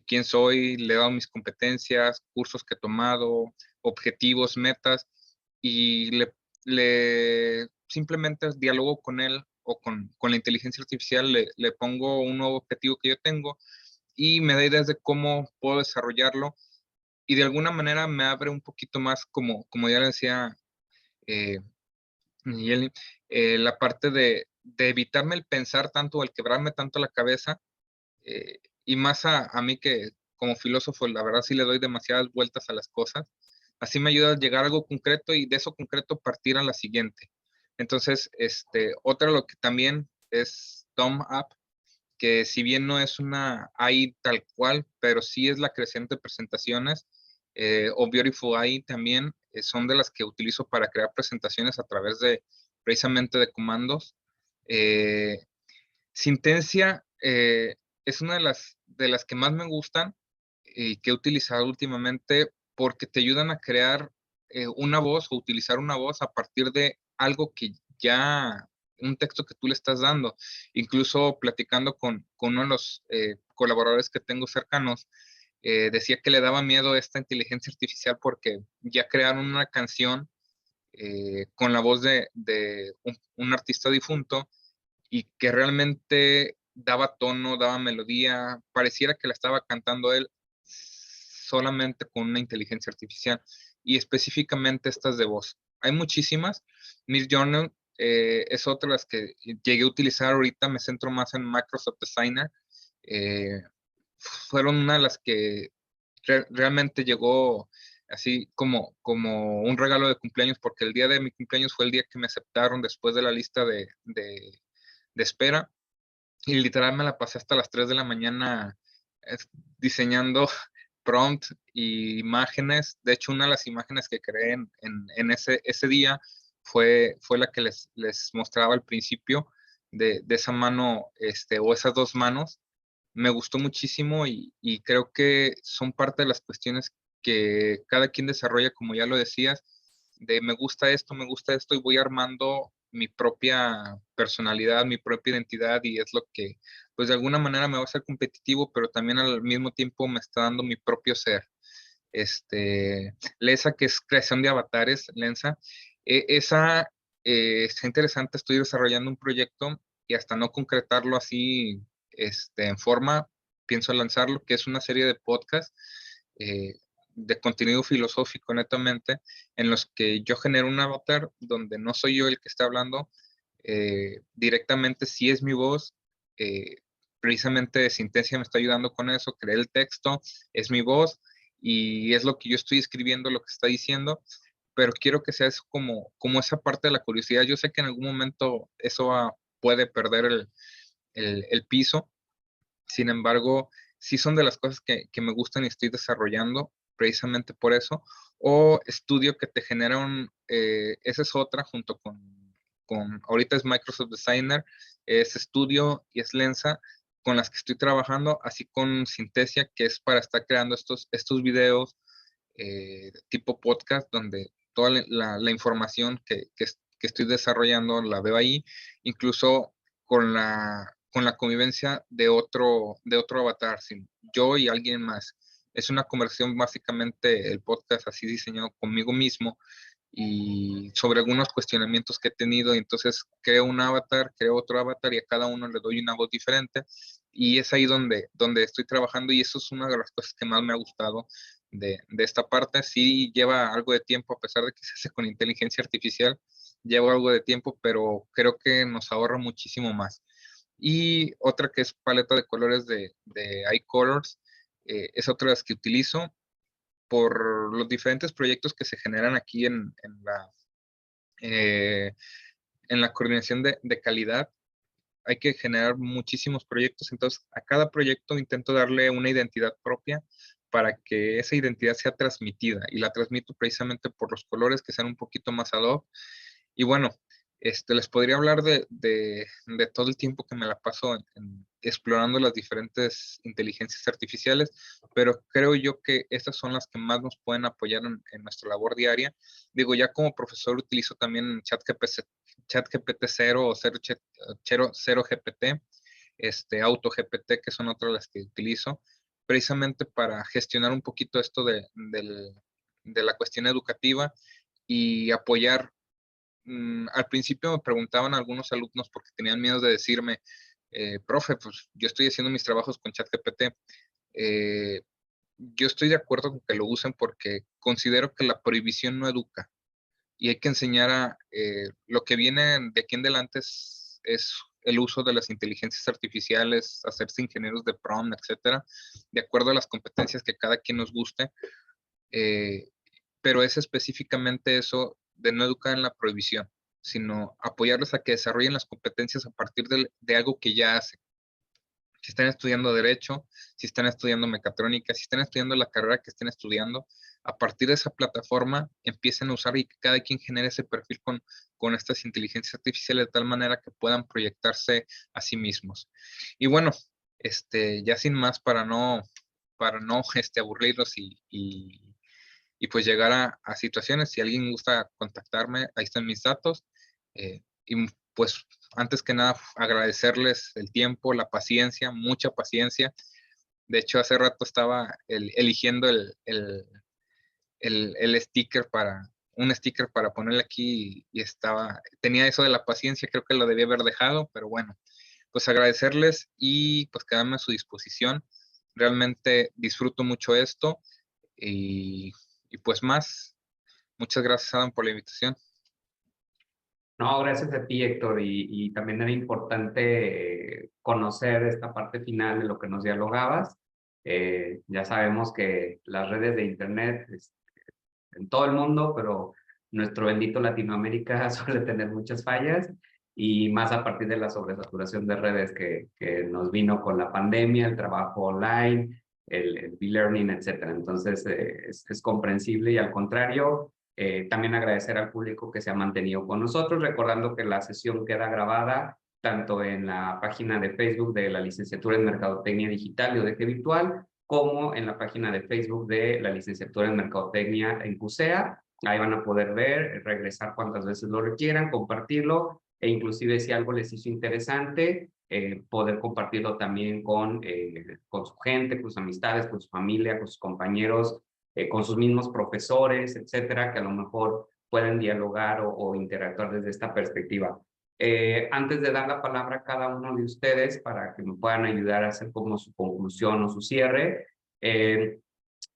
S4: quién soy, le he dado mis competencias, cursos que he tomado, objetivos, metas, y le simplemente dialogo con él o con la inteligencia artificial, le pongo un nuevo objetivo que yo tengo y me da ideas de cómo puedo desarrollarlo, y de alguna manera me abre un poquito más, como ya le decía, Nayeli, la parte de evitarme el pensar tanto, el quebrarme tanto la cabeza, y más a mí que como filósofo, la verdad sí le doy demasiadas vueltas a las cosas. Así me ayuda a llegar a algo concreto y de eso concreto partir a la siguiente. Entonces, otra lo que también es Dumb App, que si bien no es una AI tal cual, pero sí es la creación de presentaciones, o Beautiful AI también, son de las que utilizo para crear presentaciones a través de precisamente de comandos. Syntensia es una de las que más me gustan y que he utilizado últimamente porque te ayudan a crear una voz o utilizar una voz a partir de algo que ya, un texto que tú le estás dando. Incluso platicando con uno de los colaboradores que tengo cercanos, decía que le daba miedo a esta inteligencia artificial porque ya crearon una canción con la voz de un artista difunto, y que realmente daba tono, daba melodía, pareciera que la estaba cantando él solamente con una inteligencia artificial, y específicamente estas de voz. Hay muchísimas. Midjourney es otra de las que llegué a utilizar ahorita, me centro más en Microsoft Designer. Fueron una de las que realmente llegó así como un regalo de cumpleaños, porque el día de mi cumpleaños fue el día que me aceptaron después de la lista de espera, y literal me la pasé hasta las 3 de la mañana diseñando prompt y imágenes. De hecho, una de las imágenes que creé en ese día fue la que les mostraba al principio, de esa mano, o esas dos manos. Me gustó muchísimo, y creo que son parte de las cuestiones que cada quien desarrolla, como ya lo decías, de me gusta esto, y voy armando mi propia personalidad, mi propia identidad, y es lo que, pues de alguna manera me va a hacer competitivo, pero también al mismo tiempo me está dando mi propio ser. Lensa, que es creación de avatares, Lensa, esa está interesante. Estoy desarrollando un proyecto y hasta no concretarlo así en forma, pienso lanzarlo, que es una serie de podcasts de contenido filosófico netamente, en los que yo genero un avatar donde no soy yo el que está hablando directamente, sí es mi voz. Precisamente Sintesia me está ayudando con eso, creé el texto, es mi voz y es lo que yo estoy escribiendo, lo que está diciendo, pero quiero que sea eso como esa parte de la curiosidad. Yo sé que en algún momento eso puede perder el piso. Sin embargo, sí son de las cosas que me gustan y estoy desarrollando precisamente por eso. O estudio que te genera esa es otra, junto ahorita es Microsoft Designer, es Studio y es Lensa, con las que estoy trabajando, así con Synthesia, que es para estar creando estos videos tipo podcast, donde toda la información que estoy desarrollando la veo ahí, incluso con la convivencia de otro avatar, yo y alguien más. Es una conversación, básicamente, el podcast así diseñado conmigo mismo y sobre algunos cuestionamientos que he tenido. Y entonces creo un avatar, creo otro avatar y a cada uno le doy una voz diferente. Y es ahí donde estoy trabajando, y eso es una de las cosas que más me ha gustado de esta parte. Sí lleva algo de tiempo, a pesar de que se hace con inteligencia artificial, lleva algo de tiempo, pero creo que nos ahorra muchísimo más. Y otra que es paleta de colores de iColors, es otra de las que utilizo por los diferentes proyectos que se generan aquí eh, en la coordinación de calidad. Hay que generar muchísimos proyectos, entonces a cada proyecto intento darle una identidad propia para que esa identidad sea transmitida, y la transmito precisamente por los colores que sean un poquito más ad hoc. Y bueno, les podría hablar de todo el tiempo que me la paso explorando las diferentes inteligencias artificiales, pero creo yo que estas son las que más nos pueden apoyar en nuestra labor diaria. Digo, ya como profesor utilizo también ChatGPT 0 o 0 GPT, AutoGPT, que son otras las que utilizo, precisamente para gestionar un poquito esto de la cuestión educativa y apoyar. Al principio me preguntaban algunos alumnos, porque tenían miedo de decirme, profe, pues yo estoy haciendo mis trabajos con ChatGPT. Yo estoy de acuerdo con que lo usen, porque considero que la prohibición no educa y hay que enseñar lo que viene de aquí en adelante es el uso de las inteligencias artificiales, hacerse ingenieros de prompt, etcétera, de acuerdo a las competencias que cada quien nos guste. Pero es específicamente eso de no educar en la prohibición, sino apoyarles a que desarrollen las competencias a partir de algo que ya hacen. Si están estudiando Derecho, si están estudiando Mecatrónica, si están estudiando la carrera que estén estudiando, a partir de esa plataforma empiecen a usar, y que cada quien genere ese perfil con estas inteligencias artificiales, de tal manera que puedan proyectarse a sí mismos. Y bueno, ya sin más, para no aburrirlos y pues llegar a situaciones. Si alguien gusta contactarme, ahí están mis datos. Y pues antes que nada, agradecerles el tiempo, la paciencia, mucha paciencia. De hecho, hace rato estaba eligiendo el sticker un sticker para ponerle aquí, y tenía eso de la paciencia, creo que lo debía haber dejado, pero bueno, pues agradecerles y pues quedarme a su disposición. Realmente disfruto mucho esto y pues más. Muchas gracias, Adam, por la invitación.
S1: No, gracias a ti, Héctor, y también era importante conocer esta parte final de lo que nos dialogabas. Ya sabemos que las redes de Internet en todo el mundo, pero nuestro bendito Latinoamérica suele tener muchas fallas, y más a partir de la sobresaturación de redes que nos vino con la pandemia, el trabajo online, el e-learning, etcétera. Entonces, es comprensible, y al contrario, también agradecer al público que se ha mantenido con nosotros, recordando que la sesión queda grabada tanto en la página de Facebook de la Licenciatura en Mercadotecnia Digital y ODG Virtual, como en la página de Facebook de la Licenciatura en Mercadotecnia en CUSEA, Ahí van a poder ver, regresar cuantas veces lo requieran, compartirlo, e inclusive si algo les hizo interesante, poder compartirlo también con su gente, con sus amistades, con su familia, con sus compañeros, con sus mismos profesores, etcétera, que a lo mejor pueden dialogar o interactuar desde esta perspectiva. Antes de dar la palabra a cada uno de ustedes para que me puedan ayudar a hacer como su conclusión o su cierre,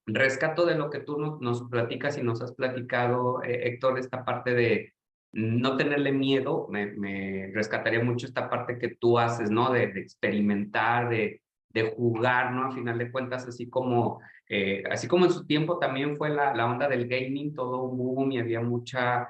S1: rescato de lo que tú nos platicas y nos has platicado, Héctor, esta parte de no tenerle miedo. Me rescataría mucho esta parte que tú haces, ¿no? De experimentar, de jugar, ¿no? A final de cuentas, así como en su tiempo también fue la onda del gaming, todo un boom y había mucha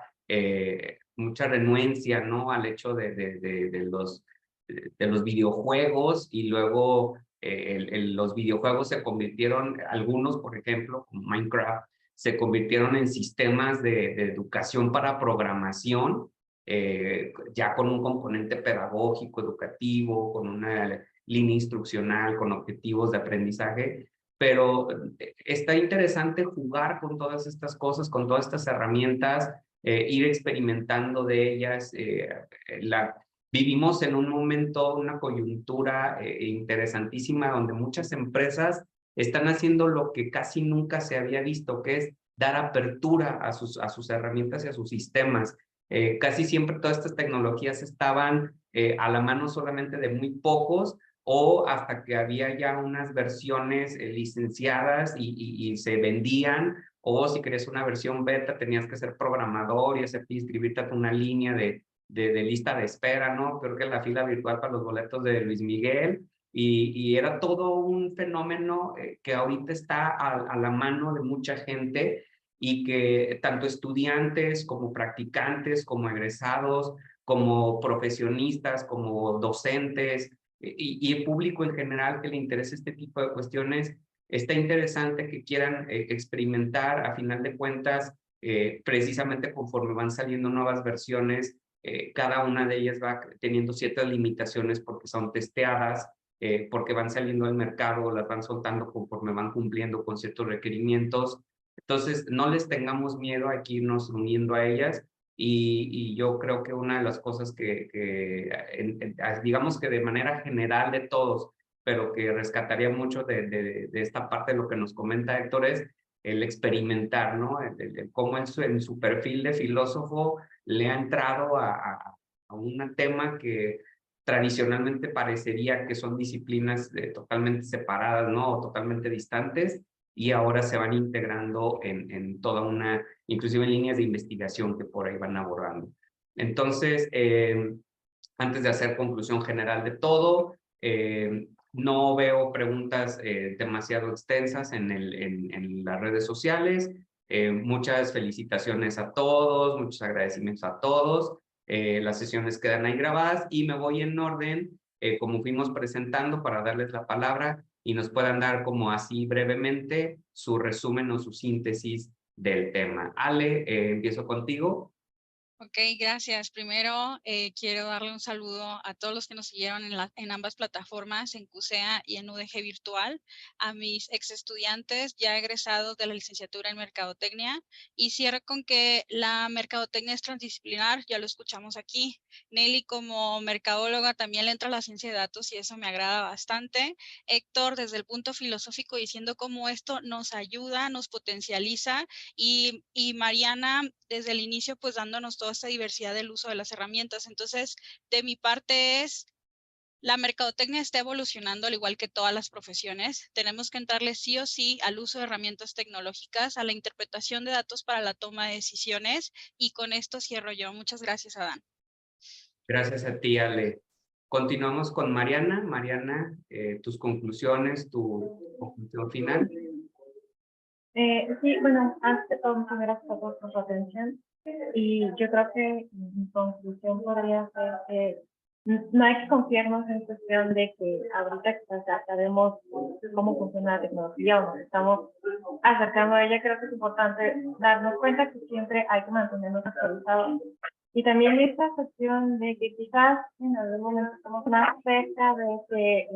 S1: renuencia, ¿no? Al hecho de los videojuegos, y luego los videojuegos se convirtieron, algunos, por ejemplo, como Minecraft, se convirtieron en sistemas de educación para programación, ya con un componente pedagógico, educativo, con una línea instruccional, con objetivos de aprendizaje. Pero está interesante jugar con todas estas cosas, con todas estas herramientas, ir experimentando de ellas. Vivimos en un momento, una coyuntura interesantísima, donde muchas empresas están haciendo lo que casi nunca se había visto, que es dar apertura a sus herramientas y a sus sistemas. Casi siempre todas estas tecnologías estaban a la mano solamente de muy pocos, o hasta que había ya unas versiones licenciadas y se vendían, o si querías una versión beta tenías que ser programador y inscribirte a una línea de lista de espera, ¿no? Creo que la fila virtual para los boletos de Luis Miguel, y era todo un fenómeno que ahorita está a la mano de mucha gente, y que tanto estudiantes como practicantes, como egresados, como profesionistas, como docentes, y el público en general que le interesa este tipo de cuestiones, está interesante que quieran experimentar. A final de cuentas, precisamente conforme van saliendo nuevas versiones, cada una de ellas va teniendo ciertas limitaciones porque son testeadas, porque van saliendo al mercado, las van soltando conforme van cumpliendo con ciertos requerimientos. Entonces, no les tengamos miedo a irnos uniendo a ellas, y yo creo que una de las cosas digamos que de manera general de todos, pero que rescataría mucho de esta parte de lo que nos comenta Héctor, es el experimentar, ¿no? Cómo en su perfil de filósofo le ha entrado a un tema que tradicionalmente parecería que son disciplinas totalmente separadas, ¿no? O totalmente distantes, y ahora se van integrando en toda una, inclusive en líneas de investigación que por ahí van abordando. Entonces, antes de hacer conclusión general de todo, no veo preguntas demasiado extensas en las redes sociales. Muchas felicitaciones a todos, muchos agradecimientos a todos. Las sesiones quedan ahí grabadas, y me voy en orden, como fuimos presentando, para darles la palabra y nos puedan dar como así brevemente su resumen o su síntesis del tema. Ale, empiezo contigo.
S2: Ok, gracias. Primero, quiero darle un saludo a todos los que nos siguieron en ambas plataformas, en CUSEA y en UDG Virtual, a mis ex estudiantes ya egresados de la licenciatura en Mercadotecnia, y cierro con que la mercadotecnia es transdisciplinar, ya lo escuchamos aquí. Nelly, como mercadóloga, también le entra la ciencia de datos y eso me agrada bastante. Héctor, desde el punto filosófico, diciendo cómo esto nos ayuda, nos potencializa, y Mariana, desde el inicio, pues dándonos toda esta diversidad del uso de las herramientas. Entonces, de mi parte la mercadotecnia está evolucionando al igual que todas las profesiones. Tenemos que entrarle sí o sí al uso de herramientas tecnológicas, a la interpretación de datos para la toma de decisiones, y con esto cierro yo. Muchas gracias, Adán.
S1: Gracias a ti, Ale. Continuamos con Mariana. Mariana, tus conclusiones, tu conclusión final.
S5: Sí, bueno, antes de todo, muchas gracias a todos por su atención. Y yo creo que mi conclusión podría ser que no hay que confiarnos en cuestión de que ahorita que ya sabemos cómo funciona la tecnología o nos estamos acercando a ella. Creo que es importante darnos cuenta que siempre hay que mantenernos actualizados. Y también esta cuestión de que quizás en algún momento estamos más cerca de que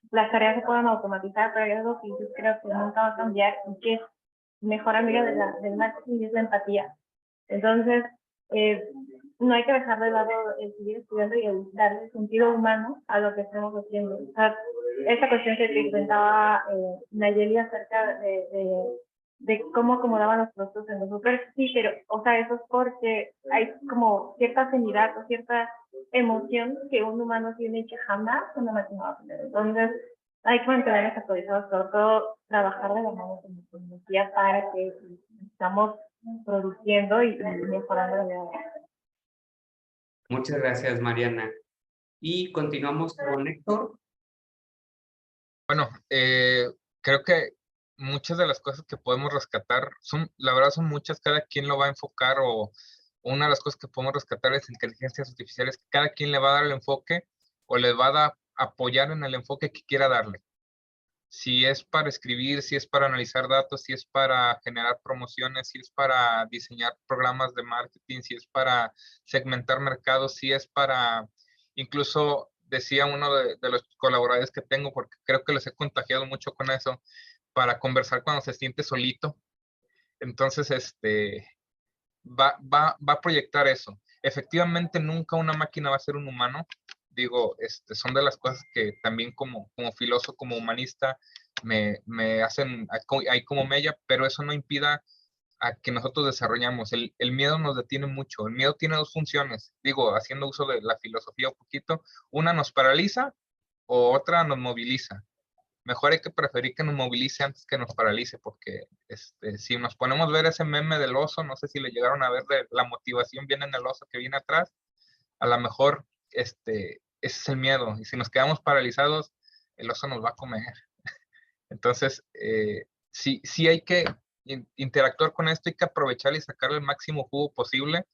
S5: las tareas se puedan automatizar, pero hay algo que yo creo que nunca va a cambiar, y que es mejor amiga del marketing, es la empatía. Entonces, no hay que dejar de lado el seguir estudiando y el darle sentido humano a lo que estamos haciendo. O sea, esta cuestión que comentaba Nayeli acerca de cómo acomodaban los productos en los super, sí, pero, o sea, eso es porque hay como cierta afinidad o cierta emoción que un humano tiene y que jamás una máquina va a tener. Entonces, hay que mantenernos actualizados, sobre todo trabajar de la mano con la tecnología para que estamos produciendo y mejorando la vida.
S1: Muchas gracias, Mariana. Y continuamos con Héctor.
S4: Bueno, creo que muchas de las cosas que podemos rescatar la verdad son muchas, cada quien lo va a enfocar, o una de las cosas que podemos rescatar es inteligencias artificiales, que cada quien le va a dar el enfoque o le va a apoyar en el enfoque que quiera darle. Si es para escribir, si es para analizar datos, si es para generar promociones, si es para diseñar programas de marketing, si es para segmentar mercados, si es para, incluso decía uno de los colaboradores que tengo, porque creo que les he contagiado mucho con eso, para conversar cuando se siente solito. Entonces, va a proyectar eso. Efectivamente, nunca una máquina va a ser un humano. Digo, son de las cosas que también como filósofo, como humanista, me hacen ahí como mella, pero eso no impida a que nosotros desarrollamos. El miedo nos detiene mucho. El miedo tiene dos funciones. Digo, haciendo uso de la filosofía un poquito, una nos paraliza o otra nos moviliza. Mejor hay que preferir que nos movilice antes que nos paralice, porque si nos ponemos a ver ese meme del oso, no sé si le llegaron a ver, de la motivación viene en el oso que viene atrás, a lo mejor ese es el miedo, y si nos quedamos paralizados, el oso nos va a comer. Entonces, sí hay que interactuar con esto, hay que aprovechar y sacar el máximo jugo posible,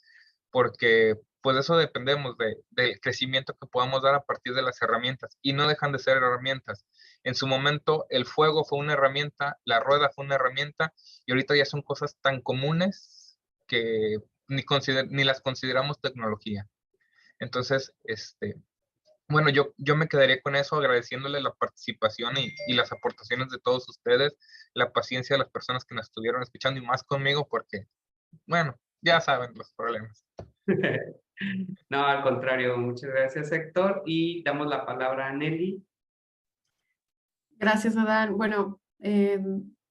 S4: porque pues de eso dependemos, del crecimiento que podamos dar a partir de las herramientas, y no dejan de ser herramientas. En su momento el fuego fue una herramienta, la rueda fue una herramienta, y ahorita ya son cosas tan comunes que ni las consideramos tecnología. Entonces, bueno, yo me quedaría con eso, agradeciéndole la participación y las aportaciones de todos ustedes, la paciencia de las personas que nos estuvieron escuchando, y más conmigo, porque, bueno, ya saben los problemas.
S1: No, al contrario, muchas gracias, Héctor. Y damos la palabra a Nelly.
S3: Gracias, Adán. Bueno,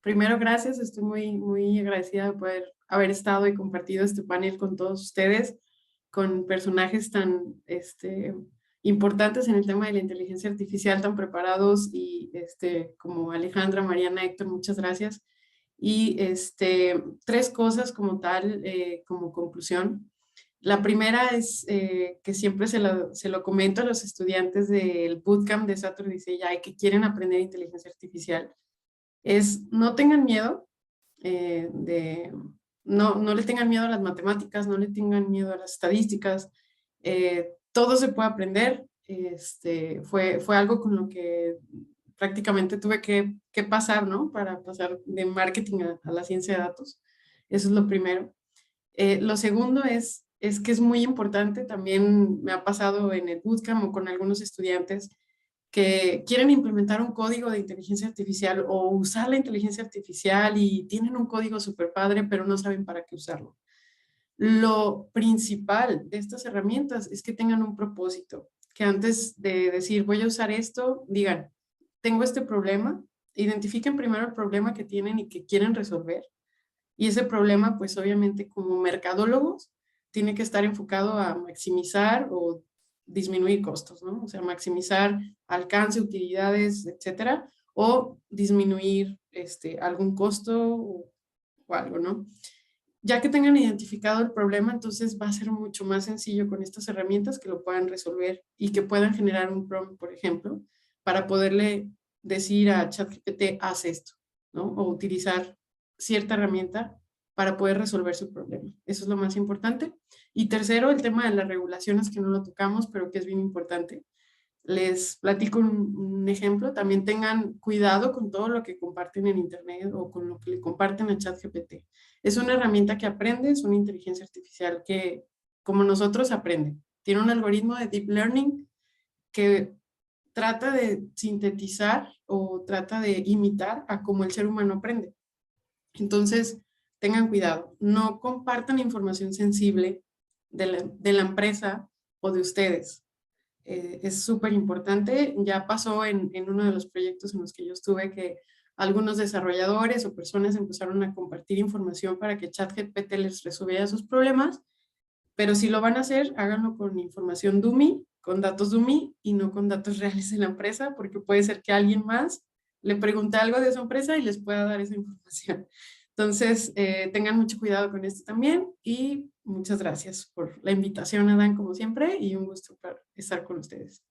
S3: primero gracias, estoy muy agradecida de poder haber estado y compartido este panel con todos ustedes, con personajes tan importantes en el tema de la inteligencia artificial, tan preparados, y como Alejandra, Mariana, Héctor, muchas gracias. Y tres cosas como tal, como conclusión. La primera es que siempre se lo comento a los estudiantes del bootcamp de Saturday AI que quieren aprender inteligencia artificial, es no tengan miedo, no le tengan miedo a las matemáticas, no le tengan miedo a las estadísticas, todo se puede aprender. Fue algo con lo que prácticamente tuve que pasar, ¿no? Para pasar de marketing a la ciencia de datos. Eso es lo primero. Lo segundo es que es muy importante, también me ha pasado en el bootcamp o con algunos estudiantes que quieren implementar un código de inteligencia artificial o usar la inteligencia artificial y tienen un código súper padre, pero no saben para qué usarlo. Lo principal de estas herramientas es que tengan un propósito, que antes de decir voy a usar esto, digan, tengo este problema, identifiquen primero el problema que tienen y que quieren resolver. Y ese problema, pues obviamente como mercadólogos, tiene que estar enfocado a maximizar o disminuir costos, ¿no? O sea, maximizar alcance, utilidades, etcétera, o disminuir algún costo o algo, ¿no? Ya que tengan identificado el problema, entonces va a ser mucho más sencillo con estas herramientas que lo puedan resolver y que puedan generar un prompt, por ejemplo, para poderle decir a ChatGPT, haz esto, ¿no? O utilizar cierta herramienta para poder resolver su problema. Eso es lo más importante. Y tercero, el tema de las regulaciones, que no lo tocamos, pero que es bien importante. Les platico un ejemplo. También tengan cuidado con todo lo que comparten en Internet o con lo que le comparten a ChatGPT. Es una herramienta que aprende, es una inteligencia artificial que, como nosotros, aprende. Tiene un algoritmo de deep learning que trata de sintetizar o trata de imitar a cómo el ser humano aprende. Entonces, tengan cuidado, no compartan información sensible de la empresa o de ustedes. Es súper importante. Ya pasó en uno de los proyectos en los que yo estuve que algunos desarrolladores o personas empezaron a compartir información para que ChatGPT les resolviera sus problemas, pero si lo van a hacer, háganlo con información dummy, con datos dummy y no con datos reales de la empresa, porque puede ser que alguien más le pregunte algo de su empresa y les pueda dar esa información. Entonces, tengan mucho cuidado con esto también y muchas gracias por la invitación, Adán, como siempre, y un gusto estar con ustedes.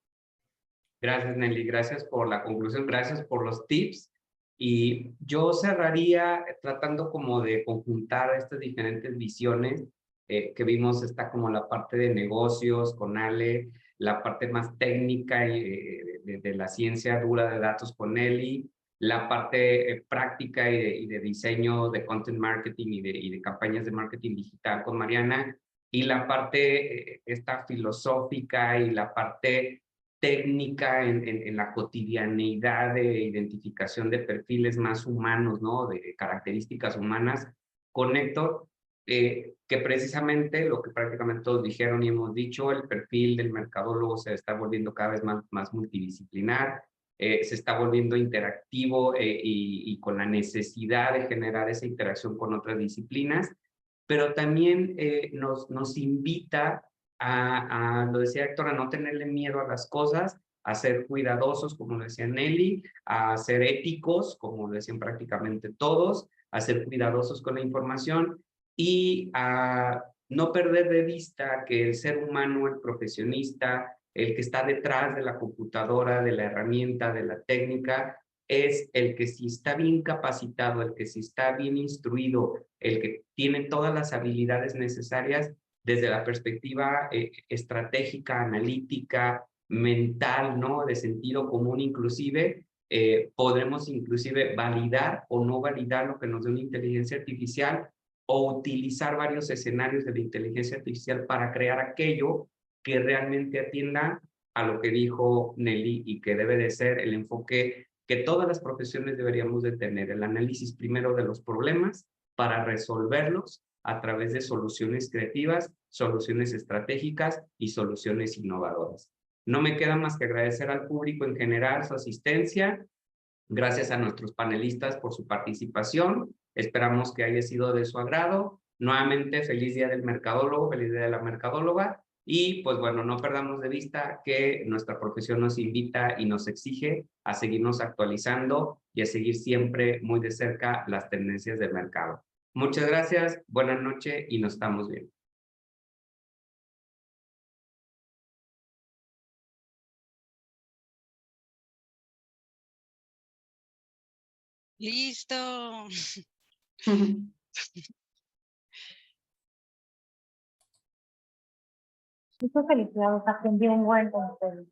S1: Gracias, Nelly. Gracias por la conclusión. Gracias por los tips. Y yo cerraría tratando como de conjuntar estas diferentes visiones que vimos. Está como la parte de negocios con Ale, la parte más técnica y, de la ciencia dura de datos con Nelly, la parte práctica y de diseño de content marketing y de campañas de marketing digital con Mariana, y la parte esta filosófica y la parte técnica en la cotidianeidad de identificación de perfiles más humanos, ¿no? De características humanas, con Héctor, que precisamente lo que prácticamente todos dijeron y hemos dicho, el perfil del mercadólogo se está volviendo cada vez más multidisciplinar, se está volviendo interactivo y con la necesidad de generar esa interacción con otras disciplinas, pero también nos invita lo decía Héctor, a no tenerle miedo a las cosas, a ser cuidadosos, como decía Nelly, a ser éticos, como decían prácticamente todos, a ser cuidadosos con la información y a no perder de vista que el ser humano, el profesionista, el que está detrás de la computadora, de la herramienta, de la técnica, es el que si está bien capacitado, el que si está bien instruido, el que tiene todas las habilidades necesarias, desde la perspectiva estratégica, analítica, mental, ¿no? De sentido común inclusive, podremos inclusive validar o no validar lo que nos dé una inteligencia artificial o utilizar varios escenarios de la inteligencia artificial para crear aquello que realmente atienda a lo que dijo Nelly y que debe de ser el enfoque que todas las profesiones deberíamos de tener, el análisis primero de los problemas para resolverlos a través de soluciones creativas, soluciones estratégicas y soluciones innovadoras. No me queda más que agradecer al público en general su asistencia. Gracias a nuestros panelistas por su participación. Esperamos que haya sido de su agrado. Nuevamente, feliz día del mercadólogo, feliz día de la mercadóloga. Y pues bueno, no perdamos de vista que nuestra profesión nos invita y nos exige a seguirnos actualizando y a seguir siempre muy de cerca las tendencias del mercado. Muchas gracias, buenas noches y nos estamos viendo.
S2: Listo.
S5: Muchas felicidades, aprendí un buen con ustedes.